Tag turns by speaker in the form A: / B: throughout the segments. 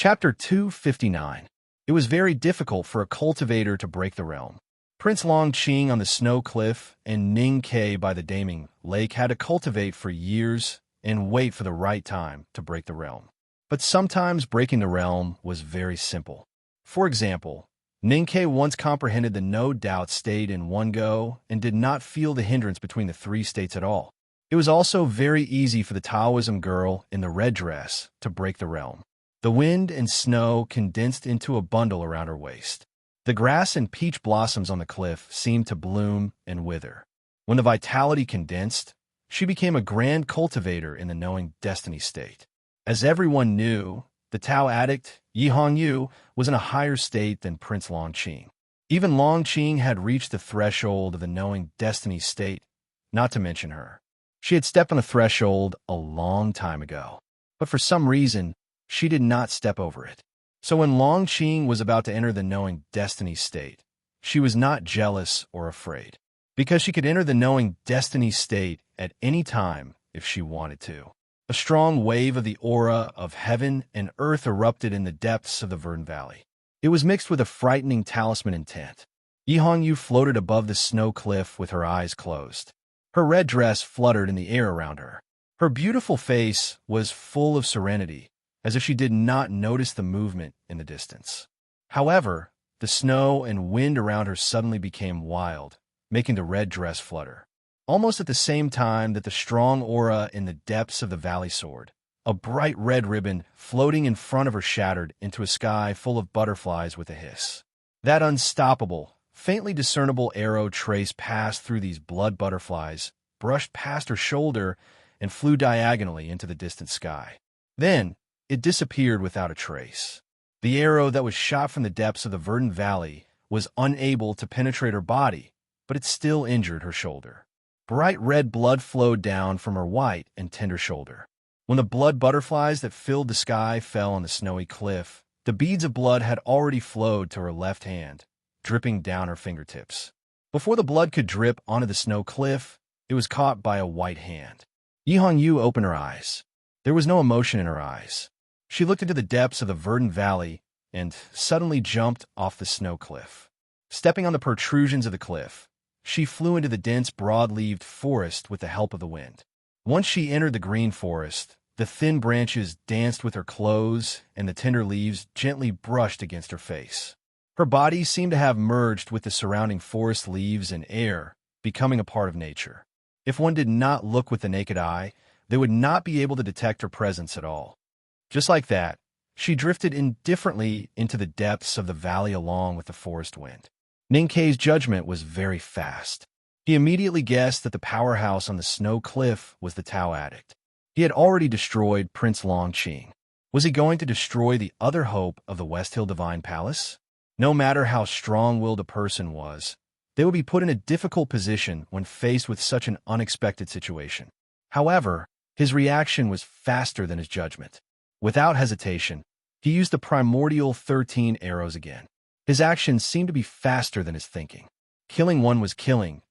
A: Chapter 259. It was very difficult for a cultivator to break the realm. Prince Long Qing on the snow cliff and Ning Ke by the Daming Lake had to cultivate for years and wait for the right time to break the realm. But sometimes breaking the realm was very simple. For example, Ning Ke once comprehended the no-doubt state in one go and did not feel the hindrance between the three states at all. It was also very easy for the Taoism girl in the red dress to break the realm. The wind and snow condensed into a bundle around her waist. The grass and peach blossoms on the cliff seemed to bloom and wither. When the vitality condensed, she became a grand cultivator in the knowing destiny state. As everyone knew, the Tao addict, Yi Hongyu, was in a higher state than Prince Long Qing. Even Long Qing had reached the threshold of the knowing destiny state, not to mention her. She had stepped on the threshold a long time ago, but for some reason, she did not step over it. So when Long Qing was about to enter the knowing destiny state, she was not jealous or afraid, because she could enter the knowing destiny state at any time if she wanted to. A strong wave of the aura of heaven and earth erupted in the depths of the Verdant Valley. It was mixed with a frightening talisman intent. Yi Hongyu floated above the snow cliff with her eyes closed. Her red dress fluttered in the air around her. Her beautiful face was full of serenity, as if she did not notice the movement in the distance. However, the snow and wind around her suddenly became wild, making the red dress flutter. Almost at the same time that the strong aura in the depths of the valley soared, a bright red ribbon floating in front of her shattered into a sky full of butterflies with a hiss. That unstoppable, faintly discernible arrow trace passed through these blood butterflies, brushed past her shoulder, and flew diagonally into the distant sky. Then, it disappeared without a trace. The arrow that was shot from the depths of the Verdant Valley was unable to penetrate her body, but it still injured her shoulder. Bright red blood flowed down from her white and tender shoulder. When the blood butterflies that filled the sky fell on the snowy cliff, the beads of blood had already flowed to her left hand, dripping down her fingertips. Before the blood could drip onto the snow cliff, it was caught by a white hand. Yi Hongyu opened her eyes. There was no emotion in her eyes. She looked into the depths of the Verdant Valley and suddenly jumped off the snow cliff. Stepping on the protrusions of the cliff, she flew into the dense, broad-leaved forest with the help of the wind. Once she entered the green forest, the thin branches danced with her clothes and the tender leaves gently brushed against her face. Her body seemed to have merged with the surrounding forest leaves and air, becoming a part of nature. If one did not look with the naked eye, they would not be able to detect her presence at all. Just like that, she drifted indifferently into the depths of the valley along with the forest wind. Ning Ke's judgment was very fast. He immediately guessed that the powerhouse on the snow cliff was the Tao addict. He had already destroyed Prince Long Qing. Was he going to destroy the other hope of the West Hill Divine Palace? No matter how strong-willed a person was, they would be put in a difficult position when faced with such an unexpected situation. However, his reaction was faster than his judgment. Without hesitation, he used the primordial 13 arrows again. His actions seemed to be faster than his thinking. Killing one was killing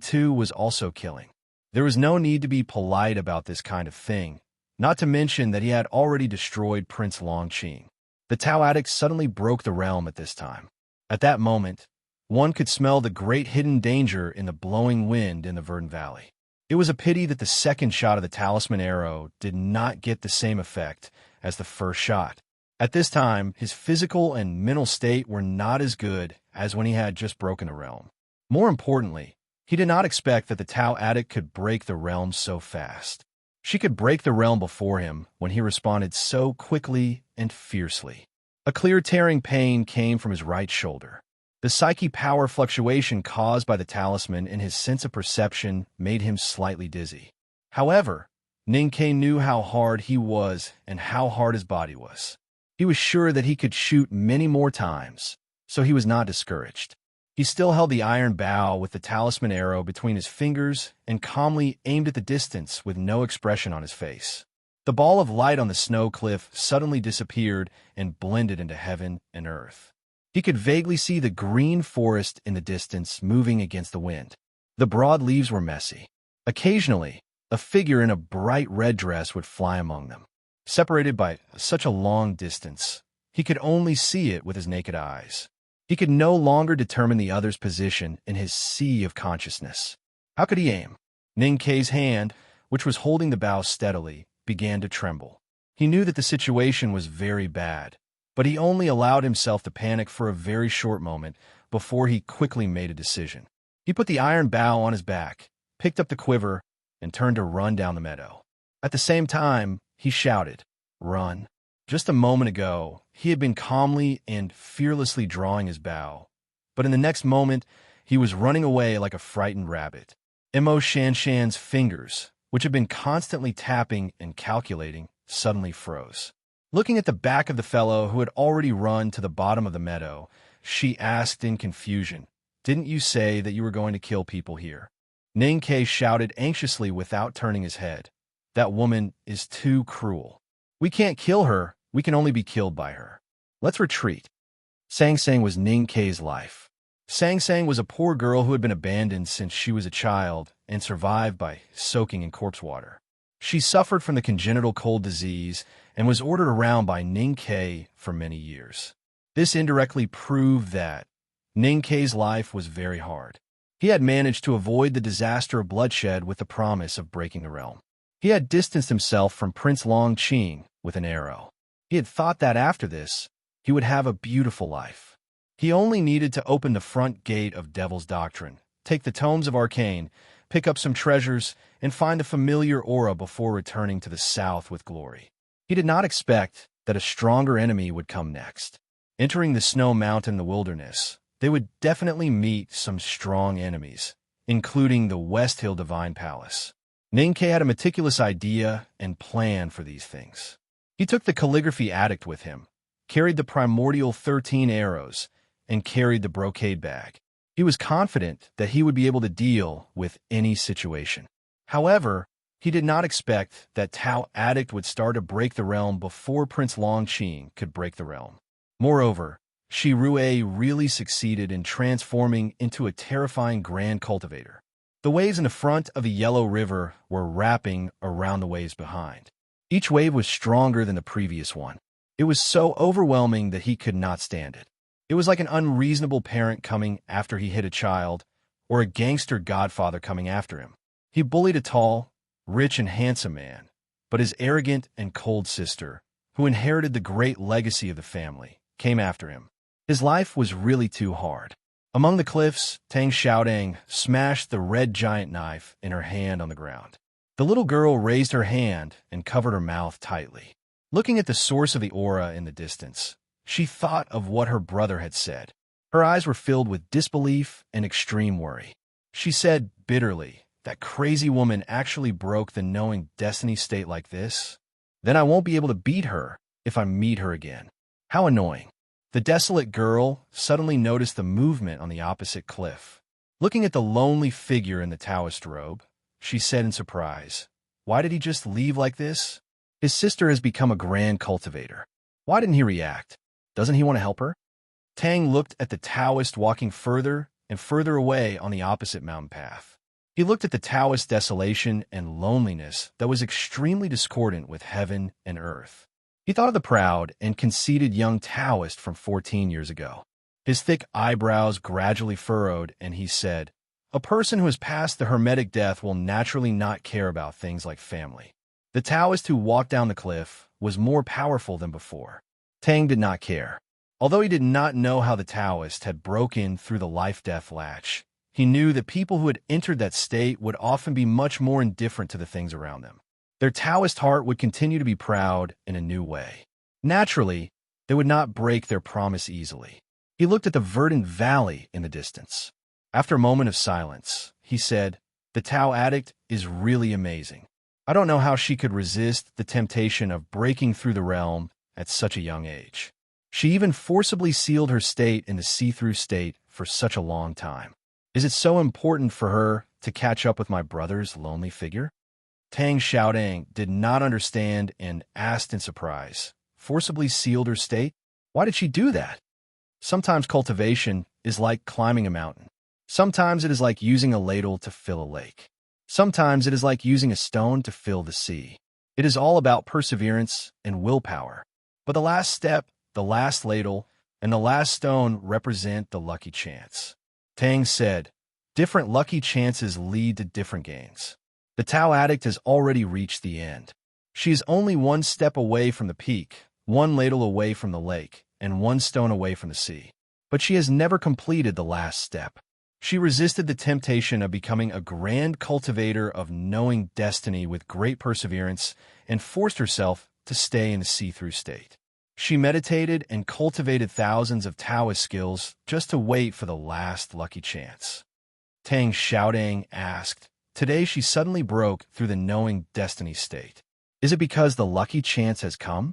A: two was also killing. There was no need to be polite about this kind of thing, not to mention that he had already destroyed Prince Long Qing. The Tao addict suddenly broke the realm at this time. At that moment, one could smell the great hidden danger in the blowing wind in the Verdant Valley. It was a pity that the second shot of the talisman arrow did not get the same effect as the first shot. At this time, his physical and mental state were not as good as when he had just broken the realm. More importantly, he did not expect that the Tao addict could break the realm so fast. She could break the realm before him when he responded so quickly and fiercely. A clear tearing pain came from his right shoulder. The psyche power fluctuation caused by the talisman and his sense of perception made him slightly dizzy. However, Ning Ke knew how hard he was and how hard his body was. He was sure that he could shoot many more times, so he was not discouraged. He still held the iron bow with the talisman arrow between his fingers and calmly aimed at the distance with no expression on his face. The ball of light on the snow cliff suddenly disappeared and blended into heaven and earth. He could vaguely see the green forest in the distance moving against the wind. The broad leaves were messy. Occasionally, a figure in a bright red dress would fly among them. Separated by such a long distance, He could only see it with his naked eyes. He could no longer determine the other's position in his sea of consciousness. How could he aim? Ning Kei's hand, which was holding the bow steadily, began to tremble. He knew that the situation was very bad, but he only allowed himself to panic for a very short moment before he quickly made a decision. He put the iron bow on his back, picked up the quiver, and turned to run down the meadow. At the same time, he shouted, "Run!" Just a moment ago, he had been calmly and fearlessly drawing his bow, but in the next moment, he was running away like a frightened rabbit. Mo Shanshan's fingers, which had been constantly tapping and calculating, suddenly froze. Looking at the back of the fellow who had already run to the bottom of the meadow, she asked in confusion, "Didn't you say that you were going to kill people here?" Ning Kei shouted anxiously without turning his head, "That woman is too cruel. We can't kill her, we can only be killed by her. Let's retreat." Sang Sang was Ning Kei's life. Sang Sang was a poor girl who had been abandoned since she was a child and survived by soaking in corpse water. She suffered from the congenital cold disease and was ordered around by Ning Kei for many years. This indirectly proved that Ning Kei's life was very hard. He had managed to avoid the disaster of bloodshed with the promise of breaking the realm. He had distanced himself from Prince Long Qing with an arrow. He had thought that after this, he would have a beautiful life. He only needed to open the front gate of Devil's Doctrine, take the tomes of Arcane, pick up some treasures, and find a familiar aura before returning to the south with glory. He did not expect that a stronger enemy would come next. Entering the snow mountain in the wilderness, they would definitely meet some strong enemies, including the West Hill Divine Palace. Ning Kei had a meticulous idea and plan for these things. He took the calligraphy addict with him, carried the primordial 13 arrows, and carried the brocade bag. He was confident that he would be able to deal with any situation. However, he did not expect that Tao Addict would start to break the realm before Prince Long Qing could break the realm. Moreover, Shi Rue really succeeded in transforming into a terrifying grand cultivator. The waves in the front of the Yellow River were wrapping around the waves behind. Each wave was stronger than the previous one. It was so overwhelming that he could not stand it. It was like an unreasonable parent coming after he hit a child, or a gangster godfather coming after him. He bullied a tall, rich, and handsome man, but his arrogant and cold sister, who inherited the great legacy of the family, came after him. His life was really too hard. Among the cliffs, Tang Xiaodang smashed the red giant knife in her hand on the ground. The little girl raised her hand and covered her mouth tightly. Looking at the source of the aura in the distance, she thought of what her brother had said. Her eyes were filled with disbelief and extreme worry. She said bitterly, "That crazy woman actually broke the knowing destiny state like this? Then I won't be able to beat her if I meet her again. How annoying." The desolate girl suddenly noticed the movement on the opposite cliff. Looking at the lonely figure in the Taoist robe, she said in surprise, "Why did he just leave like this? His sister has become a grand cultivator. Why didn't he react? Doesn't he want to help her?" Tang looked at the Taoist walking further and further away on the opposite mountain path. He looked at the Taoist desolation and loneliness that was extremely discordant with heaven and earth. He thought of the proud and conceited young Taoist from 14 years ago. His thick eyebrows gradually furrowed, and he said, "A person who has passed the hermetic death will naturally not care about things like family." The Taoist who walked down the cliff was more powerful than before. Tang did not care. Although he did not know how the Taoist had broken through the life-death latch, he knew that people who had entered that state would often be much more indifferent to the things around them. Their Taoist heart would continue to be proud in a new way. Naturally, they would not break their promise easily. He looked at the verdant valley in the distance. After a moment of silence, he said, "The Tao Addict is really amazing. I don't know how she could resist the temptation of breaking through the realm at such a young age. She even forcibly sealed her state in the see-through state for such a long time. Is it so important for her to catch up with my brother's lonely figure?" Tang Xiaodang did not understand and asked in surprise, "Forcibly sealed her state? Why did she do that?" Sometimes cultivation is like climbing a mountain. Sometimes it is like using a ladle to fill a lake. Sometimes it is like using a stone to fill the sea. It is all about perseverance and willpower. But the last step the last ladle, and the last stone represent the lucky chance. Tang said, different lucky chances lead to different gains. The Tao addict has already reached the end. She is only one step away from the peak, one ladle away from the lake, and one stone away from the sea. But she has never completed the last step. She resisted the temptation of becoming a grand cultivator of knowing destiny with great perseverance and forced herself to stay in the see-through state. She meditated and cultivated thousands of Taoist skills just to wait for the last lucky chance. Tang Xiaodang asked, today she suddenly broke through the knowing destiny state. Is it because the lucky chance has come?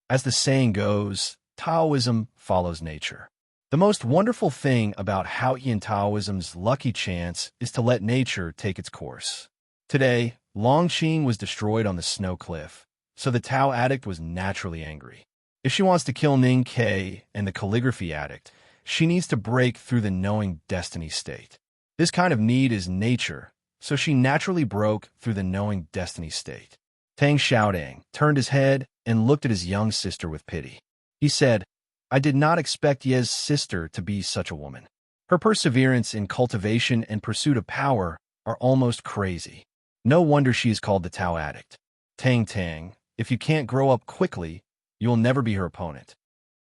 A: As the saying goes, Taoism follows nature. The most wonderful thing about Haotian Taoism's lucky chance is to let nature take its course. Today, Longqing was destroyed on the snow cliff, so the Tao addict was naturally angry. If she wants to kill Ning Ke and the calligraphy addict, she needs to break through the knowing destiny state. This kind of need is nature, so she naturally broke through the knowing destiny state. Tang Xiaodang turned his head and looked at his young sister with pity. He said, I did not expect Ye's sister to be such a woman. Her perseverance in cultivation and pursuit of power are almost crazy. No wonder she is called the Tao addict. Tang, if you can't grow up quickly, you will never be her opponent.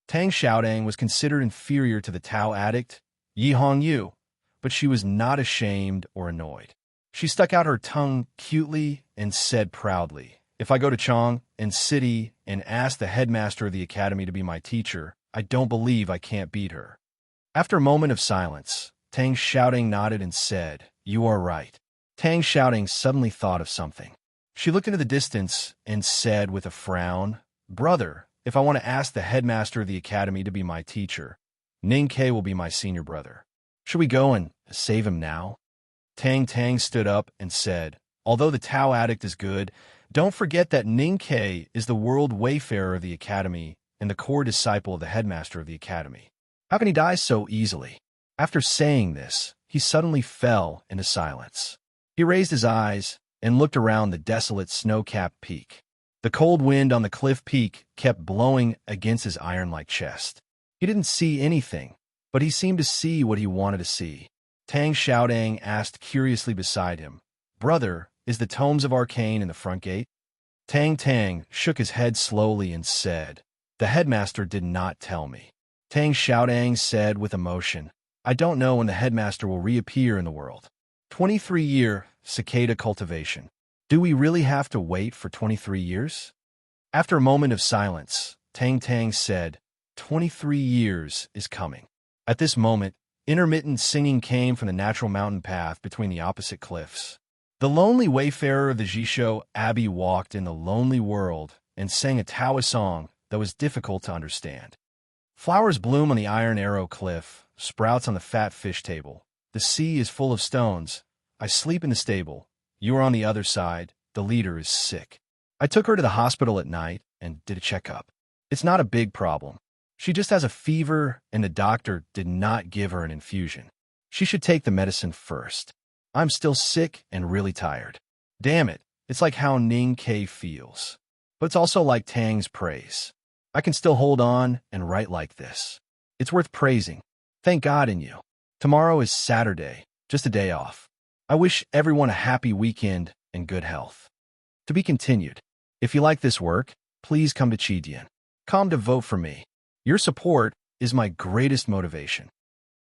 A: Tang Xiaodang was considered inferior to the Tao addict, Yi Hongyu, but she was not ashamed or annoyed. She stuck out her tongue cutely and said proudly, if I go to Chong and City and ask the headmaster of the academy to be my teacher, I don't believe I can't beat her. After a moment of silence, Tang Xiaodang nodded and said, you are right. Tang Xiaodang suddenly thought of something. She looked into the distance and said with a frown, brother, if I want to ask the headmaster of the academy to be my teacher, Ning Ke will be my senior brother. Should we go and save him now? Tang stood up and said, although the Tao addict is good, don't forget that Ning Ke is the world wayfarer of the academy and the core disciple of the headmaster of the academy. How can he die so easily? After saying this, he suddenly fell into silence. He raised his eyes and looked around the desolate snow-capped peak. The cold wind on the cliff peak kept blowing against his iron-like chest. He didn't see anything, but he seemed to see what he wanted to see. Tang Xiaodang asked curiously beside him, brother, is the Tomes of Arcane in the front gate? Tang shook his head slowly and said, the headmaster did not tell me. Tang Xiaodang said with emotion, I don't know when the headmaster will reappear in the world. 23-year cicada cultivation. Do we really have to wait for 23 years? After a moment of silence, Tang said, 23 years is coming. At this moment, intermittent singing came from the natural mountain path between the opposite cliffs. The lonely wayfarer of the Jisho Abbey walked in the lonely world and sang a Taoist song that was difficult to understand. Flowers bloom on the Iron Arrow Cliff, sprouts on the fat fish table. The sea is full of stones. I sleep in the stable. You are on the other side. The leader is sick. I took her to the hospital at night and did a checkup. It's not a big problem. She just has a fever, and the doctor did not give her an infusion. She should take the medicine first. I'm still sick and really tired. Damn it, it's like how Ning Ke feels. But it's also like Tang's praise. I can still hold on and write like this. It's worth praising. Thank God in you. Tomorrow is Saturday, just a day off. I wish everyone a happy weekend and good health. To be continued. If you like this work, please come to Chidian. Come to vote for me. Your support is my greatest motivation.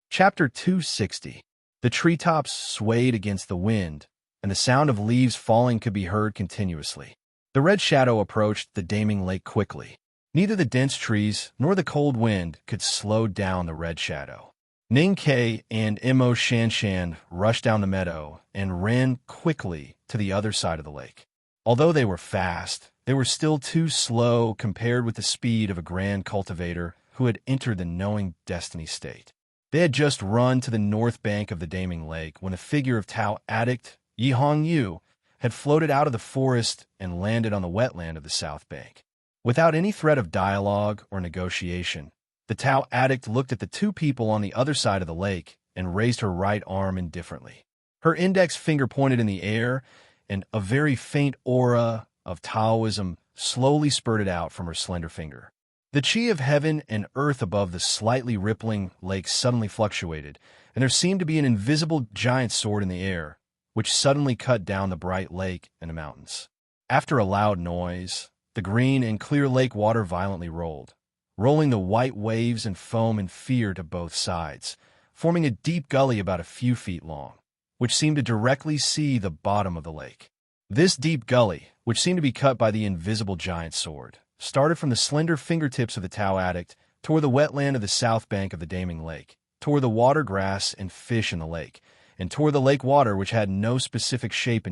A: Chapter 260. The treetops swayed against the wind, and the sound of leaves falling could be heard continuously. The red shadow approached the Daming Lake quickly. Neither the dense trees nor the cold wind could slow down the red shadow. Ning Ke and Mo Shanshan rushed down the meadow and ran quickly to the other side of the lake. Although they were fast, they were still too slow compared with the speed of a grand cultivator who had entered the knowing destiny state. They had just run to the north bank of the Daming Lake when a figure of Tao addict, Yi Hongyu, had floated out of the forest and landed on the wetland of the south bank. Without any threat of dialogue or negotiation, the Tao addict looked at the two people on the other side of the lake and raised her right arm indifferently. Her index finger pointed in the air, and a very faint aura of Taoism slowly spurted out from her slender finger. The chi of heaven and earth above the slightly rippling lake suddenly fluctuated, and there seemed to be an invisible giant sword in the air, which suddenly cut down the bright lake and the mountains. After a loud noise, the green and clear lake water violently rolled, rolling the white waves and foam in fear to both sides, forming a deep gully about a few feet long, which seemed to directly see the bottom of the lake. This deep gully, which seemed to be cut by the invisible giant sword, started from the slender fingertips of the Tao addict toward the wetland of the south bank of the Daming Lake, toward the water grass and fish in the lake, and toward the lake water which had no specific shape,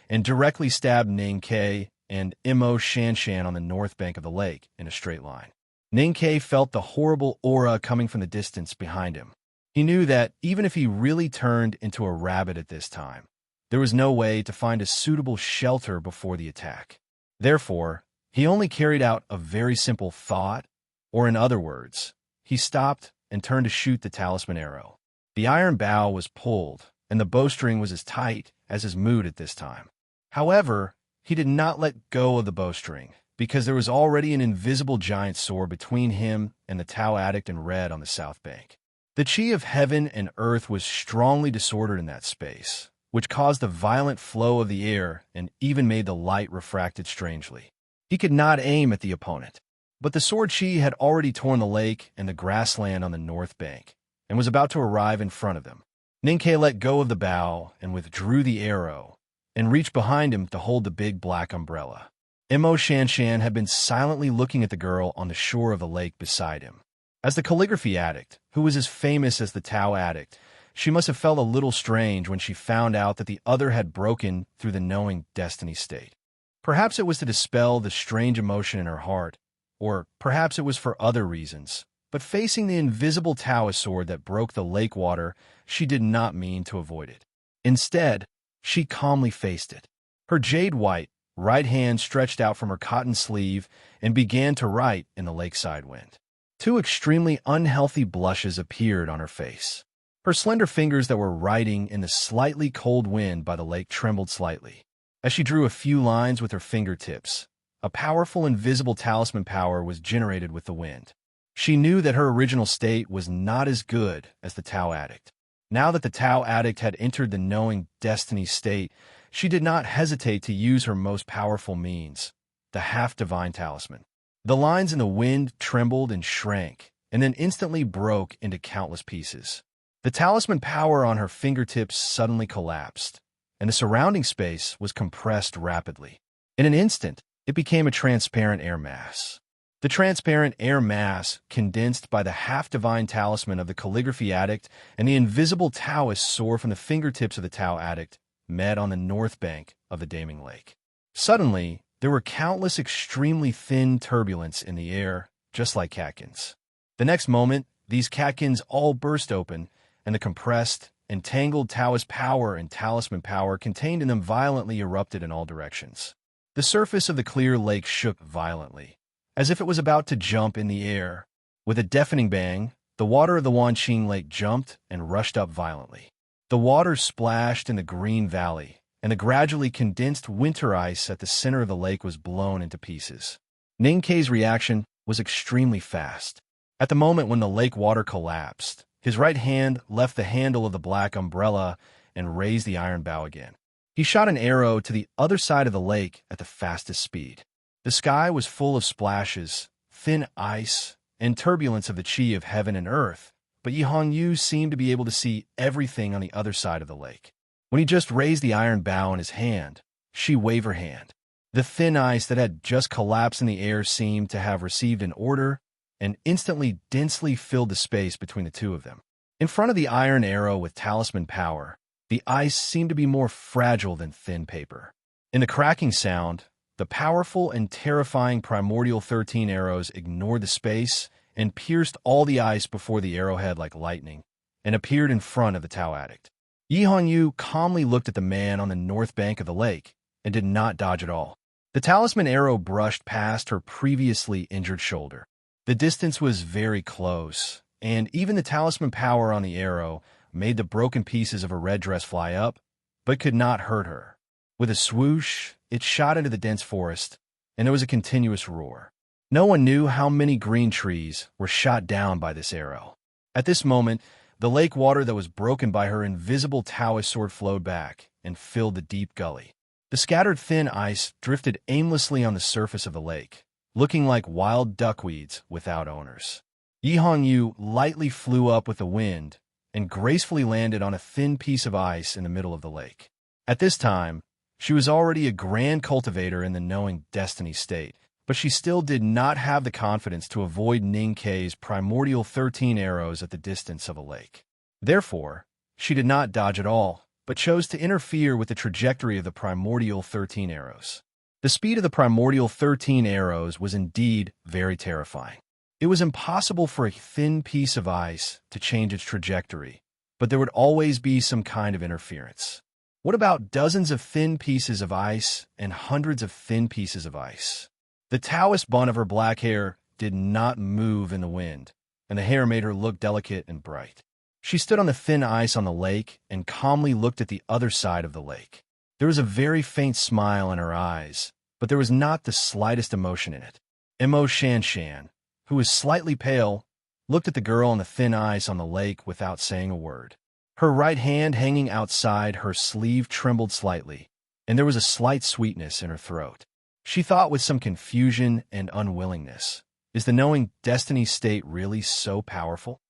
A: and directly stabbed Ning Ke and Mo Shanshan on the north bank of the lake in a straight line. Ning Ke felt the horrible aura coming from the distance behind him. He knew that even if he really turned into a rabbit at this time, there was no way to find a suitable shelter before the attack. Therefore, he only carried out a very simple thought, or in other words, he stopped and turned to shoot the talisman arrow. The iron bow was pulled, and the bowstring was as tight as his mood at this time. However, he did not let go of the bowstring, because there was already an invisible giant sword between him and the Tao addict in red on the south bank. The chi of heaven and earth was strongly disordered in that space, which caused a violent flow of the air and even made the light refracted strangely. He could not aim at the opponent, but the sword chi had already torn the lake and the grassland on the north bank, and was about to arrive in front of them. Ning Ke let go of the bow and withdrew the arrow, and reached behind him to hold the big black umbrella. Mo Shanshan had been silently looking at the girl on the shore of the lake beside him. As the calligraphy addict, who was as famous as the Tao addict, she must have felt a little strange when she found out that the other had broken through the knowing destiny state. Perhaps it was to dispel the strange emotion in her heart, or perhaps it was for other reasons. But facing the invisible Taoist sword that broke the lake water, she did not mean to avoid it. Instead, she calmly faced it. Her jade-white right hand stretched out from her cotton sleeve and began to write in the lakeside wind. Two extremely unhealthy blushes appeared on her face. Her slender fingers that were writing in the slightly cold wind by the lake trembled slightly. As she drew a few lines with her fingertips, a powerful invisible talisman power was generated with the wind. She knew that her original state was not as good as the Tao addict. Now that the Tao addict had entered the knowing destiny state, she did not hesitate to use her most powerful means, the half-divine talisman. The lines in the wind trembled and shrank, and then instantly broke into countless pieces. The talisman power on her fingertips suddenly collapsed, and the surrounding space was compressed rapidly. In an instant, it became a transparent air mass. The transparent air mass, condensed by the half-divine talisman of the calligraphy addict and the invisible Taoist sword from the fingertips of the Tao addict, met on the north bank of the Daming Lake. Suddenly, there were countless extremely thin turbulence in the air, just like catkins. The next moment, these catkins all burst open, and the compressed, entangled Taoist power and talisman power contained in them violently erupted in all directions. The surface of the clear lake shook violently, as if it was about to jump in the air. With a deafening bang, the water of the Wanqing Lake jumped and rushed up violently. The water splashed in the green valley, and the gradually condensed winter ice at the center of the lake was blown into pieces. Ning Ke's reaction was extremely fast. At the moment when the lake water collapsed, his right hand left the handle of the black umbrella and raised the iron bow again. He shot an arrow to the other side of the lake at the fastest speed. The sky was full of splashes, thin ice, and turbulence of the chi of heaven and earth, but Yi Hongyu seemed to be able to see everything on the other side of the lake. When he just raised the iron bow in his hand, she waved her hand. The thin ice that had just collapsed in the air seemed to have received an order and instantly densely filled the space between the two of them. In front of the iron arrow with talisman power, the ice seemed to be more fragile than thin paper. In the cracking sound, the powerful and terrifying primordial 13 arrows ignored the space and pierced all the ice before the arrowhead like lightning, and appeared in front of the Tao addict. Yi Hongyu calmly looked at the man on the north bank of the lake and did not dodge at all. The talisman arrow brushed past her previously injured shoulder. The distance was very close, and even the talisman power on the arrow made the broken pieces of her red dress fly up, but could not hurt her. With a swoosh, it shot into the dense forest, and there was a continuous roar. No one knew how many green trees were shot down by this arrow. At this moment, the lake water that was broken by her invisible Taoist sword flowed back and filled the deep gully. The scattered thin ice drifted aimlessly on the surface of the lake, looking like wild duckweeds without owners. Yi Hongyu lightly flew up with the wind and gracefully landed on a thin piece of ice in the middle of the lake. At this time, she was already a grand cultivator in the knowing destiny state, but she still did not have the confidence to avoid Ning Kei's primordial 13 arrows at the distance of a lake. Therefore, she did not dodge at all, but chose to interfere with the trajectory of the primordial 13 arrows. The speed of the primordial 13 arrows was indeed very terrifying. It was impossible for a thin piece of ice to change its trajectory, but there would always be some kind of interference. What about dozens of thin pieces of ice and hundreds of thin pieces of ice? The Taoist bun of her black hair did not move in the wind, and the hair made her look delicate and bright. She stood on the thin ice on the lake and calmly looked at the other side of the lake. There was a very faint smile in her eyes, but there was not the slightest emotion in it. Mo Shanshan, who was slightly pale, looked at the girl on the thin ice on the lake without saying a word. Her right hand hanging outside her sleeve trembled slightly, and there was a slight sweetness in her throat. She thought with some confusion and unwillingness, is the knowing destiny state really so powerful?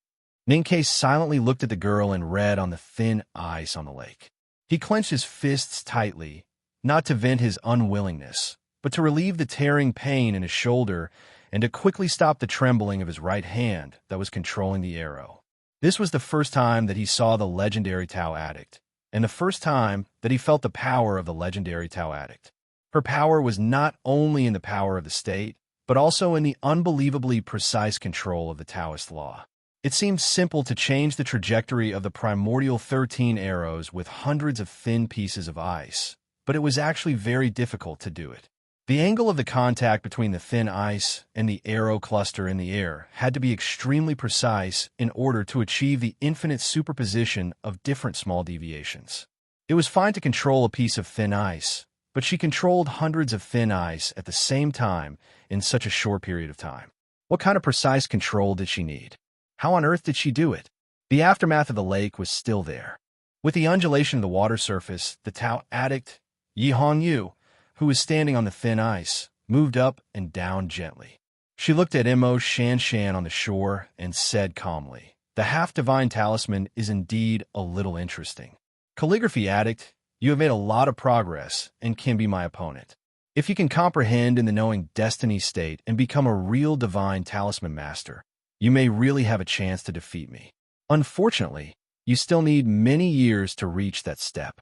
A: Ning Kei silently looked at the girl and read on the thin ice on the lake. He clenched his fists tightly, not to vent his unwillingness, but to relieve the tearing pain in his shoulder and to quickly stop the trembling of his right hand that was controlling the arrow. This was the first time that he saw the legendary Tao addict, and the first time that he felt the power of the legendary Tao addict. Her power was not only in the power of the state, but also in the unbelievably precise control of the Taoist law. It seemed simple to change the trajectory of the primordial 13 arrows with hundreds of thin pieces of ice, but it was actually very difficult to do it. The angle of the contact between the thin ice and the arrow cluster in the air had to be extremely precise in order to achieve the infinite superposition of different small deviations. It was fine to control a piece of thin ice, but she controlled hundreds of thin ice at the same time in such a short period of time. What kind of precise control did she need? How on earth did she do it? The aftermath of the lake was still there. With the undulation of the water surface, the Tao addict, Yi Hongyu, who was standing on the thin ice, moved up and down gently. She looked at Mo Shanshan on the shore and said calmly, "The half-divine talisman is indeed a little interesting. Calligraphy addict, you have made a lot of progress and can be my opponent. If you can comprehend in the knowing destiny state and become a real divine talisman master, you may really have a chance to defeat me. Unfortunately, you still need many years to reach that step."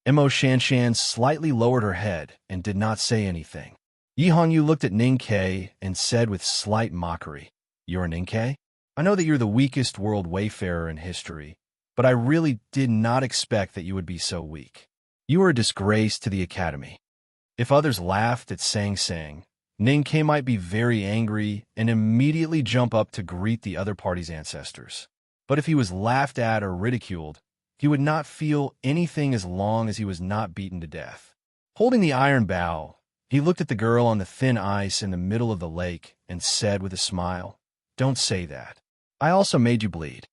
A: Mo Shanshan slightly lowered her head and did not say anything. Yi Hongyu looked at Ning Kei and said with slight mockery, "You're Ning Kei? I know that you're the weakest world wayfarer in history, but I really did not expect that you would be so weak. You are a disgrace to the academy." If others laughed at Sang Sang, Ning Kei might be very angry and immediately jump up to greet the other party's ancestors. But if he was laughed at or ridiculed, he would not feel anything as long as he was not beaten to death. Holding the iron bow, he looked at the girl on the thin ice in the middle of the lake and said with a smile, "Don't say that. I also made you bleed."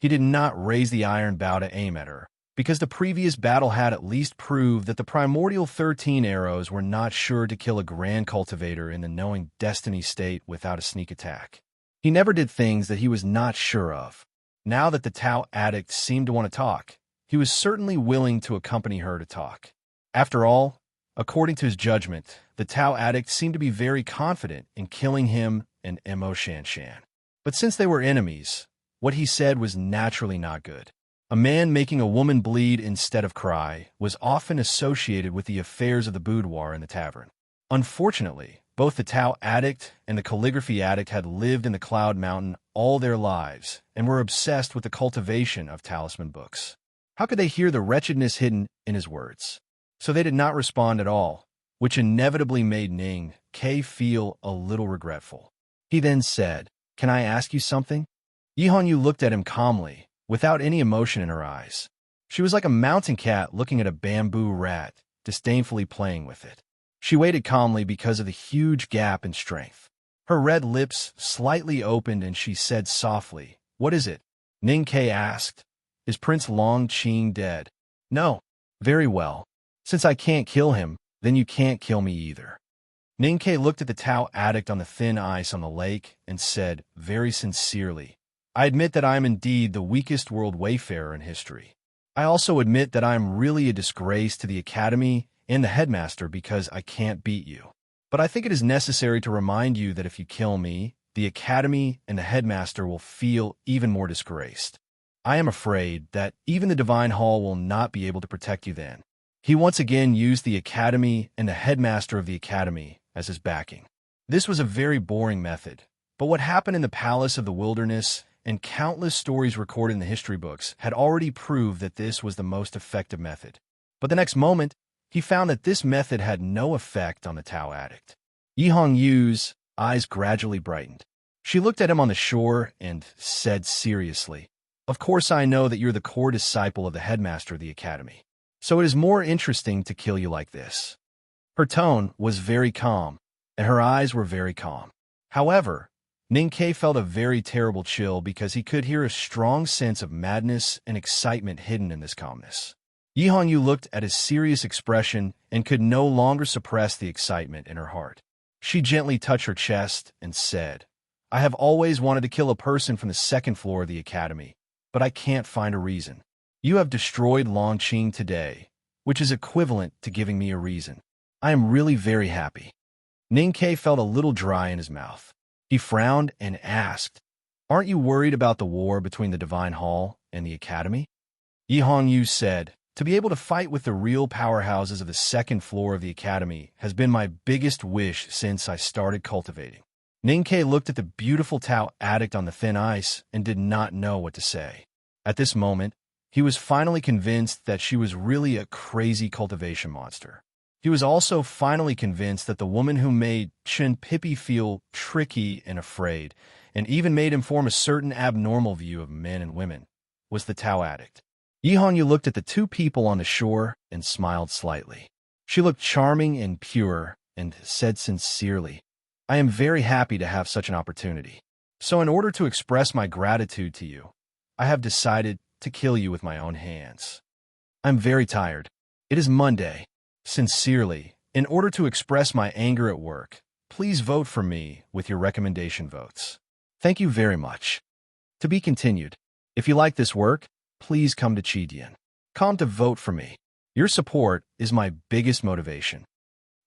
A: He did not raise the iron bow to aim at her, because the previous battle had at least proved that the primordial 13 arrows were not sure to kill a grand cultivator in the knowing destiny state without a sneak attack. He never did things that he was not sure of. Now that the Tao addict seemed to want to talk, he was certainly willing to accompany her to talk. After all, according to his judgment, the Tao addict seemed to be very confident in killing him and Mo Shanshan. But since they were enemies, what he said was naturally not good. A man making a woman bleed instead of cry was often associated with the affairs of the boudoir in the tavern. Unfortunately, both the Tao addict and the calligraphy addict had lived in the Cloud Mountain all their lives and were obsessed with the cultivation of talisman books. How could they hear the wretchedness hidden in his words? So they did not respond at all, which inevitably made Ning Kei feel a little regretful. He then said, "Can I ask you something?" Yi Hongyu looked at him calmly, without any emotion in her eyes. She was like a mountain cat looking at a bamboo rat, disdainfully playing with it. She waited calmly because of the huge gap in strength. Her red lips slightly opened and she said softly, "What is it?" Ning Ke asked. "Is Prince Long Qing dead?" "No." "Very well. Since I can't kill him, then you can't kill me either." Ning Ke looked at the Tao addict on the thin ice on the lake and said, very sincerely, "I admit that I am indeed the weakest world wayfarer in history. I also admit that I am really a disgrace to the Academy and the headmaster because I can't beat you. But I think it is necessary to remind you that if you kill me, the Academy and the headmaster will feel even more disgraced. I am afraid that even the Divine Hall will not be able to protect you then." He once again used the Academy and the headmaster of the Academy as his backing. This was a very boring method, but what happened in the Palace of the Wilderness and countless stories recorded in the history books had already proved that this was the most effective method. But the next moment, he found that this method had no effect on the Tao addict. Yi Hongyu's eyes gradually brightened. She looked at him on the shore and said seriously, "Of course I know that you're the core disciple of the headmaster of the Academy. So it is more interesting to kill you like this." Her tone was very calm, and her eyes were very calm. However, Ning Ke felt a very terrible chill because he could hear a strong sense of madness and excitement hidden in this calmness. Yi Hongyu looked at his serious expression and could no longer suppress the excitement in her heart. She gently touched her chest and said, "I have always wanted to kill a person from the second floor of the Academy, but I can't find a reason. You have destroyed Longqing today, which is equivalent to giving me a reason. I am really very happy." Ning Ke felt a little dry in his mouth. He frowned and asked, "Aren't you worried about the war between the Divine Hall and the Academy?" Yi Hongyu said, "To be able to fight with the real powerhouses of the second floor of the Academy has been my biggest wish since I started cultivating." Ning Ke looked at the beautiful Tao addict on the thin ice and did not know what to say. At this moment, he was finally convinced that she was really a crazy cultivation monster. He was also finally convinced that the woman who made Chen Pippi feel tricky and afraid, and even made him form a certain abnormal view of men and women, was the Tao addict. Yi Hongyu looked at the two people on the shore and smiled slightly. She looked charming and pure and said sincerely, "I am very happy to have such an opportunity. So in order to express my gratitude to you, I have decided to kill you with my own hands. I'm very tired. It is Monday. Sincerely, in order to express my anger at work, please vote for me with your recommendation votes. Thank you very much." To be continued. If you like this work, please come to Chidian.com to vote for me. Your support is my biggest motivation.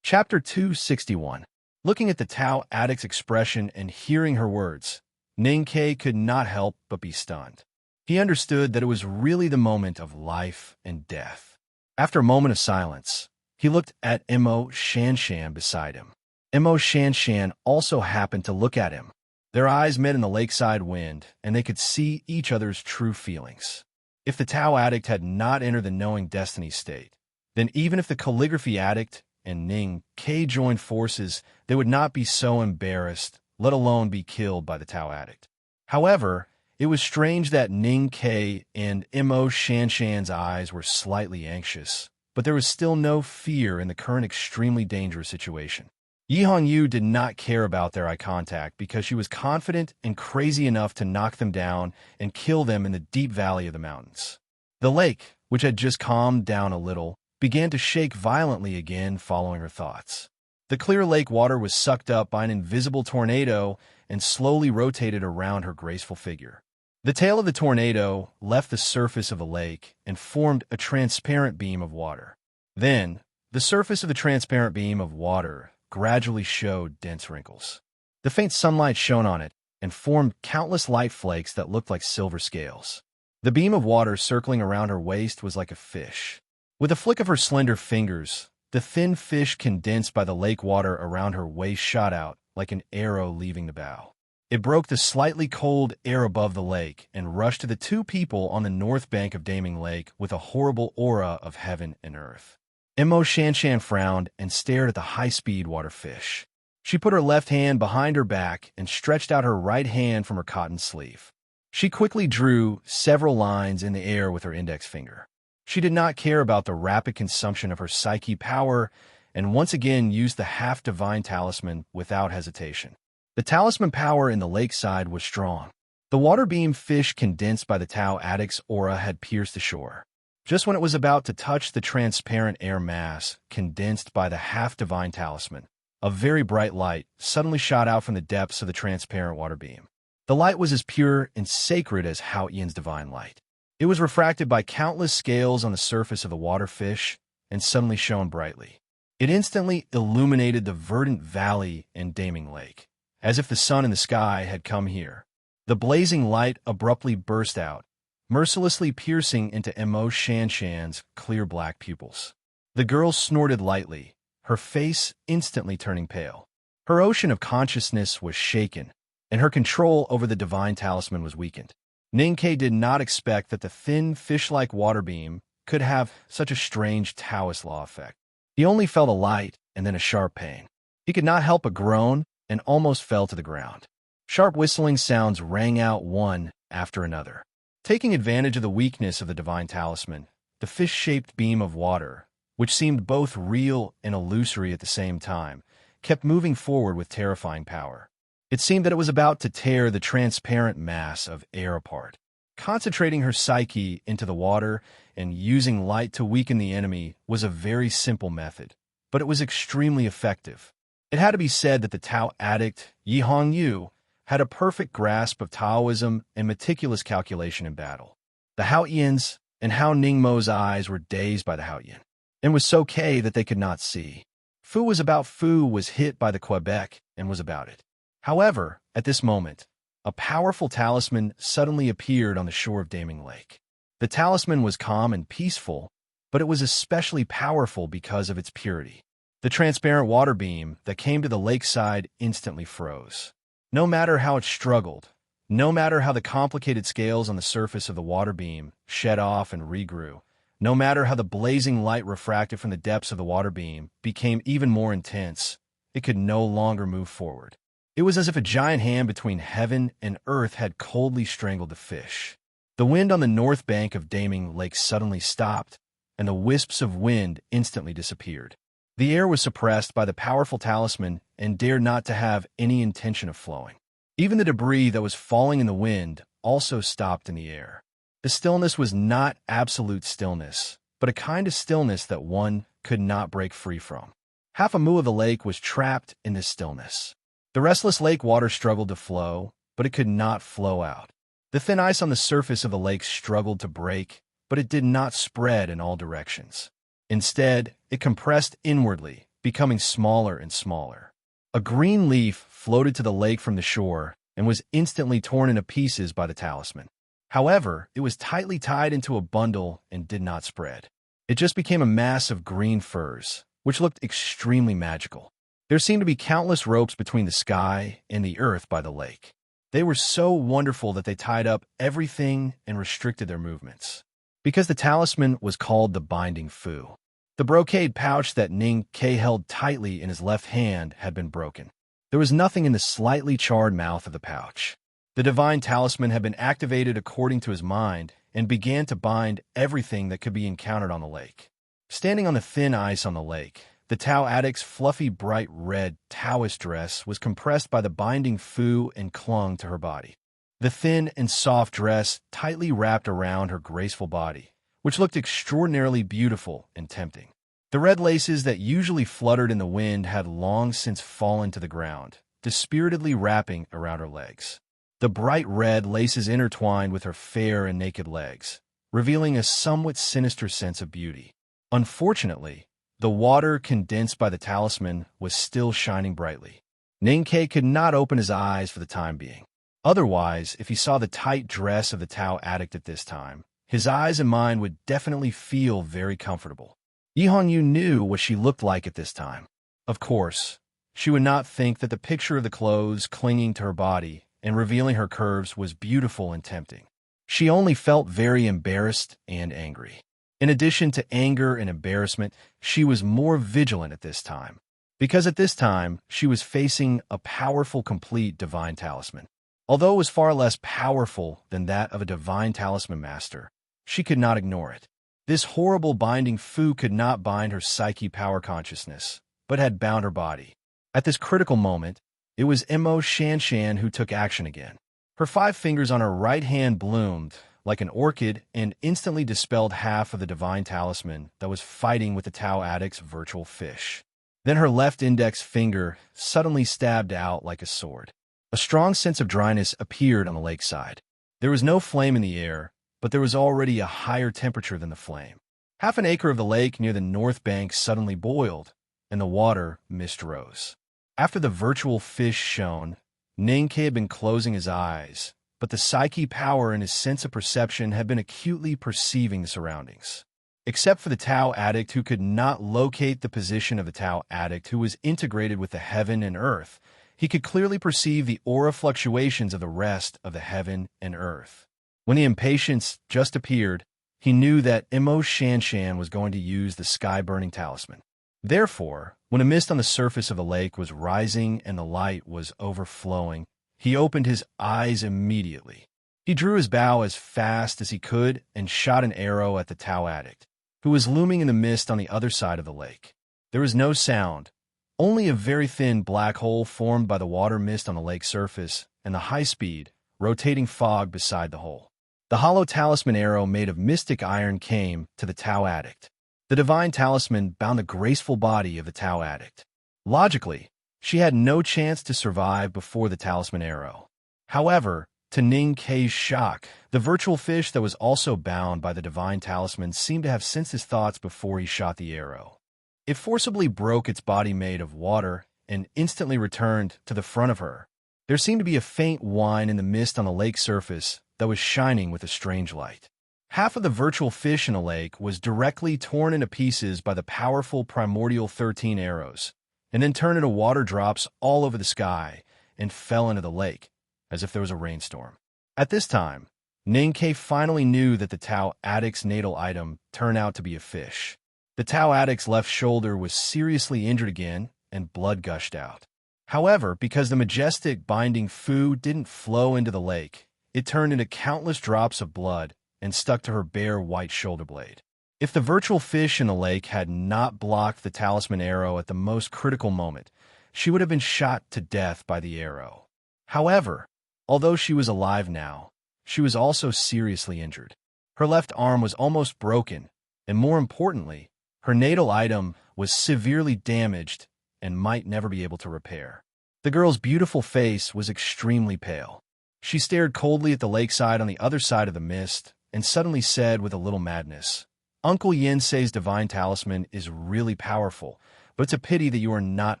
A: Chapter 261. Looking at the Tao addict's expression and hearing her words, Ning Ke could not help but be stunned. He understood that it was really the moment of life and death. After a moment of silence, he looked at Mo Shanshan beside him. Mo Shanshan also happened to look at him. Their eyes met in the lakeside wind, and they could see each other's true feelings. If the Tao addict had not entered the knowing destiny state, then even if the calligraphy addict and Ning Ke joined forces, they would not be so embarrassed, let alone be killed by the Tao addict. However, it was strange that Ning Ke and Mo Shanshan's eyes were slightly anxious, but there was still no fear in the current extremely dangerous situation. Yi Hongyu did not care about their eye contact because she was confident and crazy enough to knock them down and kill them in the deep valley of the mountains. The lake, which had just calmed down a little, began to shake violently again following her thoughts. The clear lake water was sucked up by an invisible tornado and slowly rotated around her graceful figure. The tail of the tornado left the surface of the lake and formed a transparent beam of water. Then, the surface of the transparent beam of water gradually showed dense wrinkles. The faint sunlight shone on it and formed countless light flakes that looked like silver scales. The beam of water circling around her waist was like a fish. With a flick of her slender fingers, the thin fish condensed by the lake water around her waist shot out like an arrow leaving the bow. It broke the slightly cold air above the lake and rushed to the two people on the north bank of Daming Lake with a horrible aura of heaven and earth. Mo Shanshan frowned and stared at the high-speed water fish. She put her left hand behind her back and stretched out her right hand from her cotton sleeve. She quickly drew several lines in the air with her index finger. She did not care about the rapid consumption of her psyche power and once again used the half-divine talisman without hesitation. The talisman power in the lakeside was strong. The water beam fish condensed by the Tau addict's aura had pierced the shore. Just when it was about to touch the transparent air mass condensed by the half-divine talisman, a very bright light suddenly shot out from the depths of the transparent water beam. The light was as pure and sacred as Hao Yan's divine light. It was refracted by countless scales on the surface of the water fish and suddenly shone brightly. It instantly illuminated the verdant valley and Daming Lake, as if the sun in the sky had come here. The blazing light abruptly burst out, mercilessly piercing into Mo Shanshan's clear black pupils. The girl snorted lightly, her face instantly turning pale. Her ocean of consciousness was shaken, and her control over the divine talisman was weakened. Ningke did not expect that the thin, fish-like water beam could have such a strange Taoist law effect. He only felt a light and then a sharp pain. He could not help but groan and almost fell to the ground. Sharp whistling sounds rang out one after another. Taking advantage of the weakness of the divine talisman, the fish-shaped beam of water, which seemed both real and illusory at the same time, kept moving forward with terrifying power. It seemed that it was about to tear the transparent mass of air apart. Concentrating her psyche into the water and using light to weaken the enemy was a very simple method, but it was extremely effective. It had to be said that the Tao addict, Yi Hongyu, had a perfect grasp of Taoism and meticulous calculation in battle. The Haoyans and Hao Ningmo's eyes were dazed by the Haoyan, and was so K that they could not see. Fu was hit by the Quebec and was about it. However, at this moment, a powerful talisman suddenly appeared on the shore of Daming Lake. The talisman was calm and peaceful, but it was especially powerful because of its purity. The transparent water beam that came to the lakeside instantly froze. No matter how it struggled, no matter how the complicated scales on the surface of the water beam shed off and regrew, no matter how the blazing light refracted from the depths of the water beam became even more intense, it could no longer move forward. It was as if a giant hand between heaven and earth had coldly strangled the fish. The wind on the north bank of Daming Lake suddenly stopped, and the wisps of wind instantly disappeared. The air was suppressed by the powerful talisman and dared not to have any intention of flowing. Even the debris that was falling in the wind also stopped in the air. The stillness was not absolute stillness, but a kind of stillness that one could not break free from. Half a mu of the lake was trapped in this stillness. The restless lake water struggled to flow, but it could not flow out. The thin ice on the surface of the lake struggled to break, but it did not spread in all directions. Instead, it compressed inwardly, becoming smaller and smaller. A green leaf floated to the lake from the shore and was instantly torn into pieces by the talisman. However, it was tightly tied into a bundle and did not spread. It just became a mass of green furs, which looked extremely magical. There seemed to be countless ropes between the sky and the earth by the lake. They were so wonderful that they tied up everything and restricted their movements. Because the talisman was called the Binding Fu, the brocade pouch that Ning Ke held tightly in his left hand had been broken. There was nothing in the slightly charred mouth of the pouch. The divine talisman had been activated according to his mind and began to bind everything that could be encountered on the lake. Standing on the thin ice on the lake, the Tao addict's fluffy bright red Taoist dress was compressed by the binding Fu and clung to her body. The thin and soft dress tightly wrapped around her graceful body, which looked extraordinarily beautiful and tempting. The red laces that usually fluttered in the wind had long since fallen to the ground, dispiritedly wrapping around her legs. The bright red laces intertwined with her fair and naked legs, revealing a somewhat sinister sense of beauty. Unfortunately, the water condensed by the talisman was still shining brightly. Ningke could not open his eyes for the time being. Otherwise, if he saw the tight dress of the Tao addict at this time, his eyes and mind would definitely feel very comfortable. Yi Hongyu knew what she looked like at this time. Of course, she would not think that the picture of the clothes clinging to her body and revealing her curves was beautiful and tempting. She only felt very embarrassed and angry. In addition to anger and embarrassment, she was more vigilant at this time, because at this time she was facing a powerful, complete divine talisman. Although it was far less powerful than that of a divine talisman master, she could not ignore it. This horrible binding Fu could not bind her psyche power consciousness, but had bound her body. At this critical moment, It was Mo Shanshan who took action again. Her 5 fingers on her right hand bloomed like an orchid and instantly dispelled half of the divine talisman that was fighting with the Tao Addict's virtual fish. Then her left index finger suddenly stabbed out like a sword. A strong sense of dryness appeared on the lakeside. There was no flame in the air, but there was already a higher temperature than the flame. Half an acre of the lake near the north bank suddenly boiled, and the water mist rose. After the virtual fish shone, Ninkei had been closing his eyes, but the psyche power and his sense of perception had been acutely perceiving the surroundings. Except for the Tao Addict, who could not locate the position of the Tao Addict, who was integrated with the heaven and earth, he could clearly perceive the aura fluctuations of the rest of the heaven and earth. When the impatience just appeared, he knew that Mo Shanshan was going to use the sky-burning talisman. Therefore, when a mist on the surface of the lake was rising and the light was overflowing, he opened his eyes immediately. He drew his bow as fast as he could and shot an arrow at the Tao Addict, who was looming in the mist on the other side of the lake. There was no sound, only a very thin black hole formed by the water mist on the lake surface and the high-speed, rotating fog beside the hole. The hollow talisman arrow made of mystic iron came to the Tao Addict. The divine talisman bound the graceful body of the Tao Addict. Logically, she had no chance to survive before the talisman arrow. However, to Ning Kei's shock, the virtual fish that was also bound by the divine talisman seemed to have sensed his thoughts before he shot the arrow. It forcibly broke its body made of water and instantly returned to the front of her. There seemed to be a faint whine in the mist on the lake surface that was shining with a strange light. Half of the virtual fish in the lake was directly torn into pieces by the powerful primordial 13 arrows, and then turned into water drops all over the sky and fell into the lake, as if there was a rainstorm. At this time, Ninkei finally knew that the Tao Addict's natal item turned out to be a fish. The Tao Addict's left shoulder was seriously injured again, and blood gushed out. However, because the majestic binding fu didn't flow into the lake, it turned into countless drops of blood and stuck to her bare white shoulder blade. If the virtual fish in the lake had not blocked the talisman arrow at the most critical moment, she would have been shot to death by the arrow. However, although she was alive now, she was also seriously injured. Her left arm was almost broken, and more importantly, her natal item was severely damaged and might never be able to repair. The girl's beautiful face was extremely pale. She stared coldly at the lakeside on the other side of the mist and suddenly said with a little madness, "Uncle Yensei's divine talisman is really powerful, but it's a pity that you are not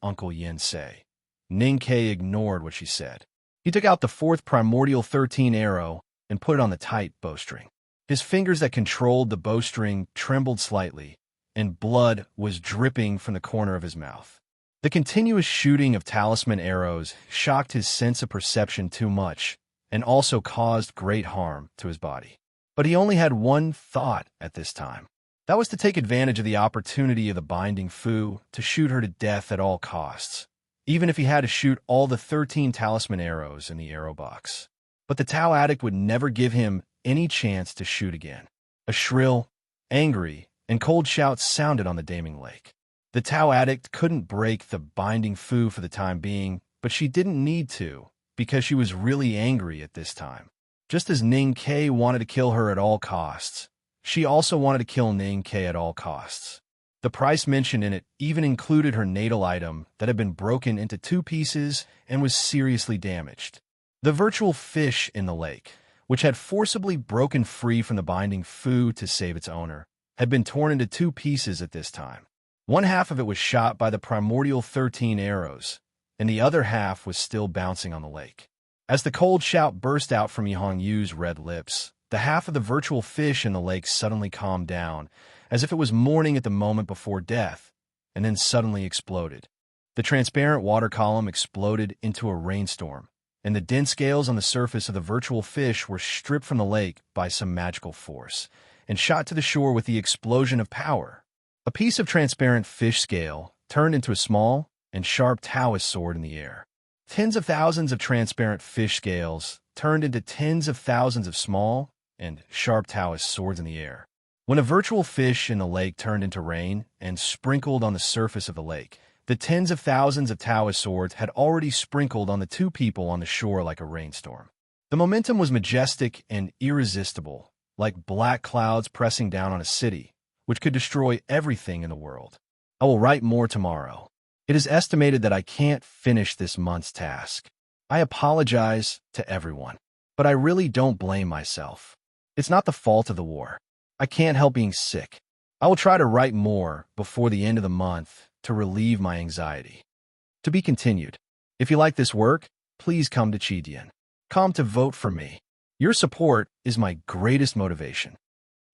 A: Uncle Yensei." Ninkei ignored what she said. He took out the 4th primordial 13 arrow and put it on the tight bowstring. His fingers that controlled the bowstring trembled slightly, and blood was dripping from the corner of his mouth. The continuous shooting of talisman arrows shocked his sense of perception too much and also caused great harm to his body. But he only had one thought at this time. That was to take advantage of the opportunity of the binding fu to shoot her to death at all costs, even if he had to shoot all the 13 talisman arrows in the arrow box. But the Tao Addict would never give him any chance to shoot again. A shrill, angry, and cold shout sounded on the Daming Lake. The Tao Addict couldn't break the binding fu for the time being, but she didn't need to, because she was really angry at this time. Just as Ninkei wanted to kill her at all costs, she also wanted to kill Ninkei at all costs. The price mentioned in it even included her natal item that had been broken into 2 pieces and was seriously damaged. The virtual fish in the lake, which had forcibly broken free from the binding fu to save its owner, had been torn into 2 pieces at this time. One half of it was shot by the primordial 13 arrows, and the other half was still bouncing on the lake. As the cold shout burst out from Yihong Yu's red lips, the half of the virtual fish in the lake suddenly calmed down, as if it was mourning at the moment before death, and then suddenly exploded. The transparent water column exploded into a rainstorm, and the dense scales on the surface of the virtual fish were stripped from the lake by some magical force, and shot to the shore with the explosion of power. A piece of transparent fish scale turned into a small and sharp Taoist sword in the air. Tens of thousands of transparent fish scales turned into tens of thousands of small and sharp Taoist swords in the air. When a virtual fish in the lake turned into rain and sprinkled on the surface of the lake, The tens of thousands of Taoist swords had already sprinkled on the two people on the shore like a rainstorm. The momentum was majestic and irresistible, like black clouds pressing down on a city, which could destroy everything in the world. I will write more tomorrow. It is estimated that I can't finish this month's task. I apologize to everyone, but I really don't blame myself. It's not the fault of the war. I can't help being sick. I will try to write more before the end of the month to relieve my anxiety. To be continued. If you like this work, please come to Come to vote for me. Your support is my greatest motivation.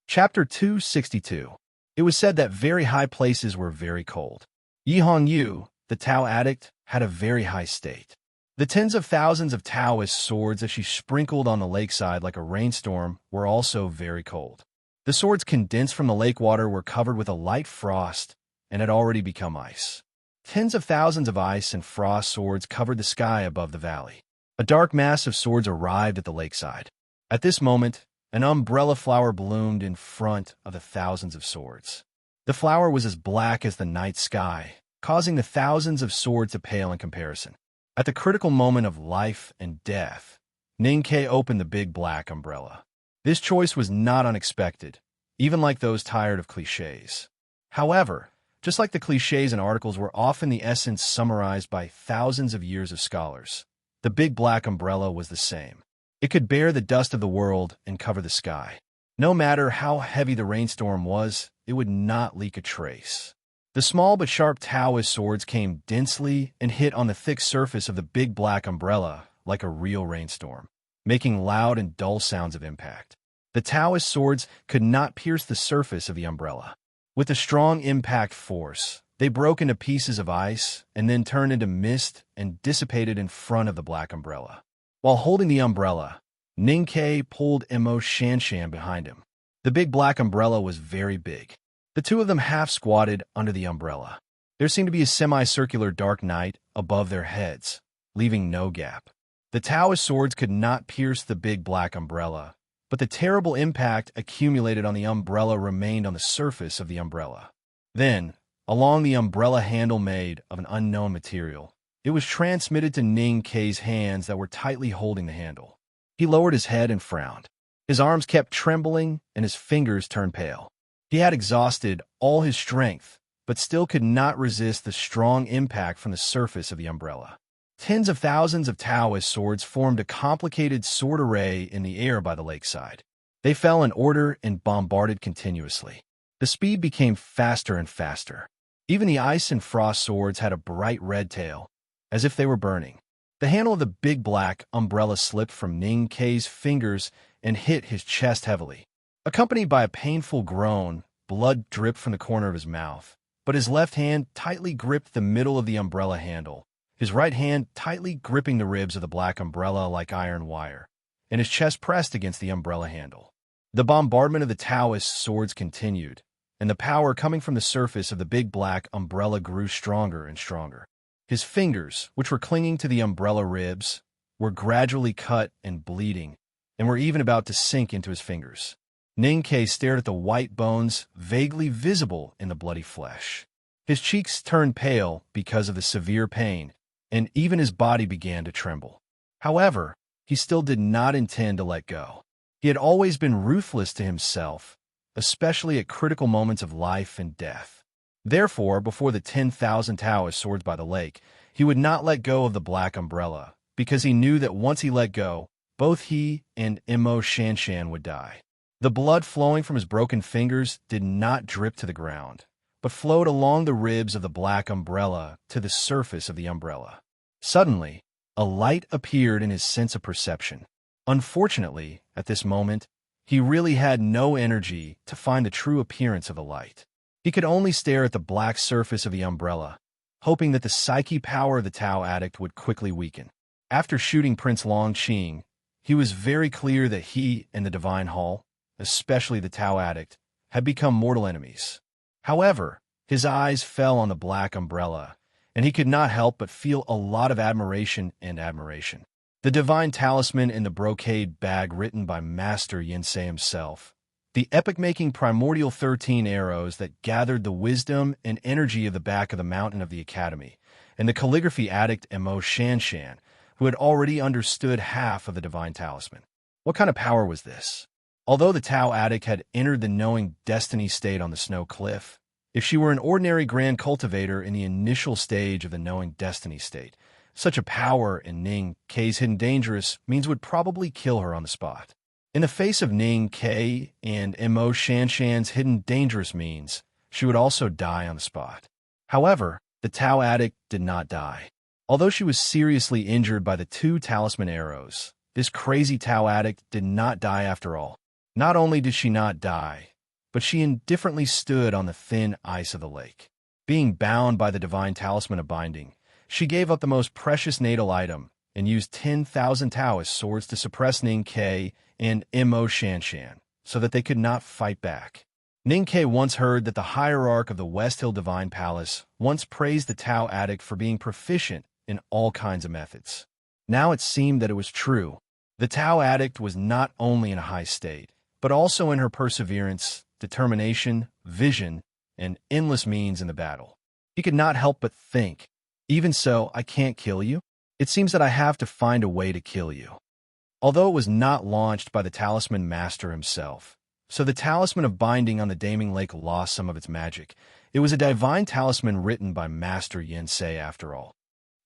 A: Chapter 262. It was said that very high places were very cold. Yi Hongyu, the Tao addict, had a very high state. The tens of thousands of Taoist swords that she sprinkled on the lakeside like a rainstorm were also very cold. The swords condensed from the lake water were covered with a light frost and had already become ice. Tens of thousands of ice and frost swords covered the sky above the valley. A dark mass of swords arrived at the lakeside. At this moment, an umbrella flower bloomed in front of the thousands of swords. The flower was as black as the night sky, causing the thousands of swords to pale in comparison. At the critical moment of life and death, Ning Ke opened the big black umbrella. This choice was not unexpected, even like those tired of cliches. However, just like the cliches and articles were often the essence summarized by thousands of years of scholars, the big black umbrella was the same. It could bear the dust of the world and cover the sky. No matter how heavy the rainstorm was, it would not leak a trace. The small but sharp Taoist swords came densely and hit on the thick surface of the big black umbrella like a real rainstorm, making loud and dull sounds of impact. The Taoist swords could not pierce the surface of the umbrella. With a strong impact force, they broke into pieces of ice and then turned into mist and dissipated in front of the black umbrella. While holding the umbrella, Ning Ke pulled Emo Shanshan behind him. The big black umbrella was very big. The two of them half squatted under the umbrella. There seemed to be a semicircular dark night above their heads, leaving no gap. The Taoist swords could not pierce the big black umbrella, but the terrible impact accumulated on the umbrella remained on the surface of the umbrella. Then, along the umbrella handle made of an unknown material, it was transmitted to Ning Ke's hands that were tightly holding the handle. He lowered his head and frowned. His arms kept trembling and his fingers turned pale. He had exhausted all his strength, but still could not resist the strong impact from the surface of the umbrella. Tens of thousands of Taoist swords formed a complicated sword array in the air by the lakeside. They fell in order and bombarded continuously. The speed became faster and faster. Even the ice and frost swords had a bright red tail, as if they were burning. The handle of the big black umbrella slipped from Ning Ke's fingers and hit his chest heavily. Accompanied by a painful groan, blood dripped from the corner of his mouth, but his left hand tightly gripped the middle of the umbrella handle, his right hand tightly gripping the ribs of the black umbrella like iron wire, and his chest pressed against the umbrella handle. The bombardment of the Taoist swords continued, and the power coming from the surface of the big black umbrella grew stronger and stronger. His fingers, which were clinging to the umbrella ribs, were gradually cut and bleeding, and were even about to sink into his fingers. Ning Ke stared at the white bones vaguely visible in the bloody flesh. His cheeks turned pale because of the severe pain, and even his body began to tremble. However, he still did not intend to let go. He had always been ruthless to himself, especially at critical moments of life and death. Therefore, before the 10,000 Taoist swords by the lake, he would not let go of the black umbrella, because he knew that once he let go, both he and Emo Shanshan would die. The blood flowing from his broken fingers did not drip to the ground, but flowed along the ribs of the black umbrella to the surface of the umbrella. Suddenly, a light appeared in his sense of perception. Unfortunately, at this moment, he really had no energy to find the true appearance of the light. He could only stare at the black surface of the umbrella, hoping that the psyche power of the Tao addict would quickly weaken. After shooting Prince Longqing, he was very clear that he and the Divine Hall, especially the Tao addict, had become mortal enemies. However, his eyes fell on the black umbrella, and he could not help but feel a lot of admiration and admiration. The divine talisman in the brocade bag written by Master Yensei himself, The epic-making primordial 13 arrows that gathered the wisdom and energy of the back of the mountain of the academy, and the calligraphy addict Emo Shanshan, who had already understood half of the divine talisman. What kind of power was this? Although the Tao addict had entered the knowing destiny state on the snow cliff, if she were an ordinary grand cultivator in the initial stage of the knowing destiny state, such a power in Ning K's hidden dangerous means would probably kill her on the spot. In the face of Ning K and Emo Shanshan's hidden dangerous means, she would also die on the spot. However, the Tao addict did not die. Although she was seriously injured by the 2 talisman arrows, this crazy Tao addict did not die after all. Not only did she not die, but she indifferently stood on the thin ice of the lake. Being bound by the divine talisman of binding, she gave up the most precious natal item and used 10,000 Taoist swords to suppress Ning K and Emo Shanshan so that they could not fight back. Ning K once heard that the hierarch of the West Hill Divine Palace once praised the Tao addict for being proficient in all kinds of methods. Now it seemed that it was true. The Tao addict was not only in a high state, but also in her perseverance, determination, vision, and endless means in the battle. He could not help but think, even so, I can't kill you. It seems that I have to find a way to kill you. Although it was not launched by the talisman master himself, so the talisman of binding on the Daming Lake lost some of its magic. It was a divine talisman written by Master Yin Sei after all.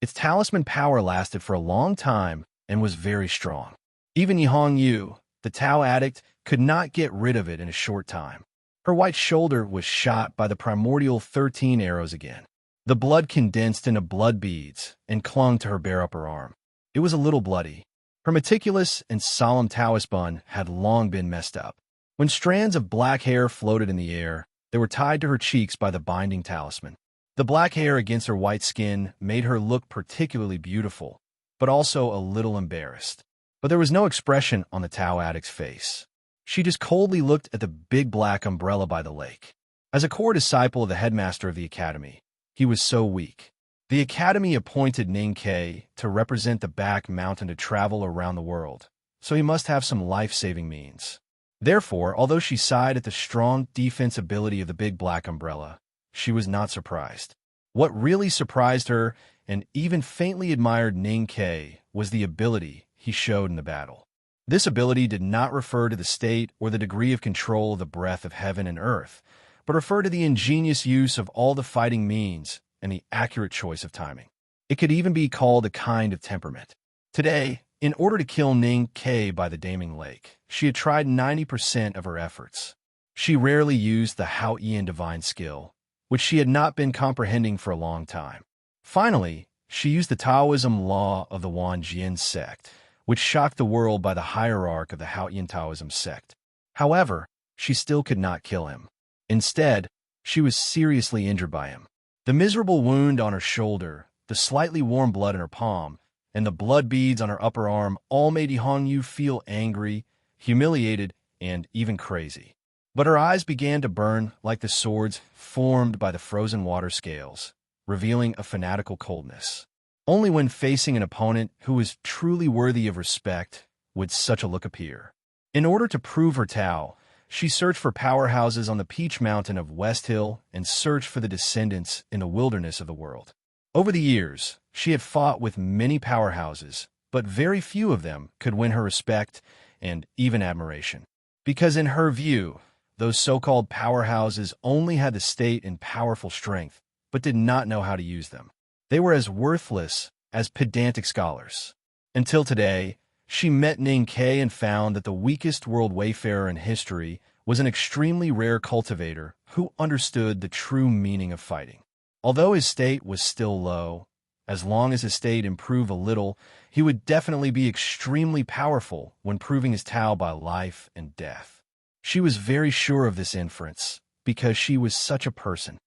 A: Its talisman power lasted for a long time and was very strong. Even Yihong Yu, the Tao addict, could not get rid of it in a short time. Her white shoulder was shot by the primordial 13 arrows again. The blood condensed into blood beads and clung to her bare upper arm. It was a little bloody. Her meticulous and solemn Taoist bun had long been messed up. When strands of black hair floated in the air, they were tied to her cheeks by the binding talisman. The black hair against her white skin made her look particularly beautiful, but also a little embarrassed. But there was no expression on the Tao addict's face. She just coldly looked at the big black umbrella by the lake. As a core disciple of the headmaster of the academy, he was so weak. The academy appointed Ning K to represent the back mountain to travel around the world, so he must have some life-saving means. Therefore, although she sighed at the strong defense ability of the big black umbrella, she was not surprised. What really surprised her, and even faintly admired Ning K, was the ability he showed in the battle. This ability did not refer to the state or the degree of control of the breath of heaven and earth, but referred to the ingenious use of all the fighting means and the accurate choice of timing. It could even be called a kind of temperament. Today, in order to kill Ning K by the Daming Lake, she had tried 90% of her efforts. She rarely used the Haotian divine skill, which she had not been comprehending for a long time. Finally, she used the Taoism law of the Wanjian sect, which shocked the world by the hierarch of the Haotian Taoism sect. However, she still could not kill him. Instead, she was seriously injured by him. The miserable wound on her shoulder, the slightly warm blood in her palm, and the blood beads on her upper arm all made Yihong Yu feel angry, humiliated, and even crazy. But her eyes began to burn like the swords formed by the frozen water scales, revealing a fanatical coldness. Only when facing an opponent who was truly worthy of respect would such a look appear. In order to prove her Tao, she searched for powerhouses on the Peach Mountain of West Hill and searched for the descendants in the wilderness of the world. Over the years, she had fought with many powerhouses, but very few of them could win her respect and even admiration. Because in her view, those so-called powerhouses only had the state and powerful strength, but did not know how to use them. They were as worthless as pedantic scholars. Until today, she met Ning K and found that the weakest world wayfarer in history was an extremely rare cultivator who understood the true meaning of fighting. Although his state was still low, as long as his state improved a little, he would definitely be extremely powerful when proving his Tao by life and death. She was very sure of this inference, because she was such a person.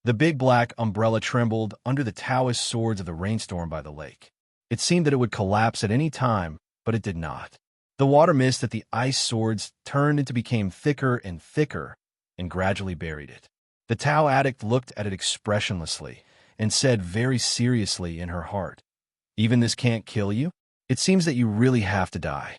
A: The big black umbrella trembled under the Taoist swords of the rainstorm by the lake. It seemed that it would collapse at any time, but it did not. The water mist that the ice swords turned into became thicker and thicker and gradually buried it. The Tao addict looked at it expressionlessly and said very seriously in her heart, "Even this can't kill you? It seems that you really have to die."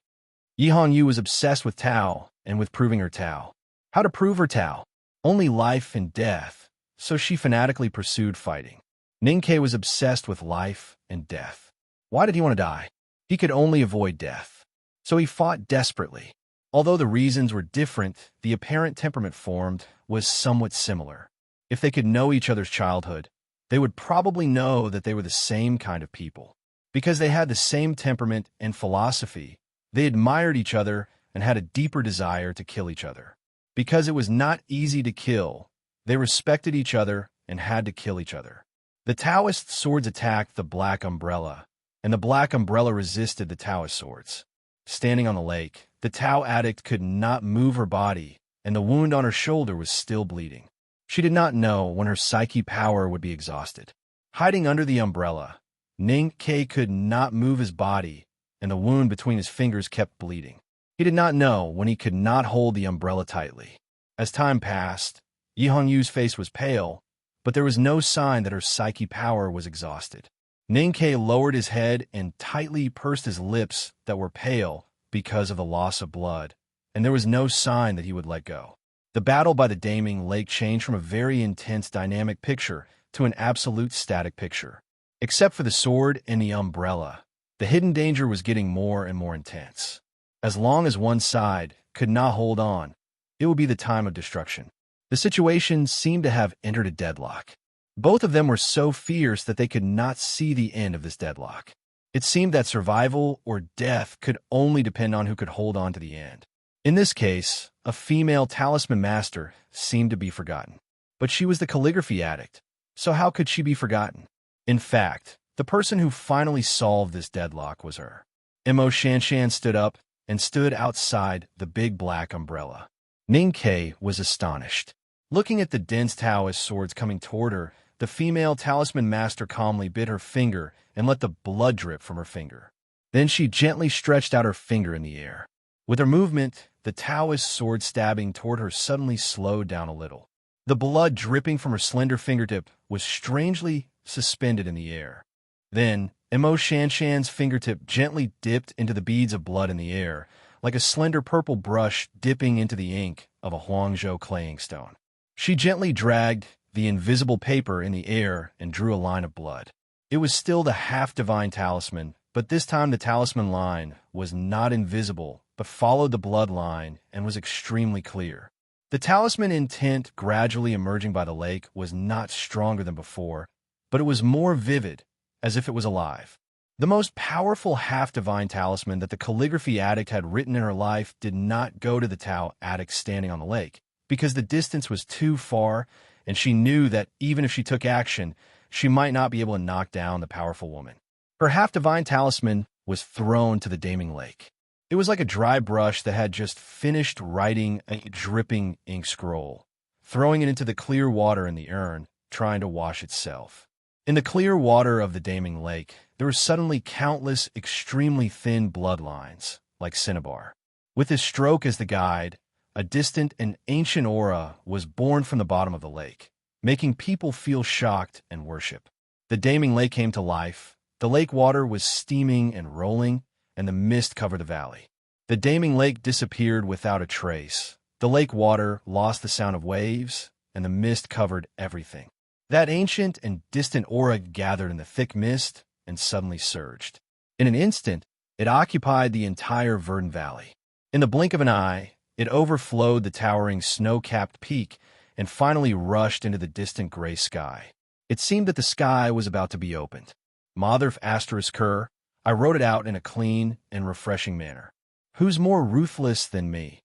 A: Yihong Yu was obsessed with Tao and with proving her Tao. How to prove her Tao? Only life and death, so she fanatically pursued fighting. Ning-Ke was obsessed with life and death. Why did he want to die? He could only avoid death. So he fought desperately. Although the reasons were different, the apparent temperament formed was somewhat similar. If they could know each other's childhood, they would probably know that they were the same kind of people. Because they had the same temperament and philosophy, they admired each other and had a deeper desire to kill each other. Because it was not easy to kill, they respected each other and had to kill each other. The Taoist swords attacked the Black Umbrella, and the Black Umbrella resisted the Taoist swords. Standing on the lake, the Tao addict could not move her body, and the wound on her shoulder was still bleeding. She did not know when her psyche power would be exhausted. Hiding under the umbrella, Ning-Ke could not move his body, and the wound between his fingers kept bleeding. He did not know when he could not hold the umbrella tightly. As time passed, Yi Hongyu's face was pale, but there was no sign that her psyche power was exhausted. Ning-Ke lowered his head and tightly pursed his lips that were pale because of the loss of blood, and there was no sign that he would let go. The battle by the Daming Lake changed from a very intense dynamic picture to an absolute static picture. Except for the sword and the umbrella, the hidden danger was getting more and more intense. As long as one side could not hold on, it would be the time of destruction. The situation seemed to have entered a deadlock. Both of them were so fierce that they could not see the end of this deadlock. It seemed that survival or death could only depend on who could hold on to the end. In this case, a female talisman master seemed to be forgotten. But she was the calligraphy addict, so how could she be forgotten? In fact, the person who finally solved this deadlock was her. Mo Shanshan stood up and stood outside the big black umbrella. Ning-Ke was astonished. Looking at the dense Taoist swords coming toward her, the female talisman master calmly bit her finger and let the blood drip from her finger. Then she gently stretched out her finger in the air. With her movement, the Taoist sword stabbing toward her suddenly slowed down a little. The blood dripping from her slender fingertip was strangely suspended in the air. Then, Mo Shanshan's fingertip gently dipped into the beads of blood in the air, like a slender purple brush dipping into the ink of a Huangzhou claying stone. She gently dragged the invisible paper in the air and drew a line of blood. It was still the half-divine talisman, but this time the talisman line was not invisible, but followed the blood line and was extremely clear. The talisman intent gradually emerging by the lake was not stronger than before, but it was more vivid, as if it was alive. The most powerful half-divine talisman that the calligraphy addict had written in her life did not go to the Tao addict standing on the lake, because the distance was too far, and she knew that even if she took action, she might not be able to knock down the powerful woman. Her half-divine talisman was thrown to the Daming Lake. It was like a dry brush that had just finished writing a dripping ink scroll, throwing it into the clear water in the urn, trying to wash itself. In the clear water of the Daming Lake, there were suddenly countless extremely thin bloodlines, like cinnabar. With his stroke as the guide, a distant and ancient aura was born from the bottom of the lake, making people feel shocked and worship. The Daming Lake came to life. The lake water was steaming and rolling, and the mist covered the valley. The Daming Lake disappeared without a trace. The lake water lost the sound of waves, and the mist covered everything. That ancient and distant aura gathered in the thick mist and suddenly surged. In an instant, it occupied the entire verdant valley. In the blink of an eye, it overflowed the towering snow-capped peak and finally rushed into the distant gray sky. It seemed that the sky was about to be opened. Motherf asterisk Kerr, I wrote it out in a clean and refreshing manner. Who's more ruthless than me?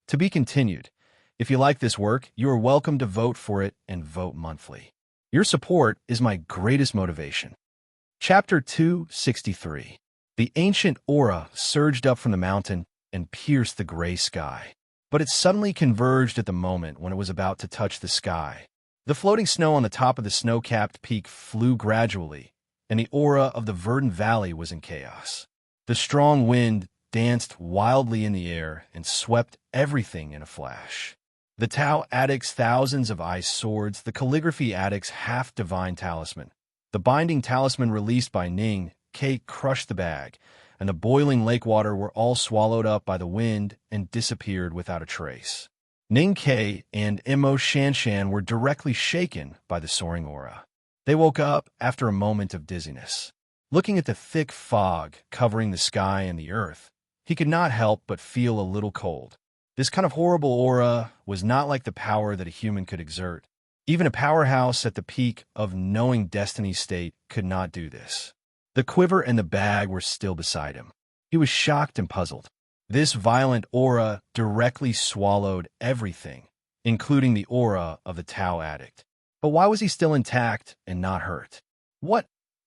A: To be continued. If you like this work, you are welcome to vote for it and vote monthly. Your support is my greatest motivation. Chapter 263. The ancient aura surged up from the mountain and pierced the gray sky. But it suddenly converged at the moment when it was about to touch the sky. The floating snow on the top of the snow-capped peak flew gradually, and the aura of the verdant valley was in chaos. The strong wind danced wildly in the air and swept everything in a flash. The Tao addict's thousands of ice swords, the calligraphy addict's half-divine talisman. The binding talisman released by Ning-Ke crushed the bag, and the boiling lake water were all swallowed up by the wind and disappeared without a trace. Ning Ke and Mo Shanshan were directly shaken by the soaring aura. They woke up after a moment of dizziness. Looking at the thick fog covering the sky and the earth, he could not help but feel a little cold. This kind of horrible aura was not like the power that a human could exert. Even a powerhouse at the peak of knowing destiny state could not do this. The quiver and the bag were still beside him. He was shocked and puzzled. This violent aura directly swallowed everything, including the aura of the Tao addict. But why was he still intact and not hurt? What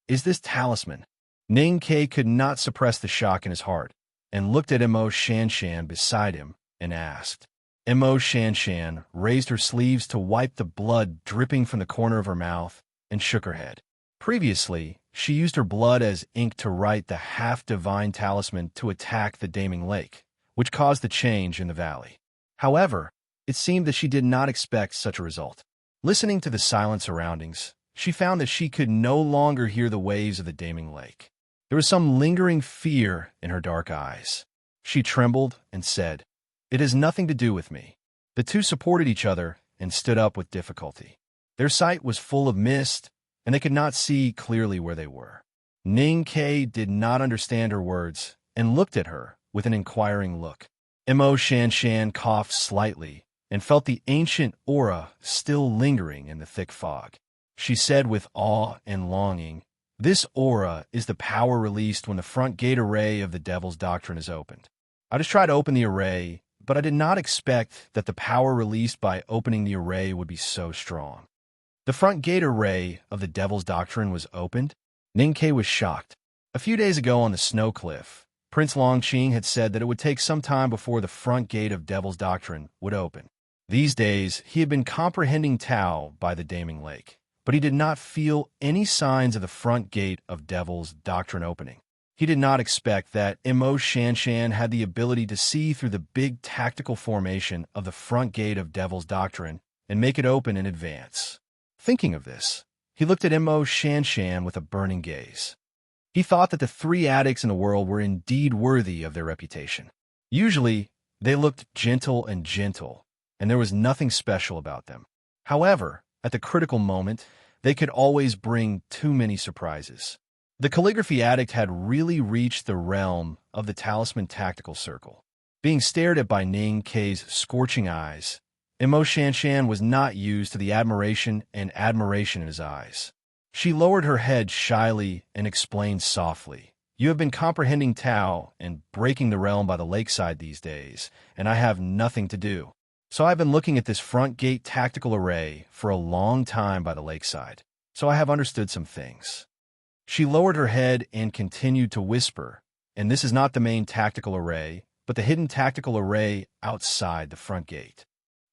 A: is this talisman? Ning Ke could not suppress the shock in his heart and looked at Mo Shanshan beside him and asked. Mo Shanshan raised her sleeves to wipe the blood dripping from the corner of her mouth and shook her head. Previously, she used her blood as ink to write the half-divine talisman to attack the Daming Lake, which caused the change in the valley. However, it seemed that she did not expect such a result. Listening to the silent surroundings, she found that she could no longer hear the waves of the Daming Lake. There was some lingering fear in her dark eyes. She trembled and said, "It has nothing to do with me." The two supported each other and stood up with difficulty. Their sight was full of mist, and they could not see clearly where they were. Ning Ke did not understand her words and looked at her with an inquiring look. Mo Shanshan coughed slightly and felt the ancient aura still lingering in the thick fog. She said with awe and longing, "This aura is the power released when the front gate array of the Devil's Doctrine is opened. I just tried to open the array, but I did not expect that the power released by opening the array would be so strong." The front gate array of the Devil's Doctrine was opened? Ning Ke was shocked. A few days ago on the snow cliff, Prince Longqing had said that it would take some time before the front gate of Devil's Doctrine would open. These days, he had been comprehending Tao by the Daming Lake, but he did not feel any signs of the front gate of Devil's Doctrine opening. He did not expect that Mo Shanshan had the ability to see through the big tactical formation of the front gate of Devil's Doctrine and make it open in advance. Thinking of this, he looked at Mo Shanshan with a burning gaze. He thought that the three addicts in the world were indeed worthy of their reputation. Usually, they looked gentle, and there was nothing special about them. However, at the critical moment, they could always bring too many surprises. The calligraphy addict had really reached the realm of the talisman tactical circle. Being stared at by Ning Ke's scorching eyes, Mo Shanshan was not used to the admiration in his eyes. She lowered her head shyly and explained softly, "You have been comprehending Tao and breaking the realm by the lakeside these days, and I have nothing to do. So I've been looking at this front gate tactical array for a long time by the lakeside, so I have understood some things." She lowered her head and continued to whisper, "And this is not the main tactical array, but the hidden tactical array outside the front gate."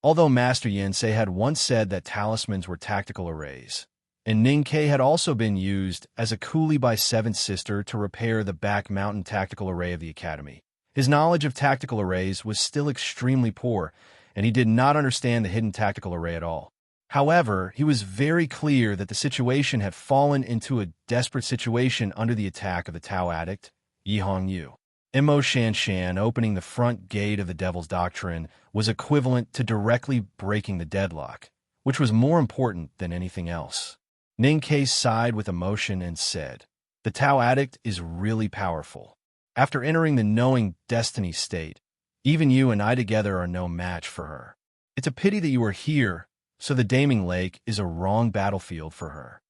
A: Although Master Yensei had once said that talismans were tactical arrays, and Ning Ke had also been used as a coolie by Seventh Sister to repair the back mountain tactical array of the Academy, his knowledge of tactical arrays was still extremely poor, and he did not understand the hidden tactical array at all. However, he was very clear that the situation had fallen into a desperate situation under the attack of the Tao addict, Yi Hongyu. Mo Shanshan opening the front gate of the Devil's Doctrine was equivalent to directly breaking the deadlock, which was more important than anything else. Ning Ke sighed with emotion and said, "The Tao addict is really powerful. After entering the knowing destiny state, even you and I together are no match for her. It's a pity that you are here, so the Daming Lake is a wrong battlefield for her."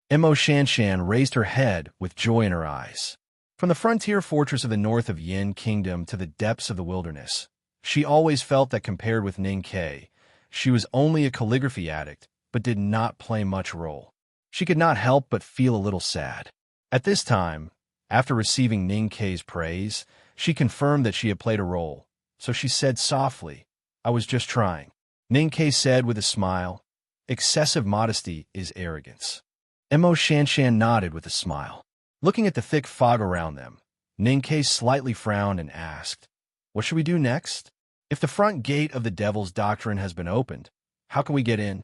A: Mo Shanshan raised her head with joy in her eyes. From the frontier fortress of the north of Yin Kingdom to the depths of the wilderness, she always felt that compared with Ning Ke, she was only a calligraphy addict, but did not play much role. She could not help but feel a little sad. At this time, after receiving Ning Ke's praise, she confirmed that she had played a role, so she said softly, "I was just trying." Ning Ke said with a smile, "Excessive modesty is arrogance." Mo Shanshan nodded with a smile. Looking at the thick fog around them, Ning Ke slightly frowned and asked, "What should we do next? If the front gate of the Devil's Doctrine has been opened, how can we get in?"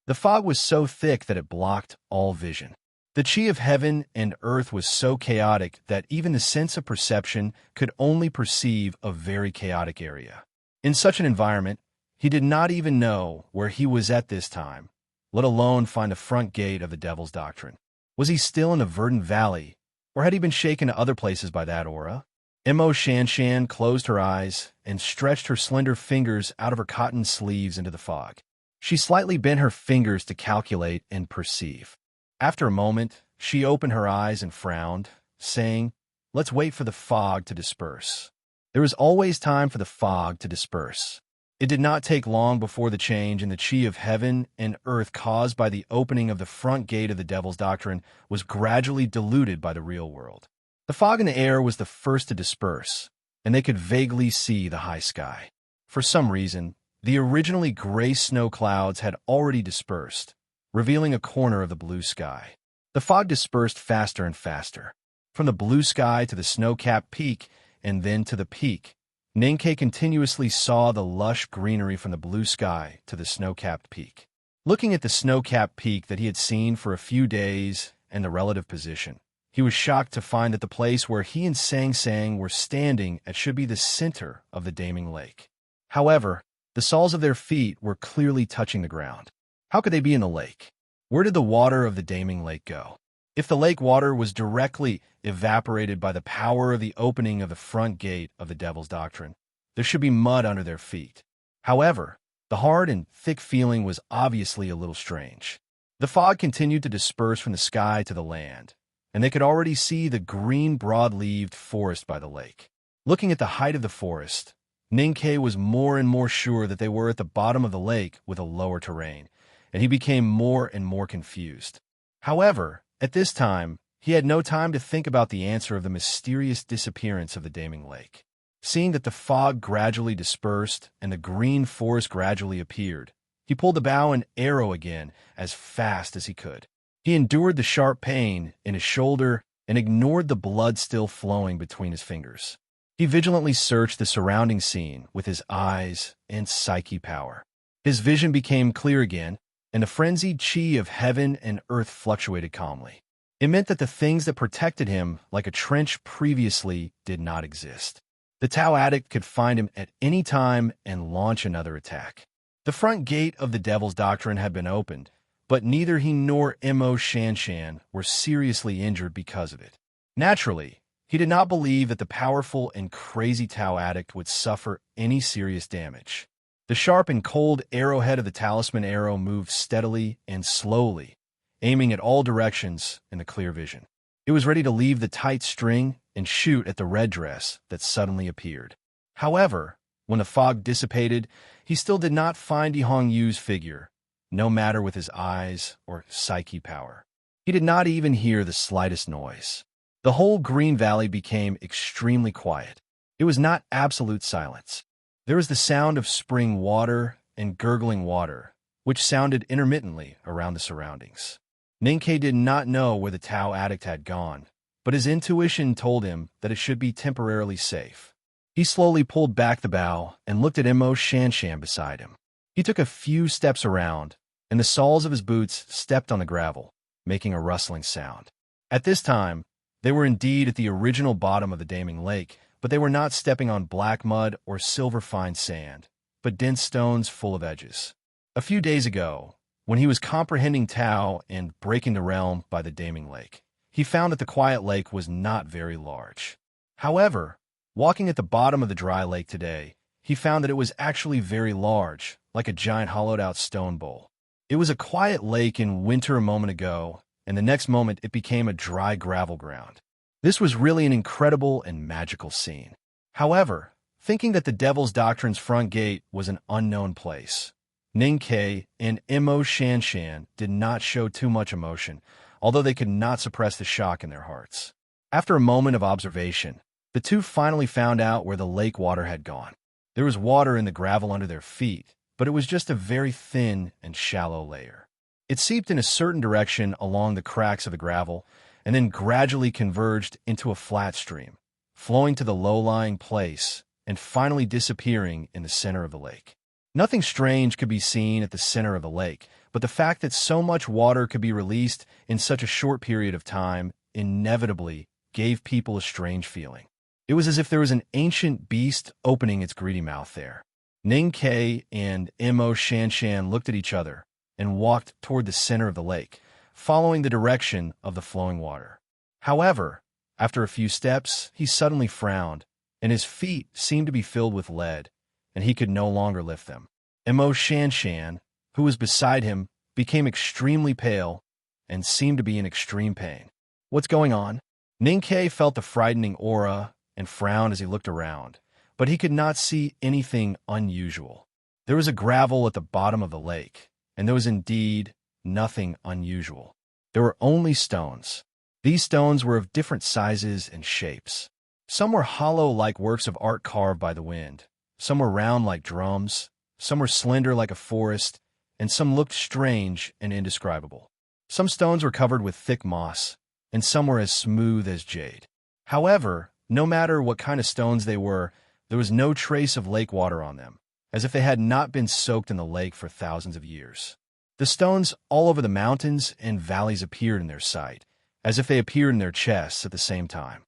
A: The fog was so thick that it blocked all vision. The chi of heaven and earth was so chaotic that even the sense of perception could only perceive a very chaotic area. In such an environment, He did not even know where he was at this time, let alone find the front gate of the Devil's Doctrine. Was he still in a verdant valley, or had he been shaken to other places by that aura? Mo Shanshan closed her eyes and stretched her slender fingers out of her cotton sleeves into the fog. She slightly bent her fingers to calculate and perceive. After a moment, she opened her eyes and frowned, saying, "Let's wait for the fog to disperse." There is always time for the fog to disperse. It did not take long before the change in the chi of heaven and earth caused by the opening of the front gate of the Devil's Doctrine was gradually diluted by the real world. The fog in the air was the first to disperse, and they could vaguely see the high sky. For some reason, the originally gray snow clouds had already dispersed, revealing a corner of the blue sky. The fog dispersed faster and faster. From the blue sky to the snow-capped peak, and then to the peak, Ninkei continuously saw the lush greenery from the blue sky to the snow-capped peak. Looking at the snow-capped peak that he had seen for a few days and the relative position, he was shocked to find that the place where he and Sang Sang were standing at should be the center of the Daming Lake. However, the soles of their feet were clearly touching the ground. How could they be in the lake? Where did the water of the Daming Lake go? If the lake water was directly evaporated by the power of the opening of the front gate of the Devil's Doctrine, there should be mud under their feet. However, the hard and thick feeling was obviously a little strange. The fog continued to disperse from the sky to the land, and they could already see the green broad-leaved forest by the lake. Looking at the height of the forest, Ninkei was more and more sure that they were at the bottom of the lake with a lower terrain, and he became more and more confused. However, at this time, he had no time to think about the answer of the mysterious disappearance of the Daming Lake. Seeing that the fog gradually dispersed and the green forest gradually appeared, he pulled the bow and arrow again as fast as he could. He endured the sharp pain in his shoulder and ignored the blood still flowing between his fingers. He vigilantly searched the surrounding scene with his eyes and psyche power. His vision became clear again, and the frenzied chi of heaven and earth fluctuated calmly. It meant that the things that protected him, like a trench previously, did not exist. The Tao addict could find him at any time and launch another attack. The front gate of the Devil's Doctrine had been opened, but neither he nor Mo Shanshan were seriously injured because of it. Naturally, he did not believe that the powerful and crazy Tao addict would suffer any serious damage. The sharp and cold arrowhead of the talisman arrow moved steadily and slowly, aiming at all directions in the clear vision. It was ready to leave the tight string and shoot at the red dress that suddenly appeared. However, when the fog dissipated, he still did not find Yihong Yu's figure, no matter with his eyes or psyche power. He did not even hear the slightest noise. The whole Green Valley became extremely quiet. It was not absolute silence. There was the sound of spring water and gurgling water, which sounded intermittently around the surroundings. Ninkei did not know where the Tao addict had gone, but his intuition told him that it should be temporarily safe. He slowly pulled back the bow and looked at Mo Shanshan beside him. He took a few steps around, and the soles of his boots stepped on the gravel, making a rustling sound. At this time, they were indeed at the original bottom of the Daming Lake, but they were not stepping on black mud or silver-fine sand, but dense stones full of edges. A few days ago, when he was comprehending Tao and breaking the realm by the Daming Lake, he found that the quiet lake was not very large. However, walking at the bottom of the dry lake today, he found that it was actually very large, like a giant hollowed-out stone bowl. It was a quiet lake in winter a moment ago, and the next moment it became a dry gravel ground. This was really an incredible and magical scene. However, thinking that the Devil's Doctrine's front gate was an unknown place, Ninkei and Mo Shanshan did not show too much emotion, although they could not suppress the shock in their hearts. After a moment of observation, the two finally found out where the lake water had gone. There was water in the gravel under their feet, but it was just a very thin and shallow layer. It seeped in a certain direction along the cracks of the gravel, and then gradually converged into a flat stream, flowing to the low-lying place and finally disappearing in the center of the lake. Nothing strange could be seen at the center of the lake, but the fact that so much water could be released in such a short period of time inevitably gave people a strange feeling. It was as if there was an ancient beast opening its greedy mouth there. Ning Ke and Mo Shanshan looked at each other and walked toward the center of the lake, following the direction of the flowing water. However, after a few steps, he suddenly frowned, and his feet seemed to be filled with lead, and he could no longer lift them. Mo Shanshan, who was beside him, became extremely pale and seemed to be in extreme pain. What's going on? Ning Ke felt the frightening aura and frowned as he looked around, but he could not see anything unusual. There was a gravel at the bottom of the lake, and there was indeed nothing unusual. There were only stones. These stones were of different sizes and shapes. Some were hollow like works of art carved by the wind. Some were round like drums. Some were slender like a forest, and some looked strange and indescribable. Some stones were covered with thick moss, and some were as smooth as jade. However, no matter what kind of stones they were, there was no trace of lake water on them, as if they had not been soaked in the lake for thousands of years. The stones all over the mountains and valleys appeared in their sight, as if they appeared in their chests at the same time.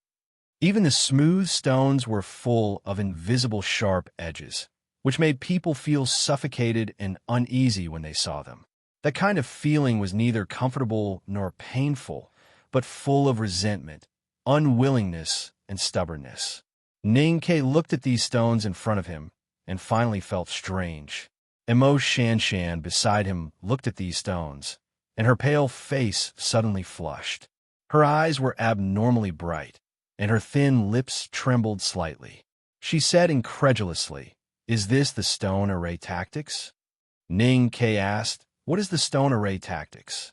A: Even the smooth stones were full of invisible sharp edges, which made people feel suffocated and uneasy when they saw them. That kind of feeling was neither comfortable nor painful, but full of resentment, unwillingness, and stubbornness. Ning Ke looked at these stones in front of him and finally felt strange. Mo Shanshan beside him looked at these stones, and her pale face suddenly flushed. Her eyes were abnormally bright, and her thin lips trembled slightly. She said incredulously, "Is this the stone array tactics?" Ning Ke asked, "What is the stone array tactics?"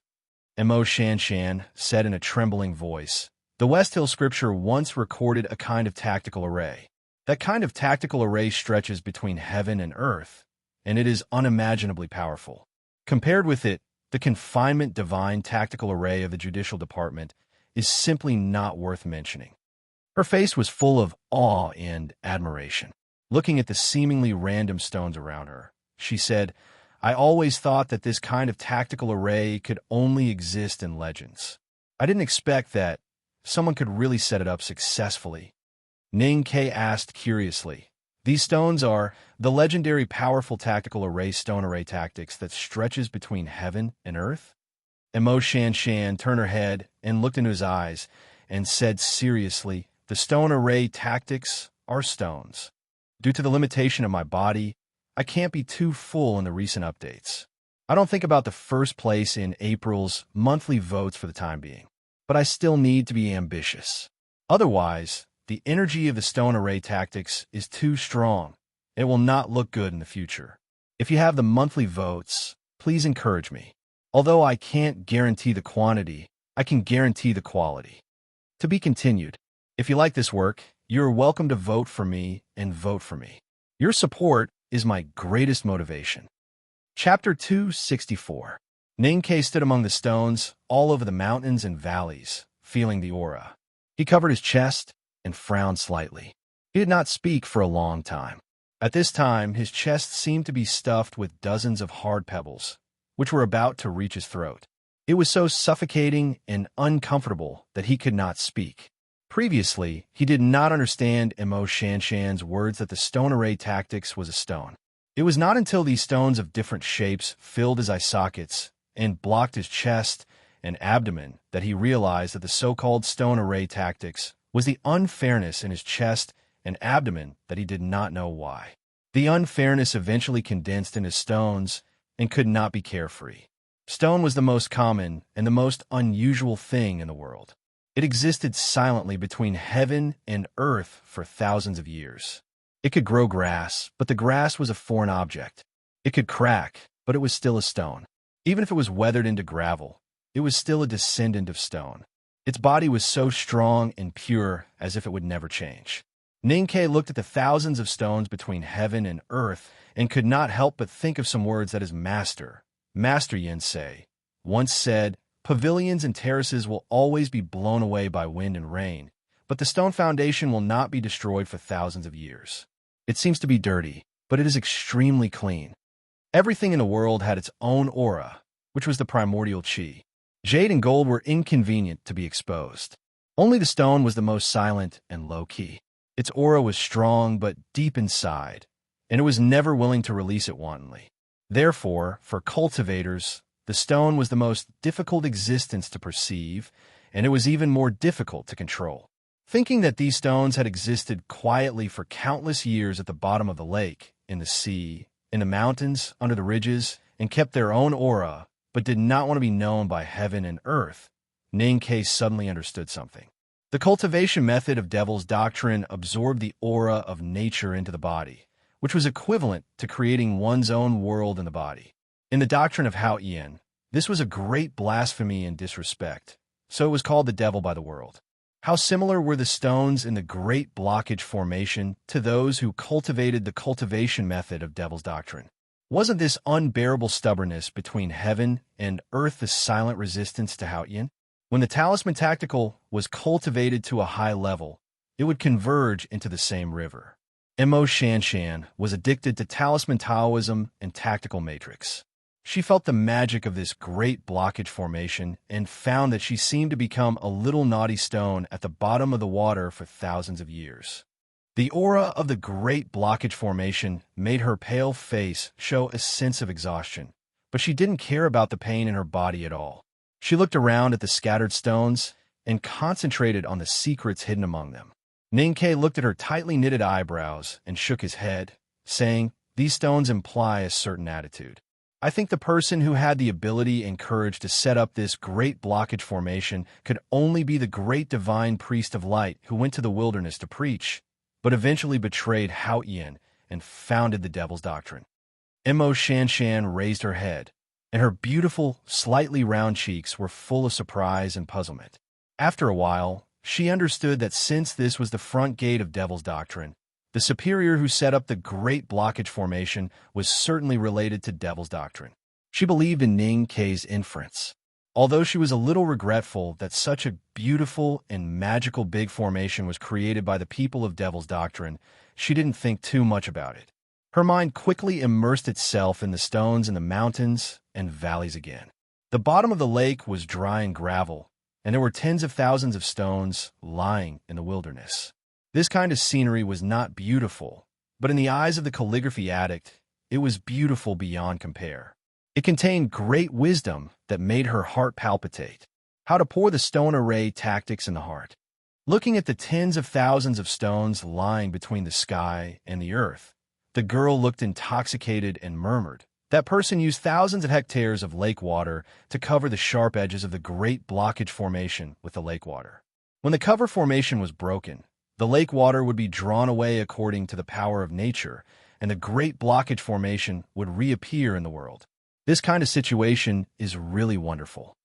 A: Mo Shanshan said in a trembling voice, "The West Hill scripture once recorded a kind of tactical array. That kind of tactical array stretches between heaven and earth, and it is unimaginably powerful. Compared with it, the confinement divine tactical array of the Judicial Department is simply not worth mentioning." Her face was full of awe and admiration. Looking at the seemingly random stones around her, she said, "I always thought that this kind of tactical array could only exist in legends. I didn't expect that someone could really set it up successfully." Ning Ke asked curiously, "These stones are the legendary powerful tactical array stone array tactics that stretches between heaven and earth?" Mo Shanshan turned her head and looked into his eyes and said seriously, "The stone array tactics are stones. Due to the limitation of my body, I can't be too full in the recent updates. I don't think about the first place in April's monthly votes for the time being, but I still need to be ambitious. Otherwise, the energy of the stone array tactics is too strong. It will not look good in the future. If you have the monthly votes, please encourage me. Although I can't guarantee the quantity, I can guarantee the quality." To be continued. If you like this work, you're welcome to vote for me and vote for me. Your support is my greatest motivation. Chapter 264. Ning Ke stood among the stones all over the mountains and valleys, feeling the aura. He covered his chest and frowned slightly. He did not speak for a long time. At this time, his chest seemed to be stuffed with dozens of hard pebbles, which were about to reach his throat. It was so suffocating and uncomfortable that he could not speak. Previously, he did not understand Mo Shanshan's words that the stone array tactics was a stone. It was not until these stones of different shapes filled his eye sockets and blocked his chest and abdomen that he realized that the so-called stone array tactics was the unfairness in his chest and abdomen that he did not know why. The unfairness eventually condensed into stones and could not be carefree. Stone was the most common and the most unusual thing in the world. It existed silently between heaven and earth for thousands of years. It could grow grass, but the grass was a foreign object. It could crack, but it was still a stone. Even if it was weathered into gravel, it was still a descendant of stone. Its body was so strong and pure as if it would never change. Ning Ke looked at the thousands of stones between heaven and earth and could not help but think of some words that his master, Master Yensei, once said, "Pavilions and terraces will always be blown away by wind and rain, but the stone foundation will not be destroyed for thousands of years. It seems to be dirty, but it is extremely clean." Everything in the world had its own aura, which was the primordial qi. Jade and gold were inconvenient to be exposed. Only the stone was the most silent and low-key. Its aura was strong but deep inside, and it was never willing to release it wantonly. Therefore, for cultivators, the stone was the most difficult existence to perceive, and it was even more difficult to control. Thinking that these stones had existed quietly for countless years at the bottom of the lake, in the sea, in the mountains, under the ridges, and kept their own aura, but did not want to be known by heaven and earth, Ninkei suddenly understood something. The cultivation method of Devil's Doctrine absorbed the aura of nature into the body, which was equivalent to creating one's own world in the body. In the doctrine of Hao Yin, this was a great blasphemy and disrespect, so it was called the devil by the world. How similar were the stones in the Great Blockage Formation to those who cultivated the cultivation method of Devil's Doctrine? Wasn't this unbearable stubbornness between heaven and earth the silent resistance to Hao Yin? When the talisman tactical was cultivated to a high level, it would converge into the same river. Mo Shanshan was addicted to talisman Taoism and tactical matrix. She felt the magic of this great blockage formation and found that she seemed to become a little naughty stone at the bottom of the water for thousands of years. The aura of the great blockage formation made her pale face show a sense of exhaustion, but she didn't care about the pain in her body at all. She looked around at the scattered stones and concentrated on the secrets hidden among them. Ninkei looked at her tightly knitted eyebrows and shook his head, saying, "These stones imply a certain attitude. I think the person who had the ability and courage to set up this great blockage formation could only be the great divine priest of light who went to the wilderness to preach, but eventually betrayed Hao Yin and founded the Devil's Doctrine." Mo Shanshan raised her head, and her beautiful, slightly round cheeks were full of surprise and puzzlement. After a while, she understood that since this was the front gate of Devil's Doctrine, the superior who set up the Great Blockage Formation was certainly related to Devil's Doctrine. She believed in Ning Kei's inference. Although she was a little regretful that such a beautiful and magical big formation was created by the people of Devil's Doctrine, she didn't think too much about it. Her mind quickly immersed itself in the stones in the mountains and valleys again. The bottom of the lake was dry and gravel, and there were tens of thousands of stones lying in the wilderness. This kind of scenery was not beautiful, but in the eyes of the calligraphy addict, it was beautiful beyond compare. It contained great wisdom that made her heart palpitate. How to pour the stone array tactics in the heart. Looking at the tens of thousands of stones lying between the sky and the earth, the girl looked intoxicated and murmured, "That person used thousands of hectares of lake water to cover the sharp edges of the Great Blockage Formation with the lake water. When the cover formation was broken, the lake water would be drawn away according to the power of nature, and the Great Blockage Formation would reappear in the world. This kind of situation is really wonderful."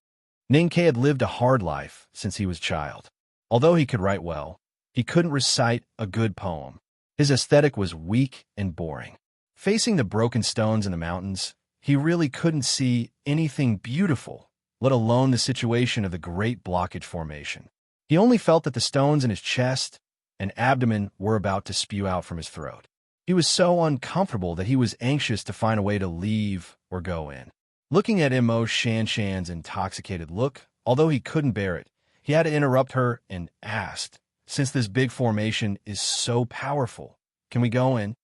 A: Ninkei had lived a hard life since he was a child. Although he could write well, he couldn't recite a good poem. His aesthetic was weak and boring. Facing the broken stones in the mountains, he really couldn't see anything beautiful, let alone the situation of the Great Blockage Formation. He only felt that the stones in his chest and abdomen were about to spew out from his throat. He was so uncomfortable that he was anxious to find a way to leave or go in. Looking at Mo Shanshan's intoxicated look, although he couldn't bear it, he had to interrupt her and asked, "Since this big formation is so powerful, can we go in?"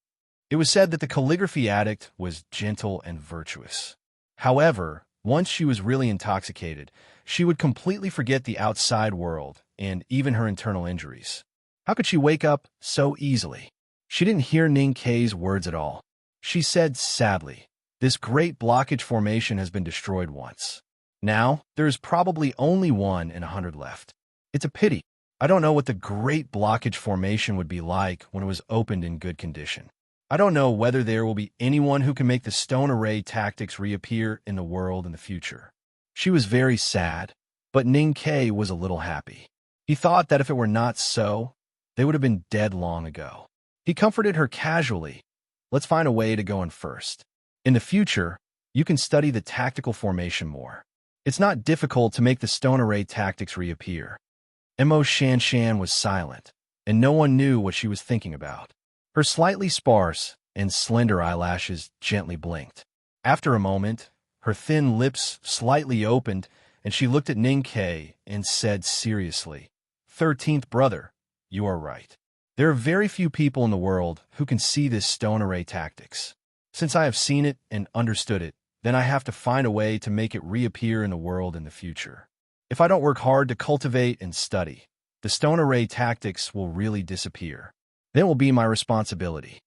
A: It was said that the calligraphy addict was gentle and virtuous. However, once she was really intoxicated, she would completely forget the outside world and even her internal injuries. How could she wake up so easily? She didn't hear Ninkei's words at all. She said sadly, "This great blockage formation has been destroyed once. Now, there is probably only 1 in 100 left. It's a pity. I don't know what the great blockage formation would be like when it was opened in good condition. I don't know whether there will be anyone who can make the stone array tactics reappear in the world in the future." She was very sad, but Ninkei was a little happy. He thought that if it were not so, they would have been dead long ago. He comforted her casually. "Let's find a way to go in first. In the future, you can study the tactical formation more. It's not difficult to make the stone array tactics reappear." Mo Shanshan was silent, and no one knew what she was thinking about. Her slightly sparse and slender eyelashes gently blinked. After a moment, her thin lips slightly opened, and she looked at Ninkei and said seriously, "13th brother, you are right. There are very few people in the world who can see this stone array tactics. Since I have seen it and understood it, then I have to find a way to make it reappear in the world in the future. If I don't work hard to cultivate and study, the stone array tactics will really disappear. Then it will be my responsibility.